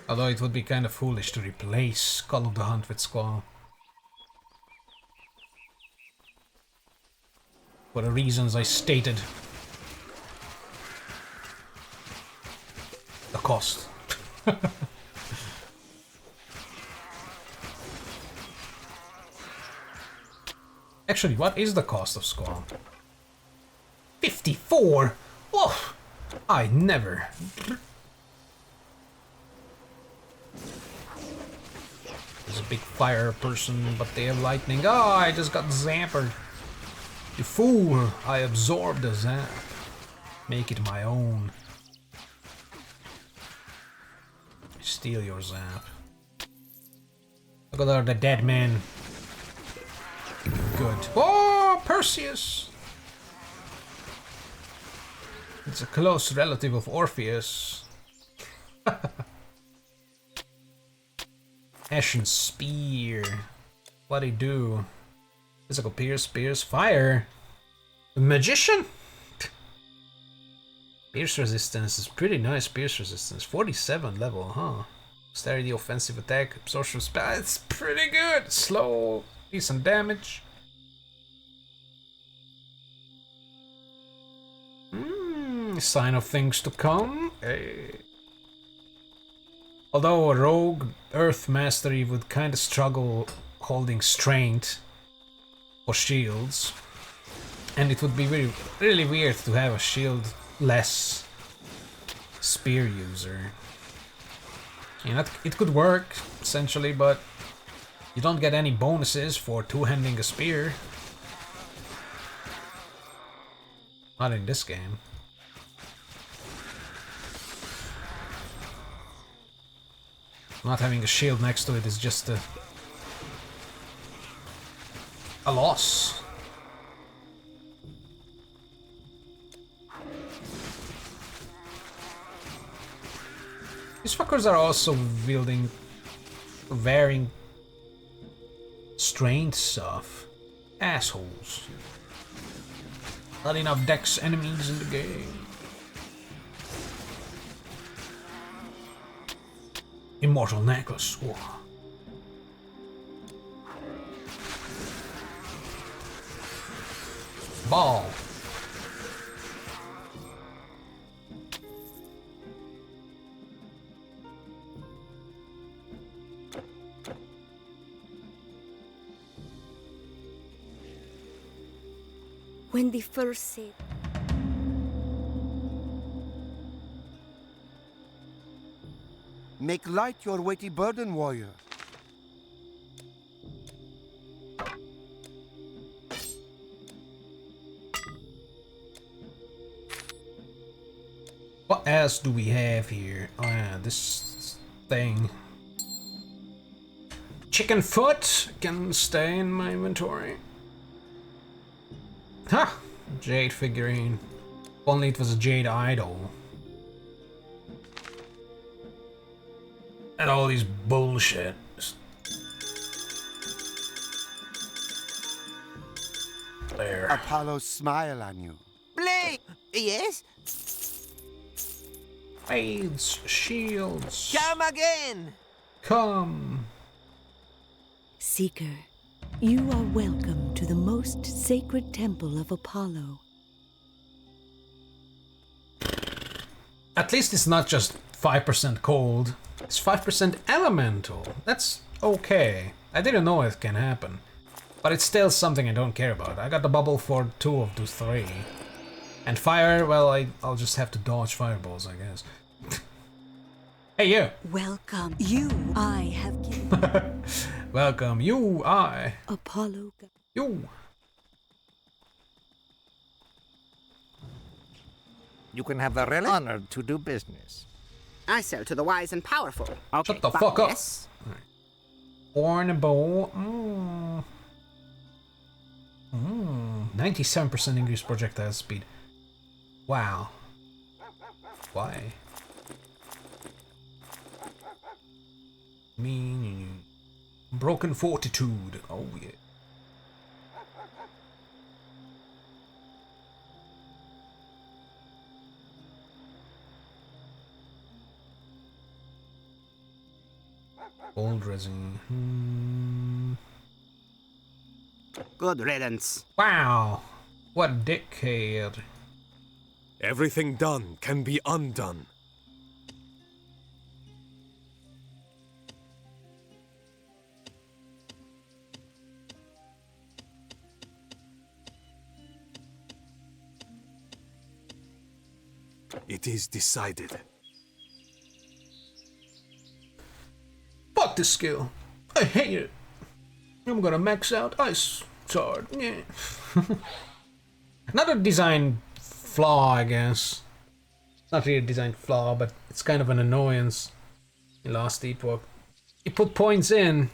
Although it would be kind of foolish to replace Call of the Hunt with Squall. For the reasons I stated. The cost. Actually, what is the cost of Squall? 54? Oh, I never. There's a big fire person, but they have lightning. Oh, I just got zampered. You fool! I absorbed the zap. Make it my own. Steal your zap. Look at all the dead men. Good. Oh, Perseus! It's a close relative of Orpheus. Ashen Spear. What'd he do? Physical Pierce, Fire. A magician? Pierce resistance is pretty nice. Pierce resistance. 47 level, huh? Dexterity, offensive attack, absorption spell. It's pretty good. Slow, decent damage. Sign of things to come. Hey. Although a rogue Earth Mastery would kind of struggle holding strength or shields, and it would be really weird to have a shield-less spear user. You know, it could work essentially, but you don't get any bonuses for two-handing a spear. Not in this game. Not having a shield next to it is just a loss. These fuckers are also wielding varying strength stuff. Assholes. Not enough dex enemies in the game. Immortal necklace. Whoa. Ball. When the first said, Make light your weighty burden, warrior. What else do we have here? Oh yeah, this thing. Chicken foot can stay in my inventory. Ha! Jade figurine. If only it was a jade idol. And all these bullshit. There. Apollo smile on you. Blake! Yes? Blades, shields. Come again! Come. Seeker, you are welcome to the most sacred temple of Apollo. At least it's not just 5% cold. It's 5% elemental. That's okay. I didn't know it can happen. But it's still something I don't care about. I got the bubble for 2 of those 3. And fire, well, I'll just have to dodge fireballs, I guess. Hey, you! Welcome. You, I have given Welcome, you, I. Apollo. You. You can have the relic. Honored to do business. I sell to the wise and powerful. Okay, Shut the fuck up. yes. Horn bow. 97% increased projectile speed. Wow. Why? Broken fortitude. Oh yeah. Old resin. Good riddance. Wow. What a dickhead. Everything done can be undone. It is decided. Fuck this skill. I hate it. I'm gonna max out Ice Sword. Yeah. Not a design flaw, I guess. Not really a design flaw, but it's kind of an annoyance in Last Epoch. You put points in,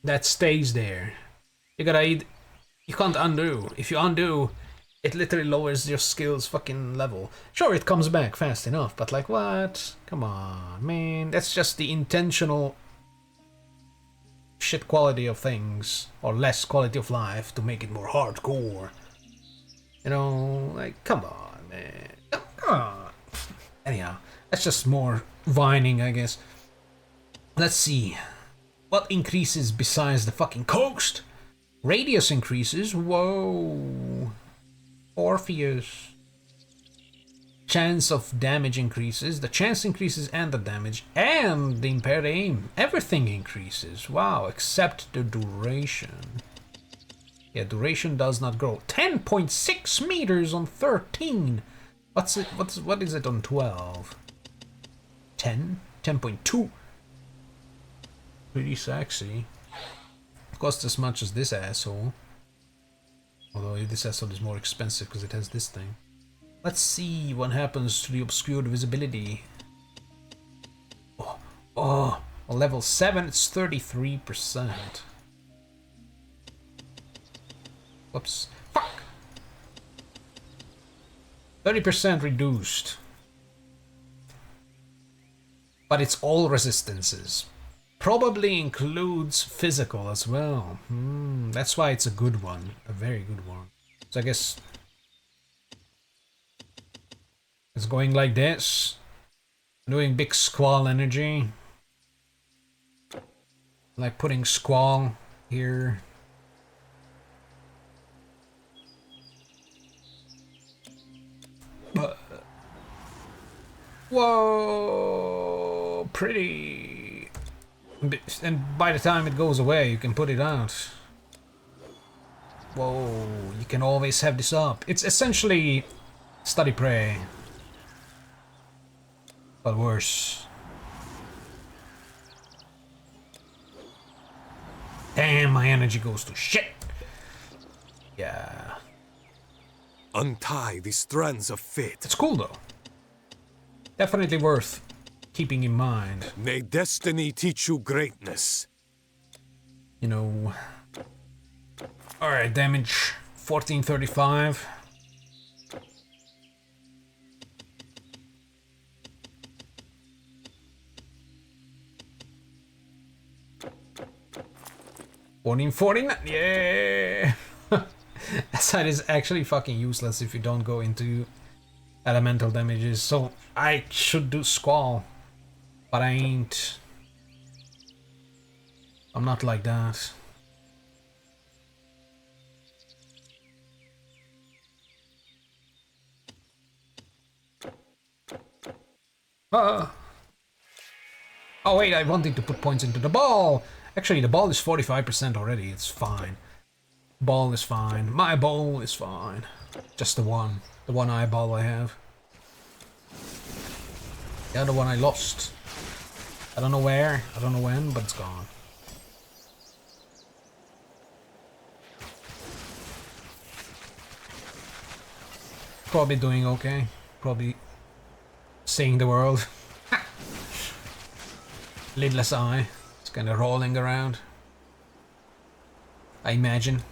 that stays there. You can't undo. If you undo, it literally lowers your skill's fucking level. Sure, it comes back fast enough, but like, what? Come on, man. That's just the intentional shit quality of things, or less quality of life to make it more hardcore. You know, like, come on, man. Come on. Anyhow, that's just more whining, I guess. Let's see. What increases besides the fucking coast? Radius increases. Whoa. Orpheus. Chance of damage increases. The chance increases and the damage. And the impaired aim. Everything increases. Wow, except the duration. Yeah, duration does not grow. 10.6 meters on 13. What is it on 12? 10? 10.2. Pretty sexy. Costs as much as this asshole. Although this asshole is more expensive because it has this thing. Let's see what happens to the obscured visibility. On level 7 it's 33%. Whoops. Fuck! 30% reduced. But it's all resistances. Probably includes physical as well. That's why it's a good one. A very good one. So I guess it's going like this. Doing big squall energy. Like putting squall here. But whoa, pretty. And by the time it goes away, you can put it out. Whoa, you can always have this up. It's essentially Study Prey, but worse. Damn, my energy goes to shit. Yeah. Untie the strands of fate. It's cool though. Definitely worth keeping in mind. May destiny teach you greatness. You know. Alright, damage 1435. $1449, yeah. That side is actually fucking useless if you don't go into elemental damages. So I should do Squall, but I ain't. I'm not like that. Oh wait, I wanted to put points into the ball. Actually, the ball is 45% already. It's fine. Ball is fine. My ball is fine. Just the one eyeball I have. The other one I lost. I don't know where, I don't know when, but it's gone. Probably doing okay. Probably seeing the world. Lidless eye. It's kind of rolling around. I imagine.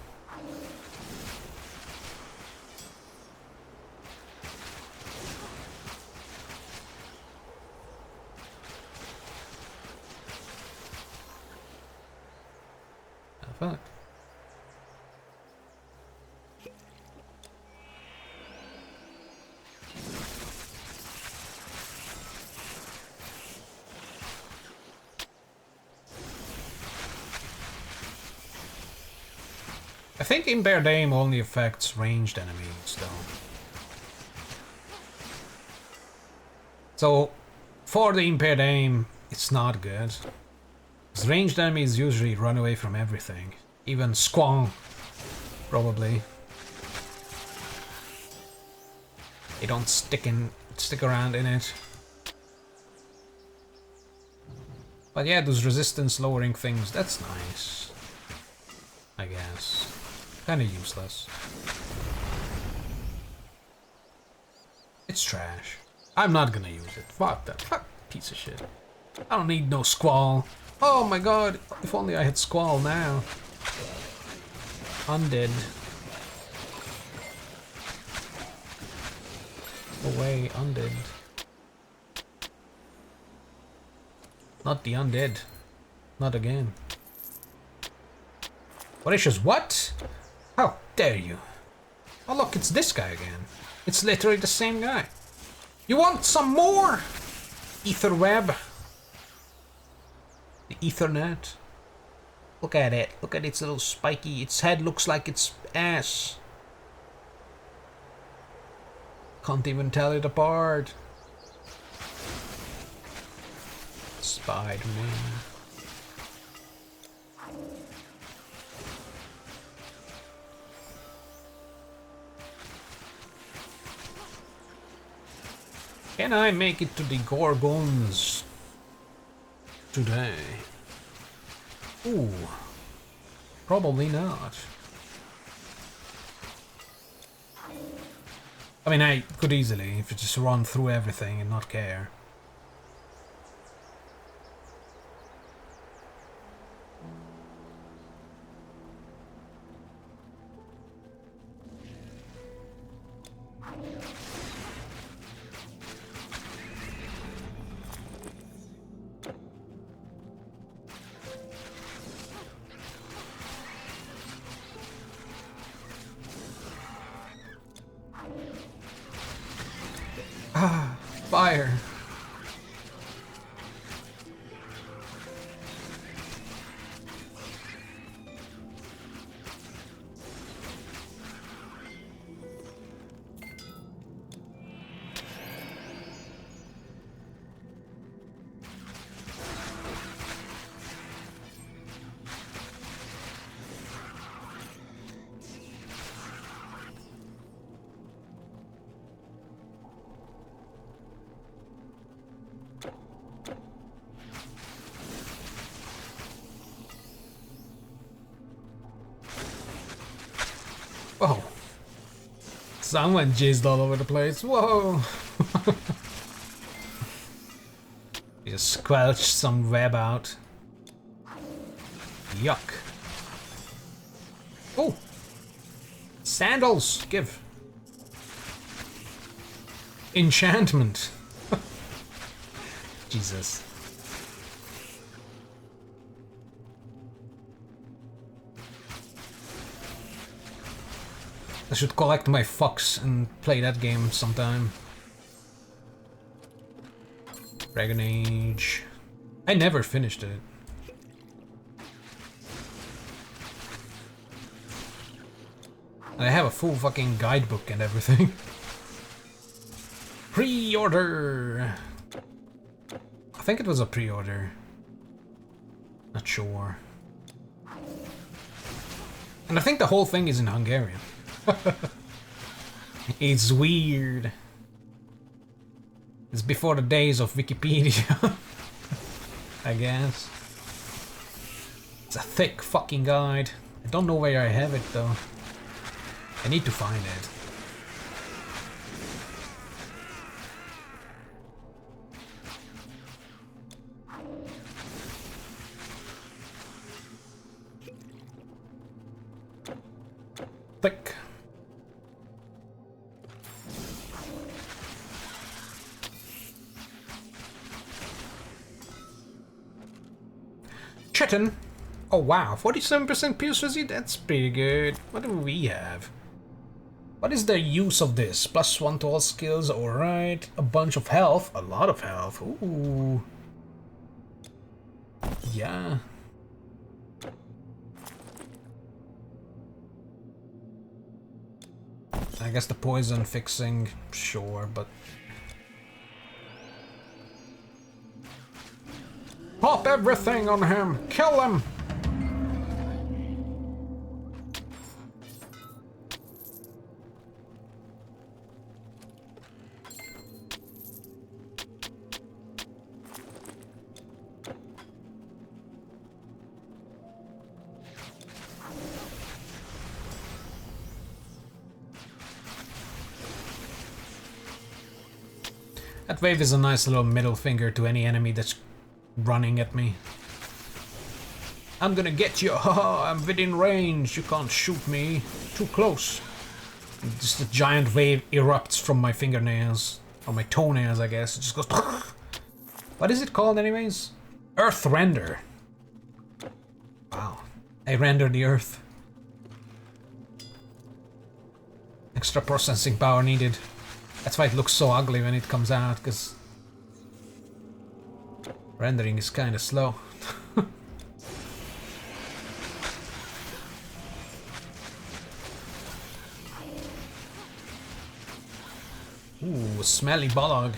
Fuck. I think Impaired Aim only affects ranged enemies, though. So, for the Impaired Aim, it's not good. Because ranged enemies usually run away from everything. Even Squall, probably. They don't stick around in it. But yeah, those resistance lowering things, that's nice. I guess. Kinda useless. It's trash. I'm not gonna use it. Fuck that. Fuck piece of shit. I don't need no Squall. Oh my god, if only I had Squall now. Undead. Away, undead. Not the undead. Not again. Voracious, what? How dare you? Oh look, it's this guy again. It's literally the same guy. You want some more? Etherweb. The Ethernet. Look at it. Look at its little spiky. Its head looks like its ass. Can't even tell it apart. Spider-Man. Can I make it to the Gorgons today? Ooh, probably not. I mean, I could easily, if you just run through everything and not care. Ah, fire. Whoa. Someone jizzed all over the place. Whoa. Just squelch some web out. Yuck. Oh. Sandals. Give. Enchantment. Jesus. I should collect my Fox and play that game sometime. Dragon Age. I never finished it. I have a full fucking guidebook and everything. Pre-order! I think it was a pre-order. Not sure. And I think the whole thing is in Hungarian. It's weird. It's before the days of Wikipedia. I guess. It's a thick fucking guide. I don't know where I have it though. I need to find it. Thick. Chitin. Oh wow, 47% pierce resist, that's pretty good. What do we have? What is the use of this? +1 to all skills, alright. A bunch of health, a lot of health. Ooh. Yeah. I guess the poison fixing, sure, but... Pop everything on him! Kill him! That wave is a nice little middle finger to any enemy that's running at me. I'm gonna get you, haha, I'm within range, you can't shoot me. Too close. Just a giant wave erupts from my fingernails. Or my toenails, I guess. It just goes... What is it called anyways? Earth render. Wow. I render the earth. Extra processing power needed. That's why it looks so ugly when it comes out, because rendering is kind of slow. Ooh, smelly bolog.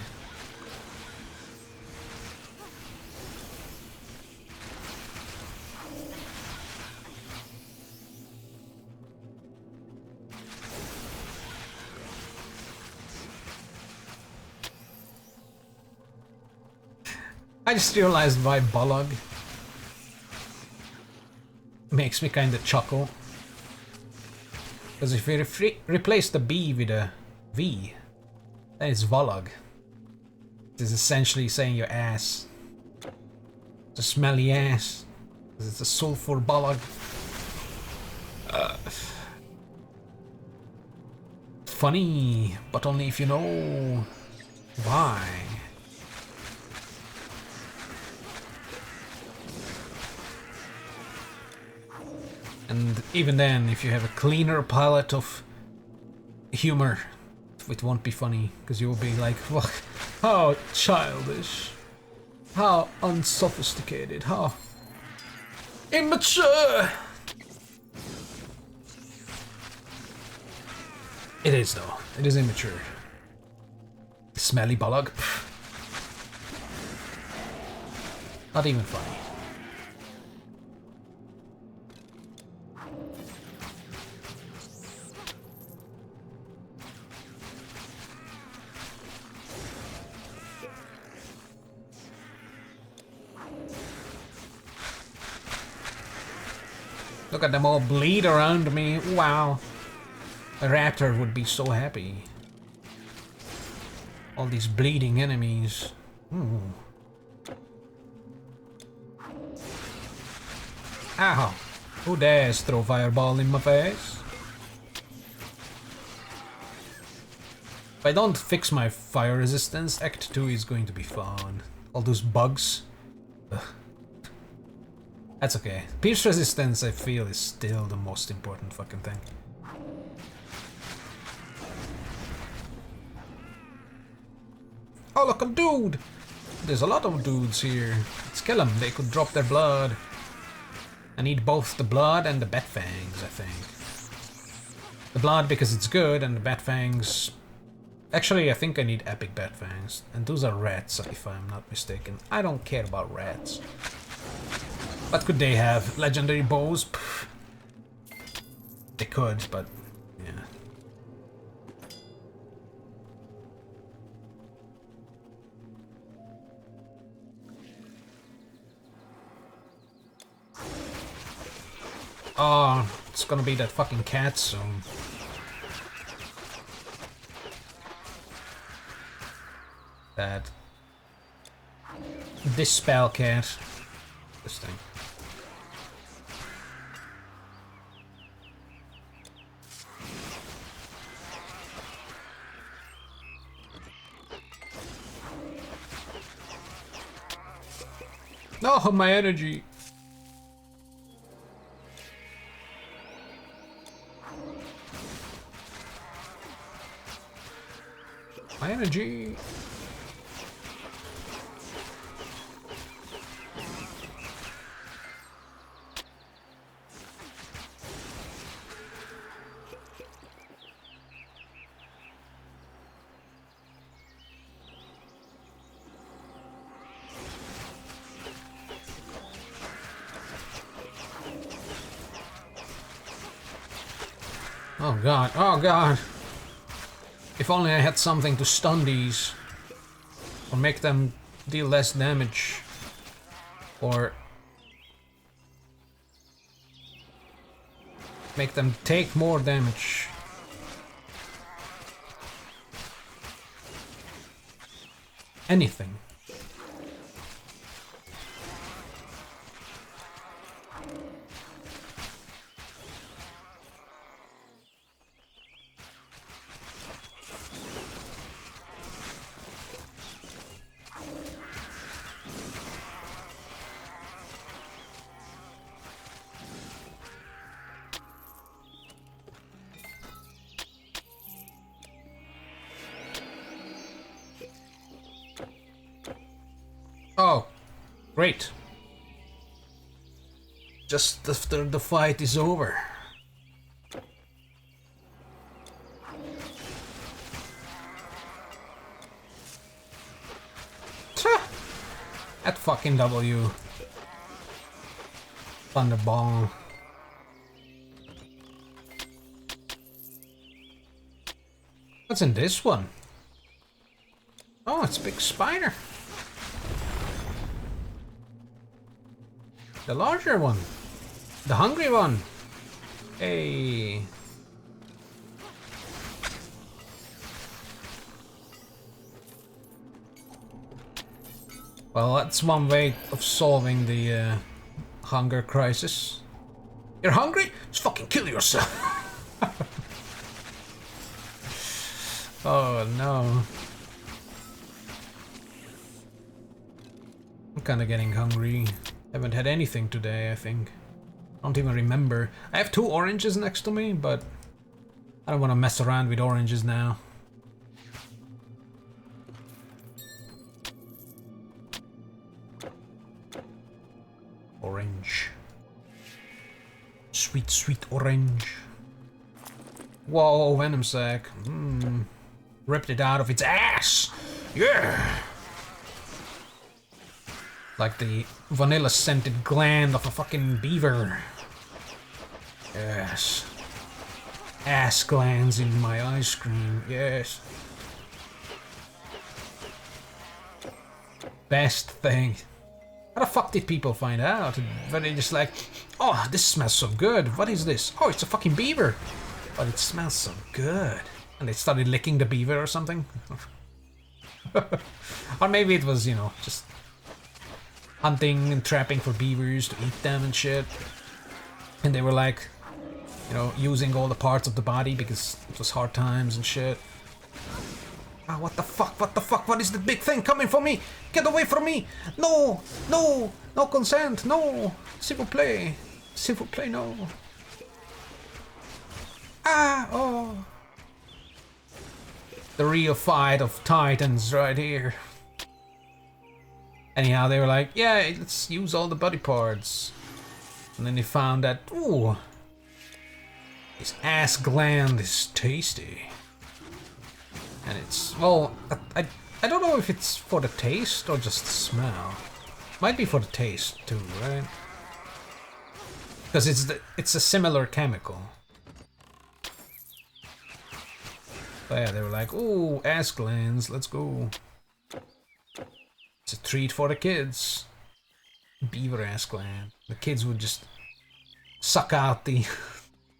I just realized why bolog makes me kind of chuckle. Because if you replace the B with a V, then it's Volog. It is essentially saying your ass. It's a smelly ass. Because it's a sulfur bolog. Funny, but only if you know why. And even then, if you have a cleaner palette of humor, it won't be funny, because you will be like, well, how childish, how unsophisticated, how immature. It is though, it is immature. Smelly bollock. Not even funny. Look at them all bleed around me. Wow. A raptor would be so happy. All these bleeding enemies. Ooh. Ow. Who dares throw fireball in my face? If I don't fix my fire resistance, Act 2 is going to be fun. All those bugs. Ugh. That's okay. Pierce resistance, I feel, is still the most important fucking thing. Oh, look, a dude! There's a lot of dudes here. Let's kill them. They could drop their blood. I need both the blood and the bat fangs, I think. The blood because it's good, and the bat fangs... Actually, I think I need epic bat fangs. And those are rats, if I'm not mistaken. I don't care about rats. What could they have? Legendary bows? Pfft. They could, but... yeah. Oh, it's gonna be that fucking cat soon. That. This spell cat. This thing. No, my energy. My energy. Oh god, oh god. If only I had something to stun these. Or make them deal less damage. Or... make them take more damage. Anything. Oh, great. Just after the fight is over. That fucking W. Thunderball. What's in this one? Oh, it's a big spider. The larger one. The hungry one. Hey. Well, that's one way of solving the hunger crisis. You're hungry? Just fucking kill yourself. Oh no. I'm kinda getting hungry. Haven't had anything today, I think. Don't even remember. I have 2 oranges next to me, but I don't want to mess around with oranges now. Orange. Sweet, sweet orange. Whoa, venom sac. Ripped it out of its ass! Yeah! Like the vanilla scented gland of a fucking beaver. Yes. Ass glands in my ice cream, yes. Best thing. How the fuck did people find out? But they just like, oh, this smells so good. What is this? Oh, it's a fucking beaver. But it smells so good. And they started licking the beaver or something. Or maybe it was, you know, just hunting and trapping for beavers to eat them and shit. And they were like, you know, using all the parts of the body because it was hard times and shit. Ah, what the fuck, what the fuck, what is the big thing coming for me? Get away from me! No, no, no consent, no! S'il vous plaît, s'il vous plaît, no. Ah, oh. The real fight of titans right here. Anyhow, they were like, yeah, let's use all the body parts. And then they found that, ooh, his ass gland is tasty. And it's, well, I don't know if it's for the taste or just the smell. Might be for the taste too, right? Because it's a similar chemical. But yeah, they were like, ooh, ass glands, let's go. It's a treat for the kids. Beaver ass gland. The kids would just suck out the,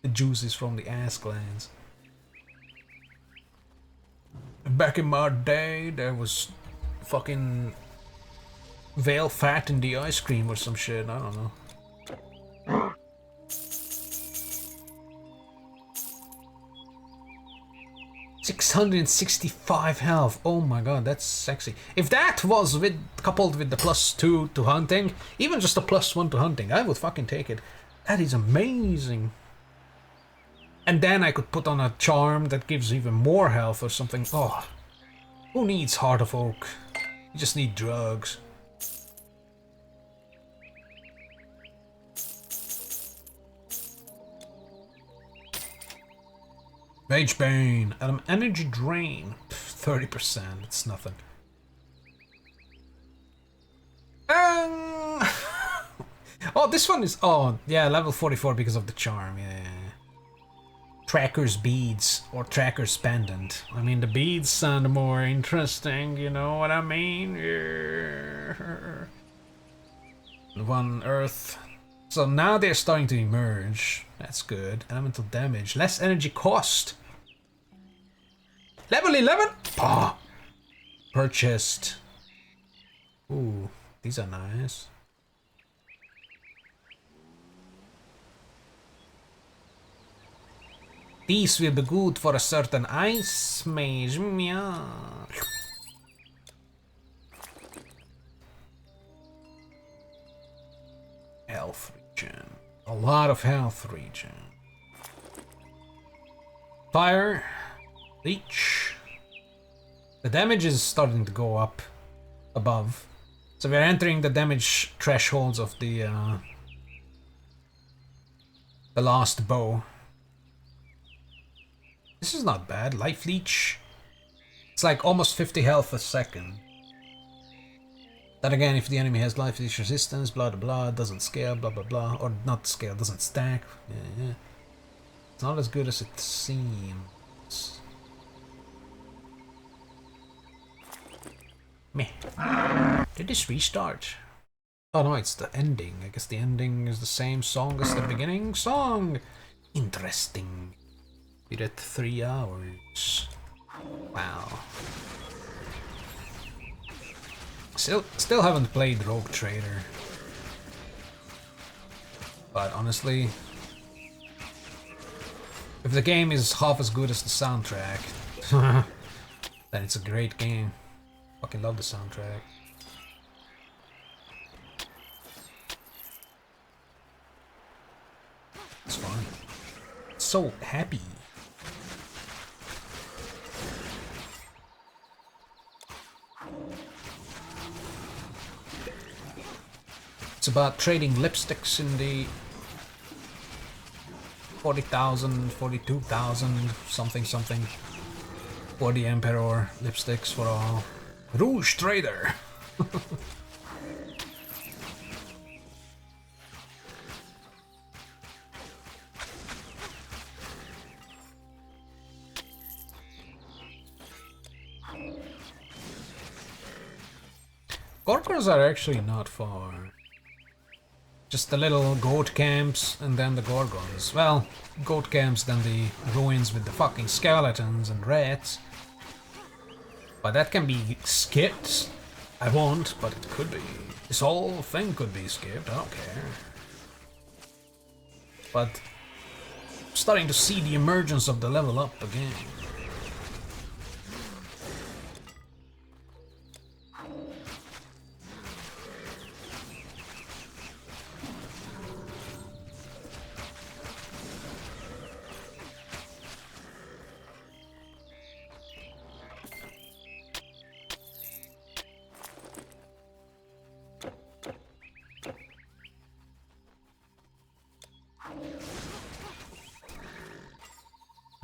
the juices from the ass glands. Back in my day, there was fucking whale fat in the ice cream or some shit, I don't know. 665 health. Oh my god, that's sexy. If that was coupled with the +2 to hunting, even just a +1 to hunting, I would fucking take it. That is amazing. And then I could put on a charm that gives even more health or something. Oh, who needs Heart of Oak? You just need drugs. Mage Bane, energy drain, 30%, it's nothing. Oh, this one is, oh, yeah, level 44 because of the charm, yeah. Tracker's Beads, or Tracker's Pendant. I mean, the beads sound more interesting, you know what I mean? Yeah. One Earth. So now they're starting to emerge. That's good. Elemental damage. Less energy cost. Level 11? Oh. Purchased. Ooh, these are nice. These will be good for a certain ice mage. Yeah. Health regen. A lot of health regen. Fire. Leech. The damage is starting to go up above. So we're entering the damage thresholds of the last bow. This is not bad. Life Leech. It's like almost 50 health a second. Then again, if the enemy has life leech resistance, blah blah blah, doesn't scale, blah blah blah, or not scale, doesn't stack. Yeah. It's not as good as it seems. Meh. Did this restart? Oh no, it's the ending. I guess the ending is the same song as the beginning song. Interesting. We're at 3 hours. Wow. Still haven't played Rogue Trader. But honestly, if the game is half as good as the soundtrack, then it's a great game. Fucking love the soundtrack. It's fun. It's so happy. It's about trading lipsticks in the 40,000, 42,000, something for the Emperor. Lipsticks for all. Rouge Trader! Gorgons are actually not far. Just the little goat camps and then the Gorgons. Well, goat camps, then the ruins with the fucking skeletons and rats. But that can be skipped. I won't, but it could be. This whole thing could be skipped, I don't care. But I'm starting to see the emergence of the level up again.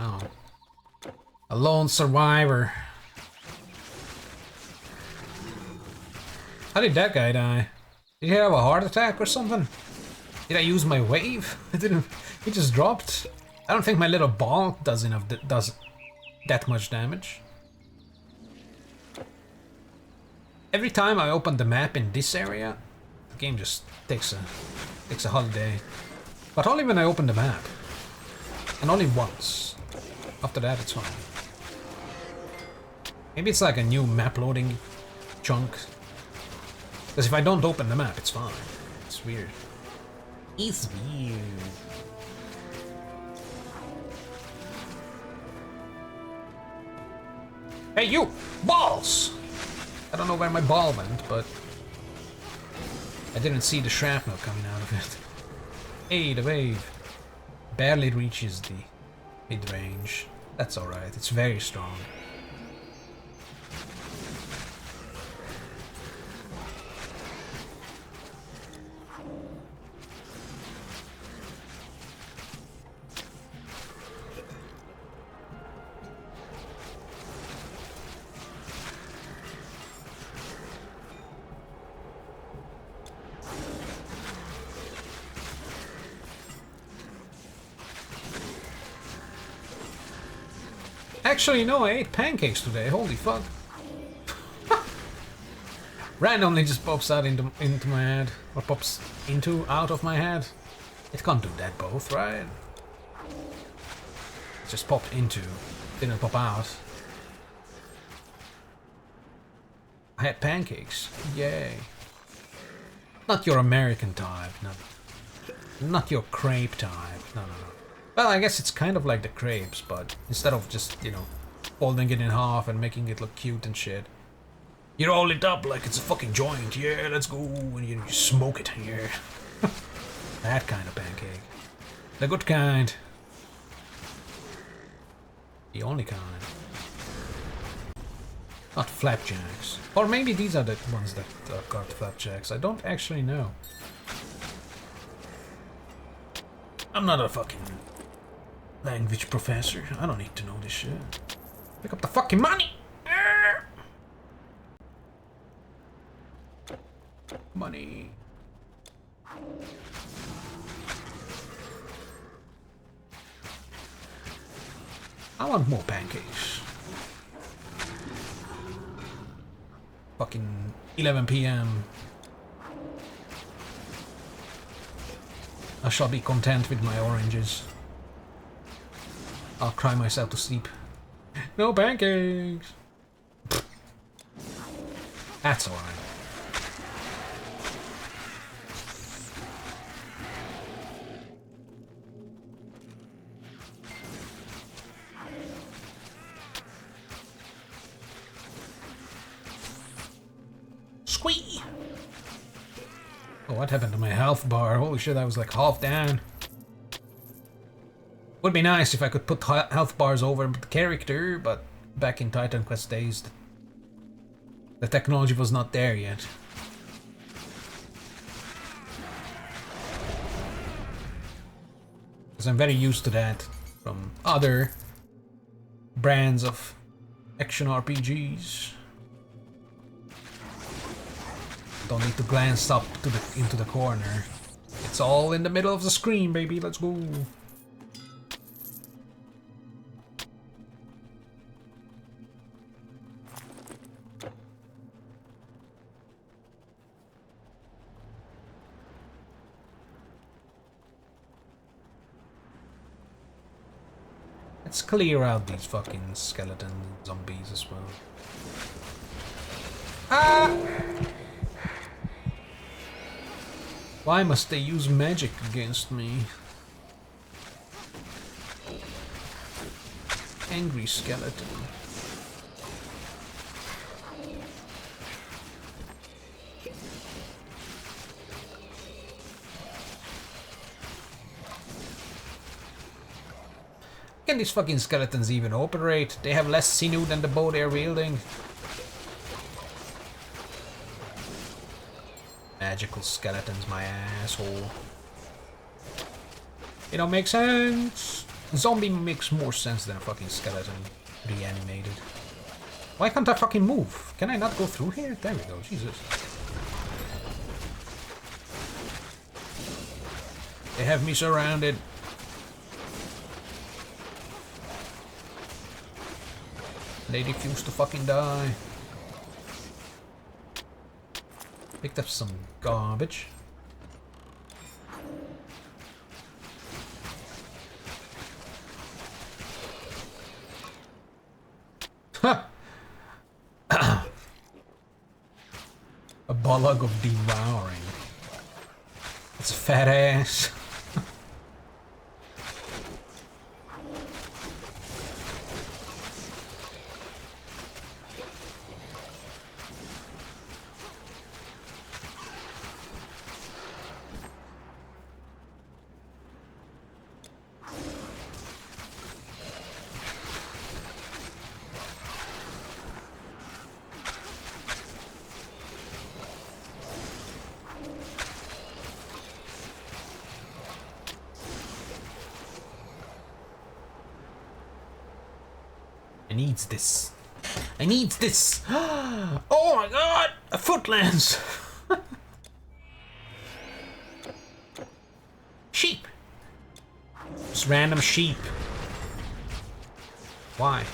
Oh. A lone survivor. How did that guy die? Did he have a heart attack or something? Did I use my wave? I didn't. He just dropped. I don't think my little ball does that much damage. Every time I open the map in this area, the game just takes a holiday. But only when I open the map. And only once. After that it's fine. Maybe it's like a new map loading chunk. Because if I don't open the map, it's fine. It's weird. It's weird. Hey you! Balls! I don't know where my ball went, but I didn't see the shrapnel coming out of it. Hey, the wave barely reaches the mid-range. That's alright, it's very strong. Actually, no, I ate pancakes today. Holy fuck. Randomly just pops out into my head. Or pops out of my head. It can't do that both, right? It just popped into. Didn't pop out. I had pancakes. Yay. Not your American type. No. Not your crepe type. No, no, no. Well, I guess it's kind of like the crepes, but instead of just, you know, folding it in half and making it look cute and shit, you roll it up like it's a fucking joint. Yeah, let's go. And you smoke it here. That kind of pancake. The good kind. The only kind. Not flapjacks. Or maybe these are the ones that are called flapjacks. I don't actually know. I'm not a fucking language professor. I don't need to know this shit. Pick up the fucking money! Money. I want more pancakes. Fucking 11 PM. I shall be content with my oranges. I'll cry myself to sleep. No pancakes! That's alright. Squee! Oh, what happened to my health bar? Holy shit, I was like half down. Would be nice if I could put health bars over the character, but back in Titan Quest days, the technology was not there yet. Because I'm very used to that from other brands of action RPGs. Don't need to glance up to into the corner. It's all in the middle of the screen, baby. Let's go. Let's clear out these fucking skeleton zombies as well. Ah! Why must they use magic against me? Angry skeleton. Can these fucking skeletons even operate? They have less sinew than the bow they're wielding. Magical skeletons, my asshole. It don't make sense. Zombie makes more sense than a fucking skeleton reanimated. Why can't I fucking move? Can I not go through here? There we go, Jesus. They have me surrounded. They refuse to fucking die. Picked up some garbage. Ha! A bollock of devouring. It's a fat ass. I needs this. I needs this. Oh my god! A footlands. Sheep. Just random sheep. Why?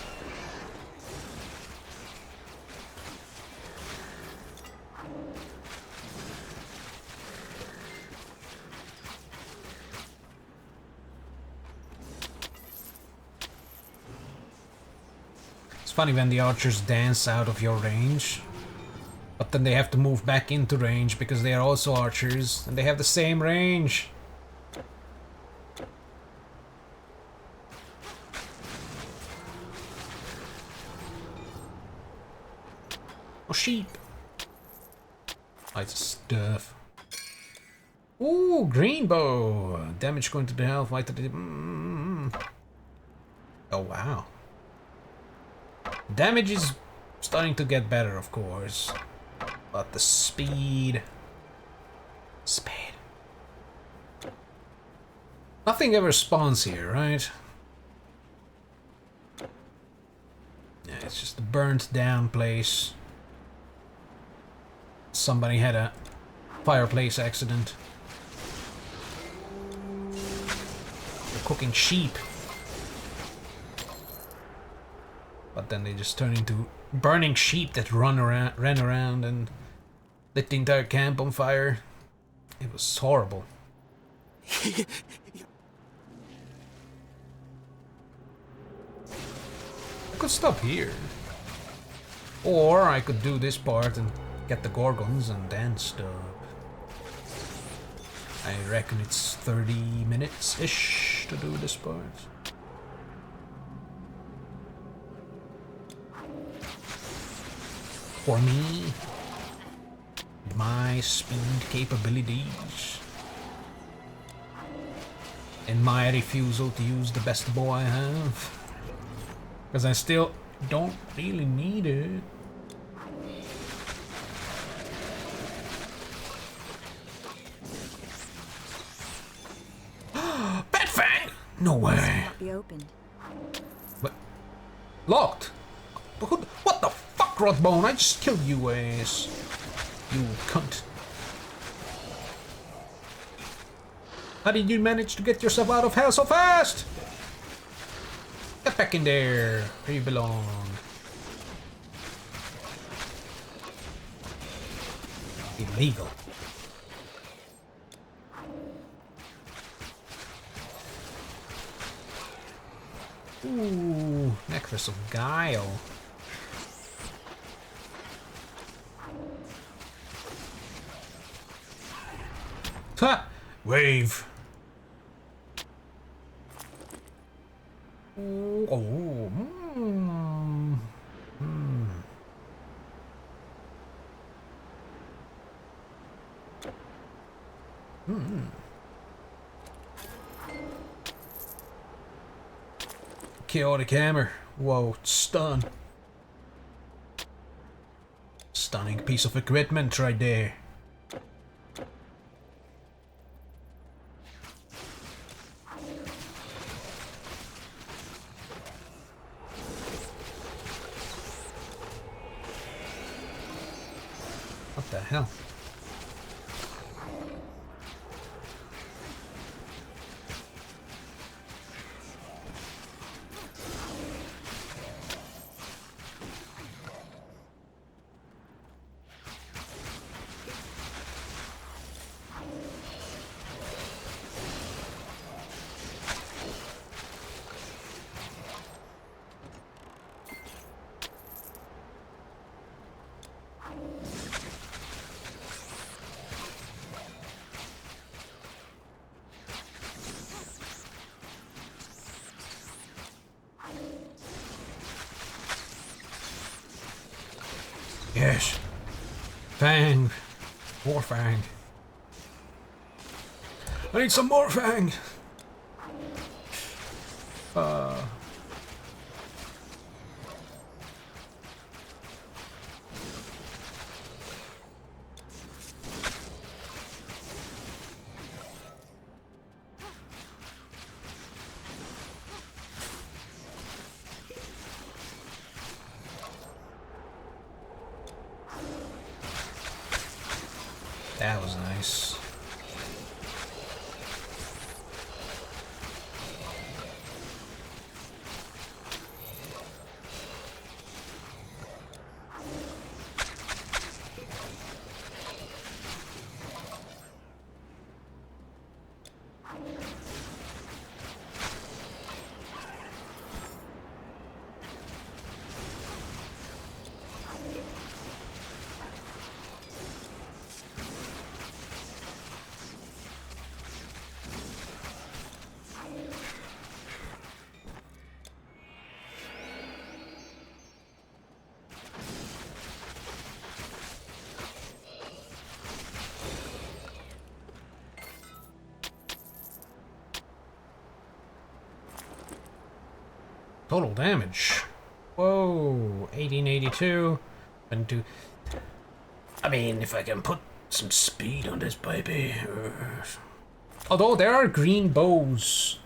It's funny when the archers dance out of your range, but then they have to move back into range because they are also archers and they have the same range. Oh, sheep. It's stuff. Ooh, green bow. Damage going to the health. Oh, wow. Damage is starting to get better, of course. But the speed... Speed. Nothing ever spawns here, right? Yeah, it's just a burnt down place. Somebody had a fireplace accident. They're cooking sheep. But then they just turn into burning sheep that ran around and lit the entire camp on fire. It was horrible. I could stop here. Or I could do this part and get the Gorgons and then stop. I reckon it's 30 minutes-ish to do this part. For me, my speed capabilities, and my refusal to use the best bow I have, because I still don't really need it. Batfang! No way. Cannot be opened. What? Locked? What the fuck, Rodbone? I just killed you, ass. You cunt. How did you manage to get yourself out of hell so fast? Get back in there, where you belong. Illegal. Ooh, Necklace of Guile. Ha! Wave. Ooh, oh. Chaotic hammer. Whoa, stun. Stunning piece of equipment right there. The hell? Yes. Fang. More Fang. I need some more Fang. That was nice. Total damage. Whoa, 1882. And I mean, if I can put some speed on this baby. Although there are green bows.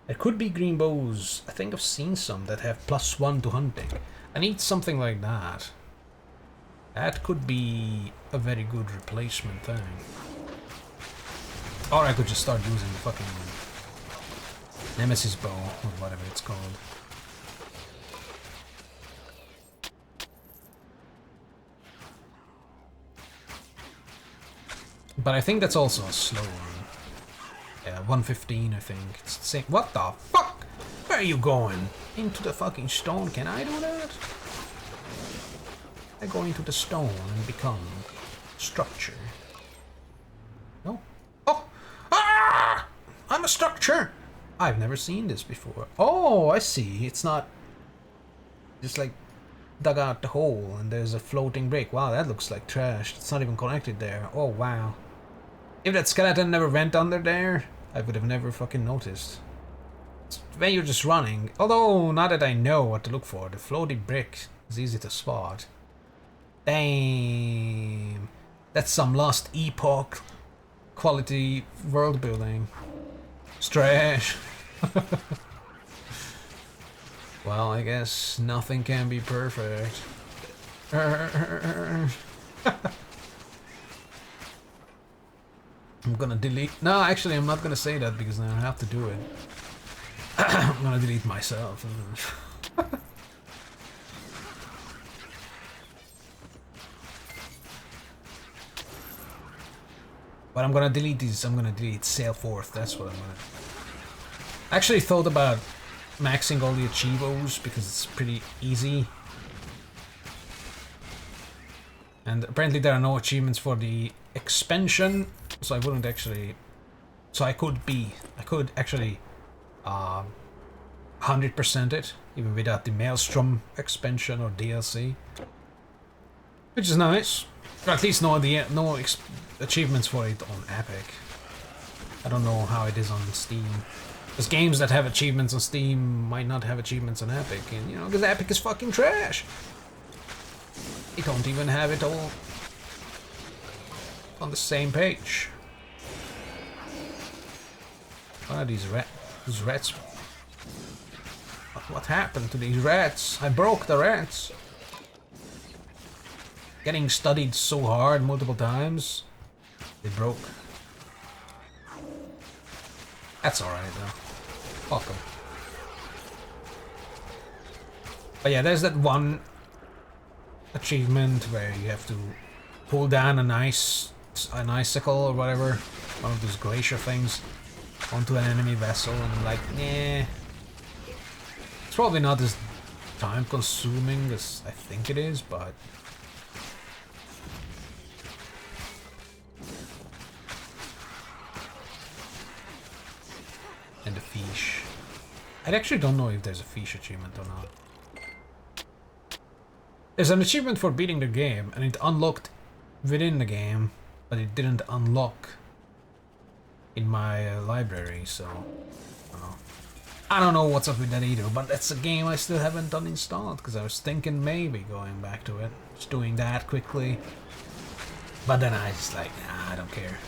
There could be green bows. I think I've seen some that have +1 to hunting. I need something like that. That could be a very good replacement thing. Or I could just start using the fucking Nemesis bow, or whatever it's called. But I think that's also a slow one. Yeah, 115 I think. It's the same. What the fuck? Where are you going? Into the fucking stone? Can I do that? I go into the stone and become structure. No? Oh! Ah! I'm a structure! I've never seen this before. Oh, I see. It's not just like dug out the hole and there's a floating brick. Wow, that looks like trash. It's not even connected there. Oh, wow. If that skeleton never went under there, I would have never fucking noticed. It's when you're just running. Although, now that I know what to look for, the floating brick is easy to spot. Damn. That's some Lost Epoch quality world building. It's trash. Well, I guess nothing can be perfect. I'm gonna delete... No, actually, I'm not gonna say that because I have to do it. I'm gonna delete myself. But I'm gonna delete these. I'm gonna delete Sailforth. That's what I'm gonna... I actually thought about maxing all the achievos because it's pretty easy. And apparently there are no achievements for the expansion, so I wouldn't actually... So I could actually 100% it, even without the Maelstrom expansion or DLC. Which is nice. Or at least no achievements for it on Epic. I don't know how it is on Steam. Because games that have achievements on Steam might not have achievements on Epic, and you know, because Epic is fucking trash. They don't even have it all on the same page. What are these rats? What happened to these rats? I broke the rats. getting studied so hard multiple times, they broke. That's alright though. Fuck 'em. But yeah, there's that one achievement where you have to pull down an icicle or whatever, one of those glacier things, onto an enemy vessel, and I'm like, nah. It's probably not as time consuming as I think it is, but and the fish. I actually don't know if there's a fish achievement or not. There's an achievement for beating the game, and it unlocked within the game, but it didn't unlock in my library, so I don't know what's up with that either, but that's a game I still haven't uninstalled, because I was thinking maybe going back to it, just doing that quickly, but then I just like, nah, I don't care.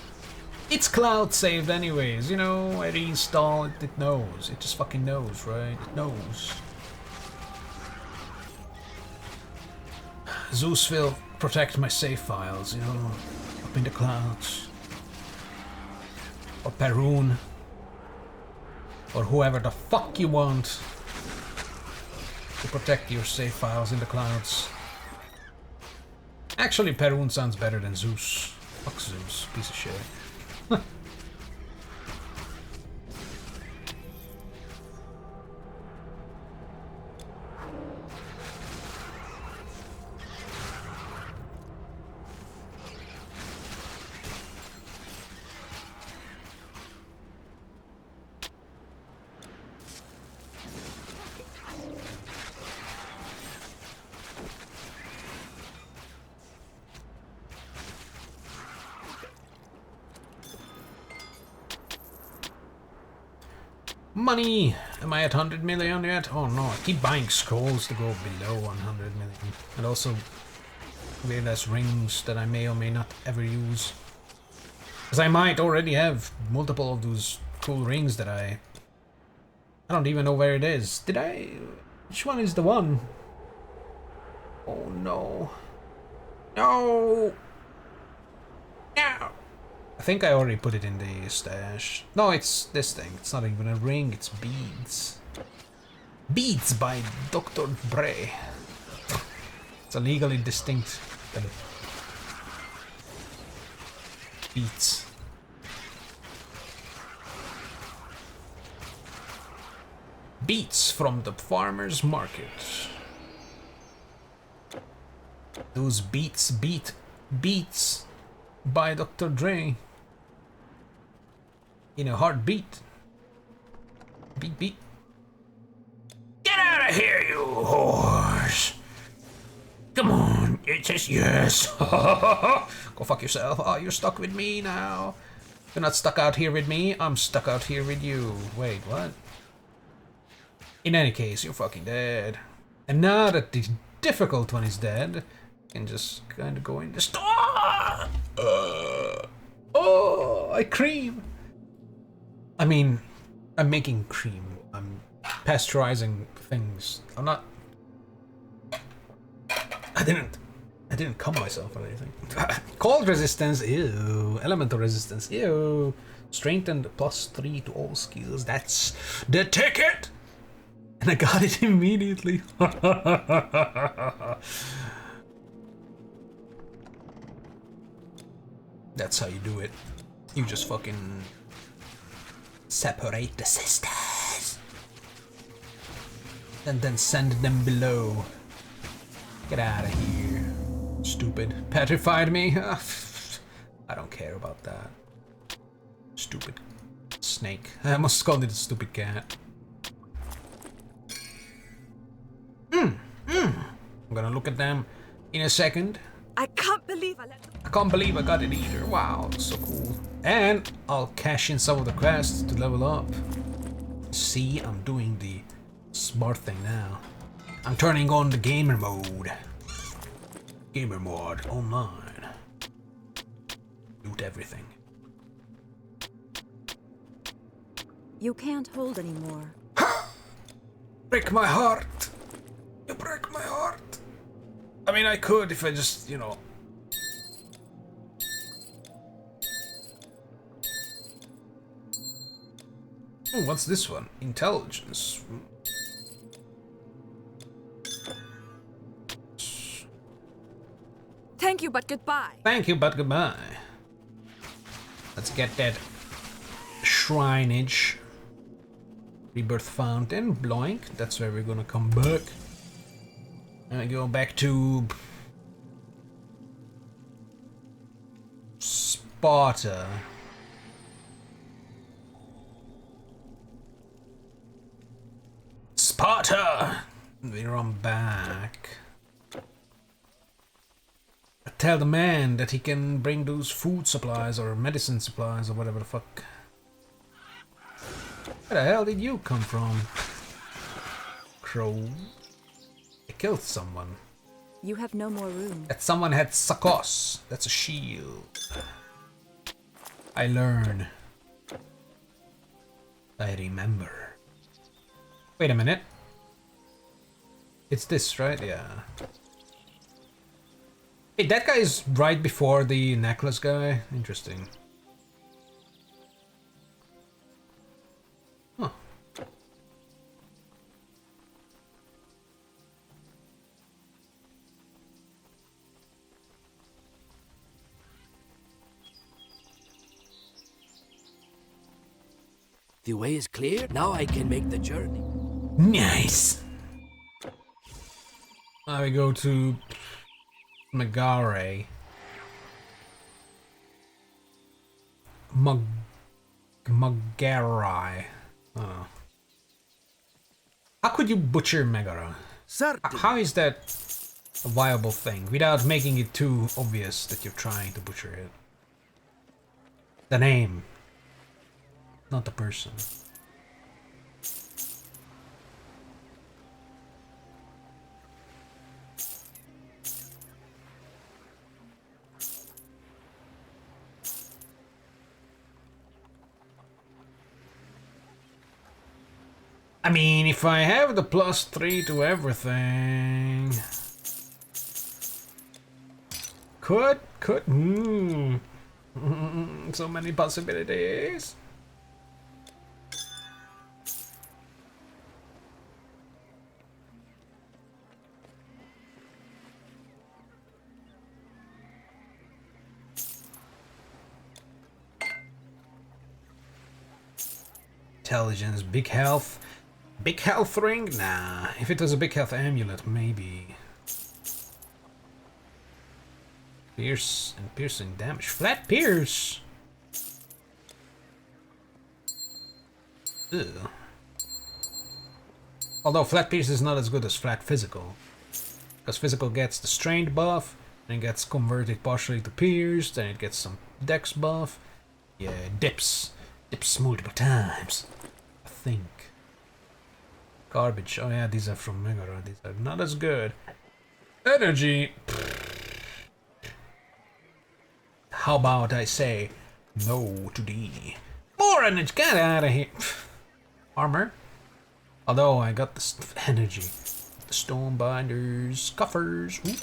It's cloud saved anyways, you know, I reinstall it, it knows, it just fucking knows, right? It knows. Zeus will protect my save files, you know, up in the clouds. Or Perun. Or whoever the fuck you want to protect your save files in the clouds. Actually, Perun sounds better than Zeus. Fuck Zeus, piece of shit. Money! Am I at 100 million yet? Oh no, I keep buying scrolls to go below 100 million. And also various rings that I may or may not ever use. Because I might already have multiple of those cool rings that I don't even know where it is. Did I? Which one is the one? Oh no. No! No! I think I already put it in the stash. No, it's this thing. It's not even a ring, it's beads. Beads by Dr. Bray. It's a legally distinct beads. Beats from the farmer's market. Those beats beats by Dr. Dre. In a heartbeat. Beat beat. Get out of here, you horse! Come on, it says yes. Go fuck yourself. Oh, you're stuck with me now. You're not stuck out here with me. I'm stuck out here with you. Wait, what? In any case, you're fucking dead. And now that the difficult one is dead, you can just kind of go in the store. Oh, I cream. I mean, I'm making cream. I'm pasteurizing things. I'm not. I didn't cum myself or anything. Cold resistance, ew. Elemental resistance, ew. Strengthened +3 to all skills. That's the ticket. And I got it immediately. That's how you do it. You just fucking separate the sisters and then send them below. Get out of here. Stupid. Petrified me? I don't care about that. Stupid snake. I almost called it a stupid cat. I'm gonna look at them in a second. I can't believe I can't believe I got it either. Wow, so cool. And I'll cash in some of the quests to level up. See, I'm doing the smart thing now. I'm turning on the gamer mode. Gamer mode online. Loot everything. You can't hold anymore. Break my heart. You break my heart. I mean, I could if I just, you know... Oh, what's this one? Intelligence. Thank you, but goodbye. Thank you, but goodbye. Let's get that shrineage. Rebirth Fountain, Bloink. That's where we're gonna come back. And I go back to Sparta. Sparta! We run back. I tell the man that he can bring those food supplies or medicine supplies or whatever the fuck. Where the hell did you come from? Crow. I killed someone. You have no more room. That someone had Sakos. That's a shield. I learn. I remember. Wait a minute. It's this, right? Yeah. Hey, that guy is right before the necklace guy. Interesting. Huh. The way is clear. Now I can make the journey. Nice. Now we go to Megare. Magarai. Oh. How could you butcher Megara? How is that a viable thing without making it too obvious that you're trying to butcher it? The name, not the person. I mean, if I have the +3 to everything... Could, so many possibilities. Intelligence, big health. Big health ring? Nah. If it was a big health amulet, maybe. Pierce and piercing damage. Flat pierce! Ew. Although flat pierce is not as good as flat physical. Because physical gets the strained buff, then gets converted partially to pierce, then it gets some dex buff. Yeah, dips. Dips multiple times. I think. Garbage. Oh yeah, these are from Megara. These are not as good. Energy. How about I say no to thee? More energy. Get out of here. Armor. Although I got this energy. The stone binders. Scuffers. Ooh.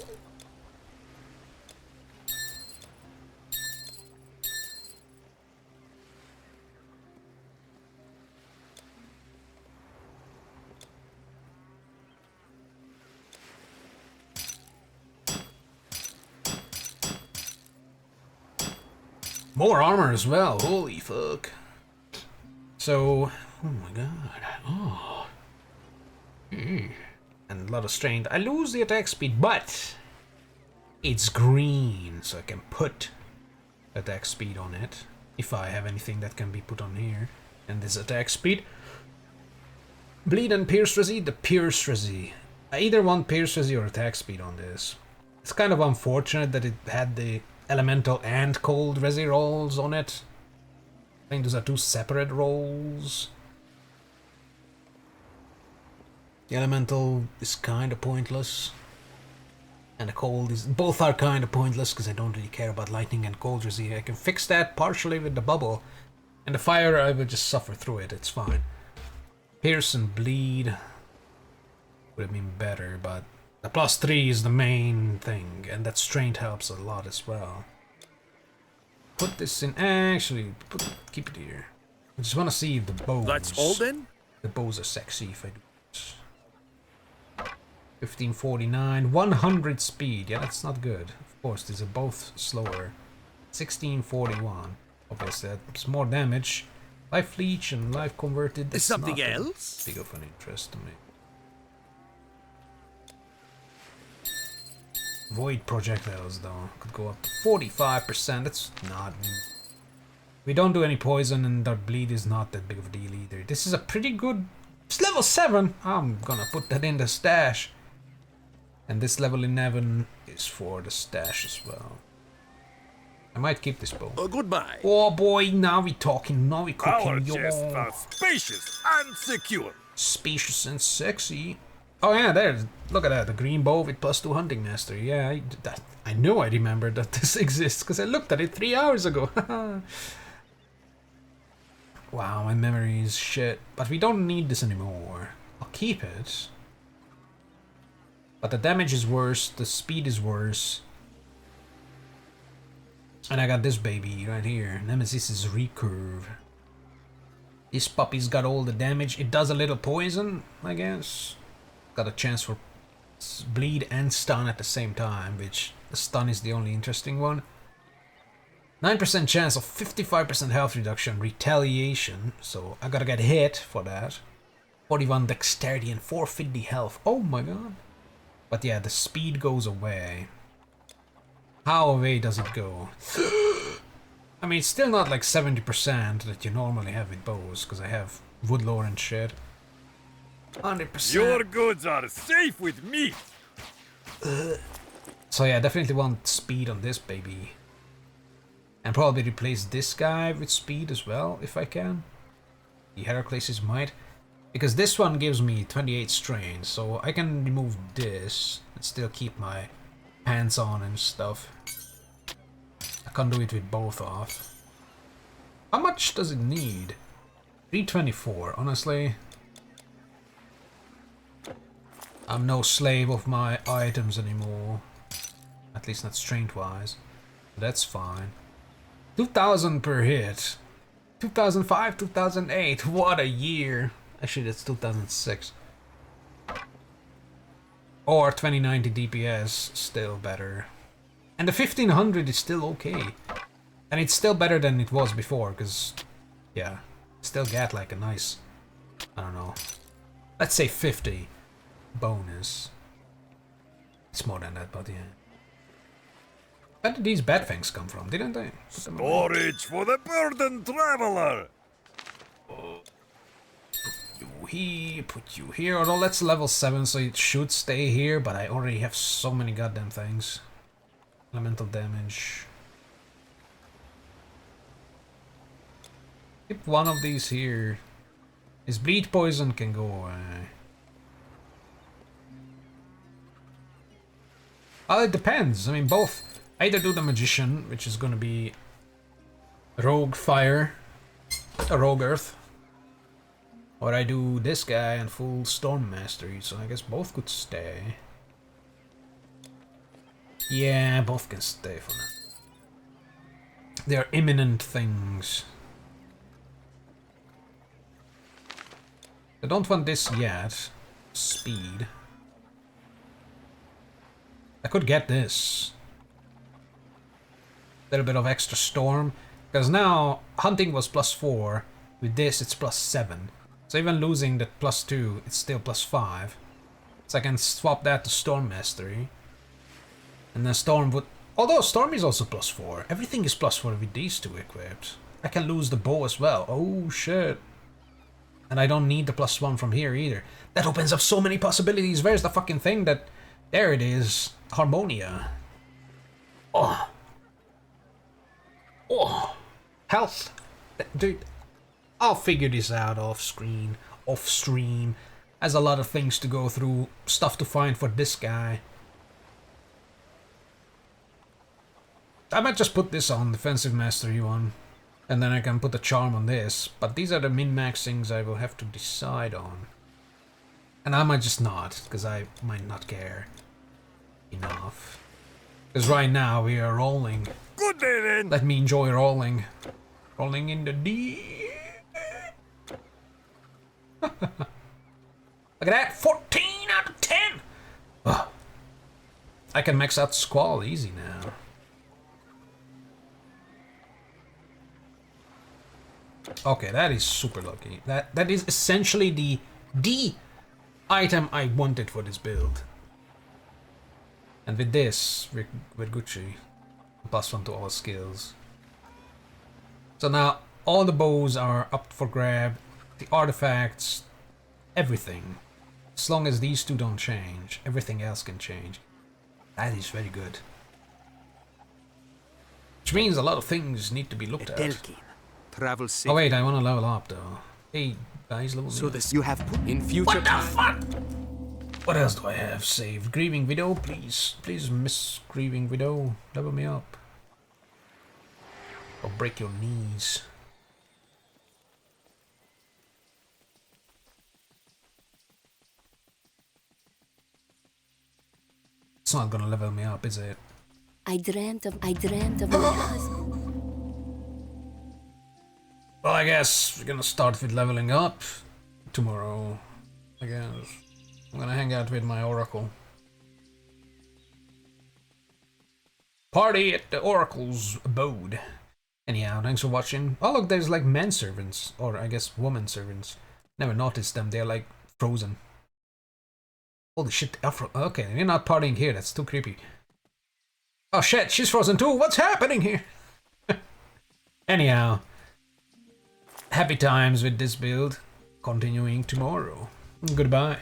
More armor as well, holy fuck. So, oh my god, oh. And a lot of strain. I lose the attack speed, but it's green, so I can put attack speed on it. If I have anything that can be put on here. And this attack speed. Bleed and Pierce Resi, the Pierce Resi. I either want Pierce Resi or attack speed on this. It's kind of unfortunate that it had the elemental and cold resi rolls on it. I think those are two separate rolls. The elemental is kind of pointless. And the cold is... Both are kind of pointless because I don't really care about lightning and cold resi. I can fix that partially with the bubble. And the fire, I will just suffer through it. It's fine. Pierce and bleed would have been better, but The +3 is the main thing, and that strength helps a lot as well. Put this in. Actually, keep it here. I just want to see if the bows. That's all then? The bows are sexy if I do it. 1549, 100 speed. Yeah, that's not good. Of course, these are both slower. 1641. Obviously, that's more damage. Life leech and life converted. Is something else? Big of an interest to me. Void projectiles though could go up to 45%. That's not. We don't do any poison, and our bleed is not that big of a deal either. This is a pretty good. It's level 7. I'm gonna put that in the stash. And this level 11 is for the stash as well. I might keep this bow. Goodbye. Oh boy, now we talking. Now we cooking. Our chests are spacious and secure. Spacious and sexy. Oh yeah, there's, look at that, the green bow with +2 hunting mastery. Yeah, I knew I remembered that this exists because I looked at it 3 hours ago. Wow, my memory is shit. But we don't need this anymore. I'll keep it. But the damage is worse, the speed is worse. And I got this baby right here. Nemesis is recurve. This puppy's got all the damage. It does a little poison, I guess. Got a chance for bleed and stun at the same time, which the stun is the only interesting one. 9% chance of 55% health reduction, retaliation, so I gotta get hit for that. 41 dexterity and 450 health. Oh my god. But yeah, the speed goes away. How away does it go? I mean, it's still not like 70% that you normally have with bows, because I have woodlore and shit. 100%. Your goods are safe with me. So yeah, definitely want speed on this baby. And probably replace this guy with speed as well, if I can. The Heracles might. Because this one gives me 28 strain, so I can remove this and still keep my pants on and stuff. I can't do it with both off. How much does it need? 324, honestly. I'm no slave of my items anymore. At least not strength-wise. That's fine. 2000 per hit. 2005, 2008. What a year. Actually, that's 2006. Or 2090 DPS. Still better. And the 1500 is still okay. And it's still better than it was before, because, yeah, still get like a nice, I don't know, let's say 50 bonus. It's more than that, but yeah. Where did these bad things come from? Didn't they? Storage for the burdened traveler. Put you here. Although that's level 7, so it should stay here, but I already have so many goddamn things. Elemental damage. Keep one of these here. His bleed poison can go away. Well, it depends. I mean, both. Either do the magician, which is gonna be rogue fire, a rogue earth, or I do this guy and full storm mastery. So I guess both could stay. Yeah, both can stay for now. They're imminent things. I don't want this yet. Speed. I could get this. Little bit of extra storm. Because now, hunting was +4. With this, it's +7. So even losing that +2, it's still +5. So I can swap that to storm mastery. And then storm would... Although storm is also +4. Everything is +4 with these two equipped. I can lose the bow as well. Oh shit. And I don't need the +1 from here either. That opens up so many possibilities. Where's the fucking thing that... There it is. Harmonia. Oh. Oh. Health. Dude. I'll figure this out off screen. Off stream. Has a lot of things to go through. Stuff to find for this guy. I might just put this on. Defensive mastery one. And then I can put a charm on this. But these are the min-max things I will have to decide on. And I might just not, because I might not care. enough. Because right now we are rolling. Good day then. Let me enjoy rolling. Rolling in the deep. Look at that, 14 out of 10. Oh, I can max out Squall easy now. Okay, that is super lucky. That is essentially the item I wanted for this build. And with this, with Gucci, +1 to all skills. So now all the bows are up for grab, the artifacts, everything. As long as these two don't change, everything else can change. That is very good. Which means a lot of things need to be looked at. Travel safe. Oh wait, I want to level up though. Hey guys, level So me up. this you have put In future What the time. fuck? What else do I have saved? Grieving Widow, please. Please, Miss Grieving Widow, level me up. Or break your knees. It's not gonna level me up, is it? I dreamt of my husband. Well, I guess we're gonna start with leveling up tomorrow. I guess I'm gonna hang out with my Oracle. Party at the Oracle's abode. Anyhow, thanks for watching. Oh look, there's like men servants, or I guess woman servants. Never noticed them. They're like frozen. Holy shit! Okay, you're not partying here. That's too creepy. Oh shit! She's frozen too. What's happening here? Anyhow. Happy times with this build. Continuing tomorrow. Goodbye.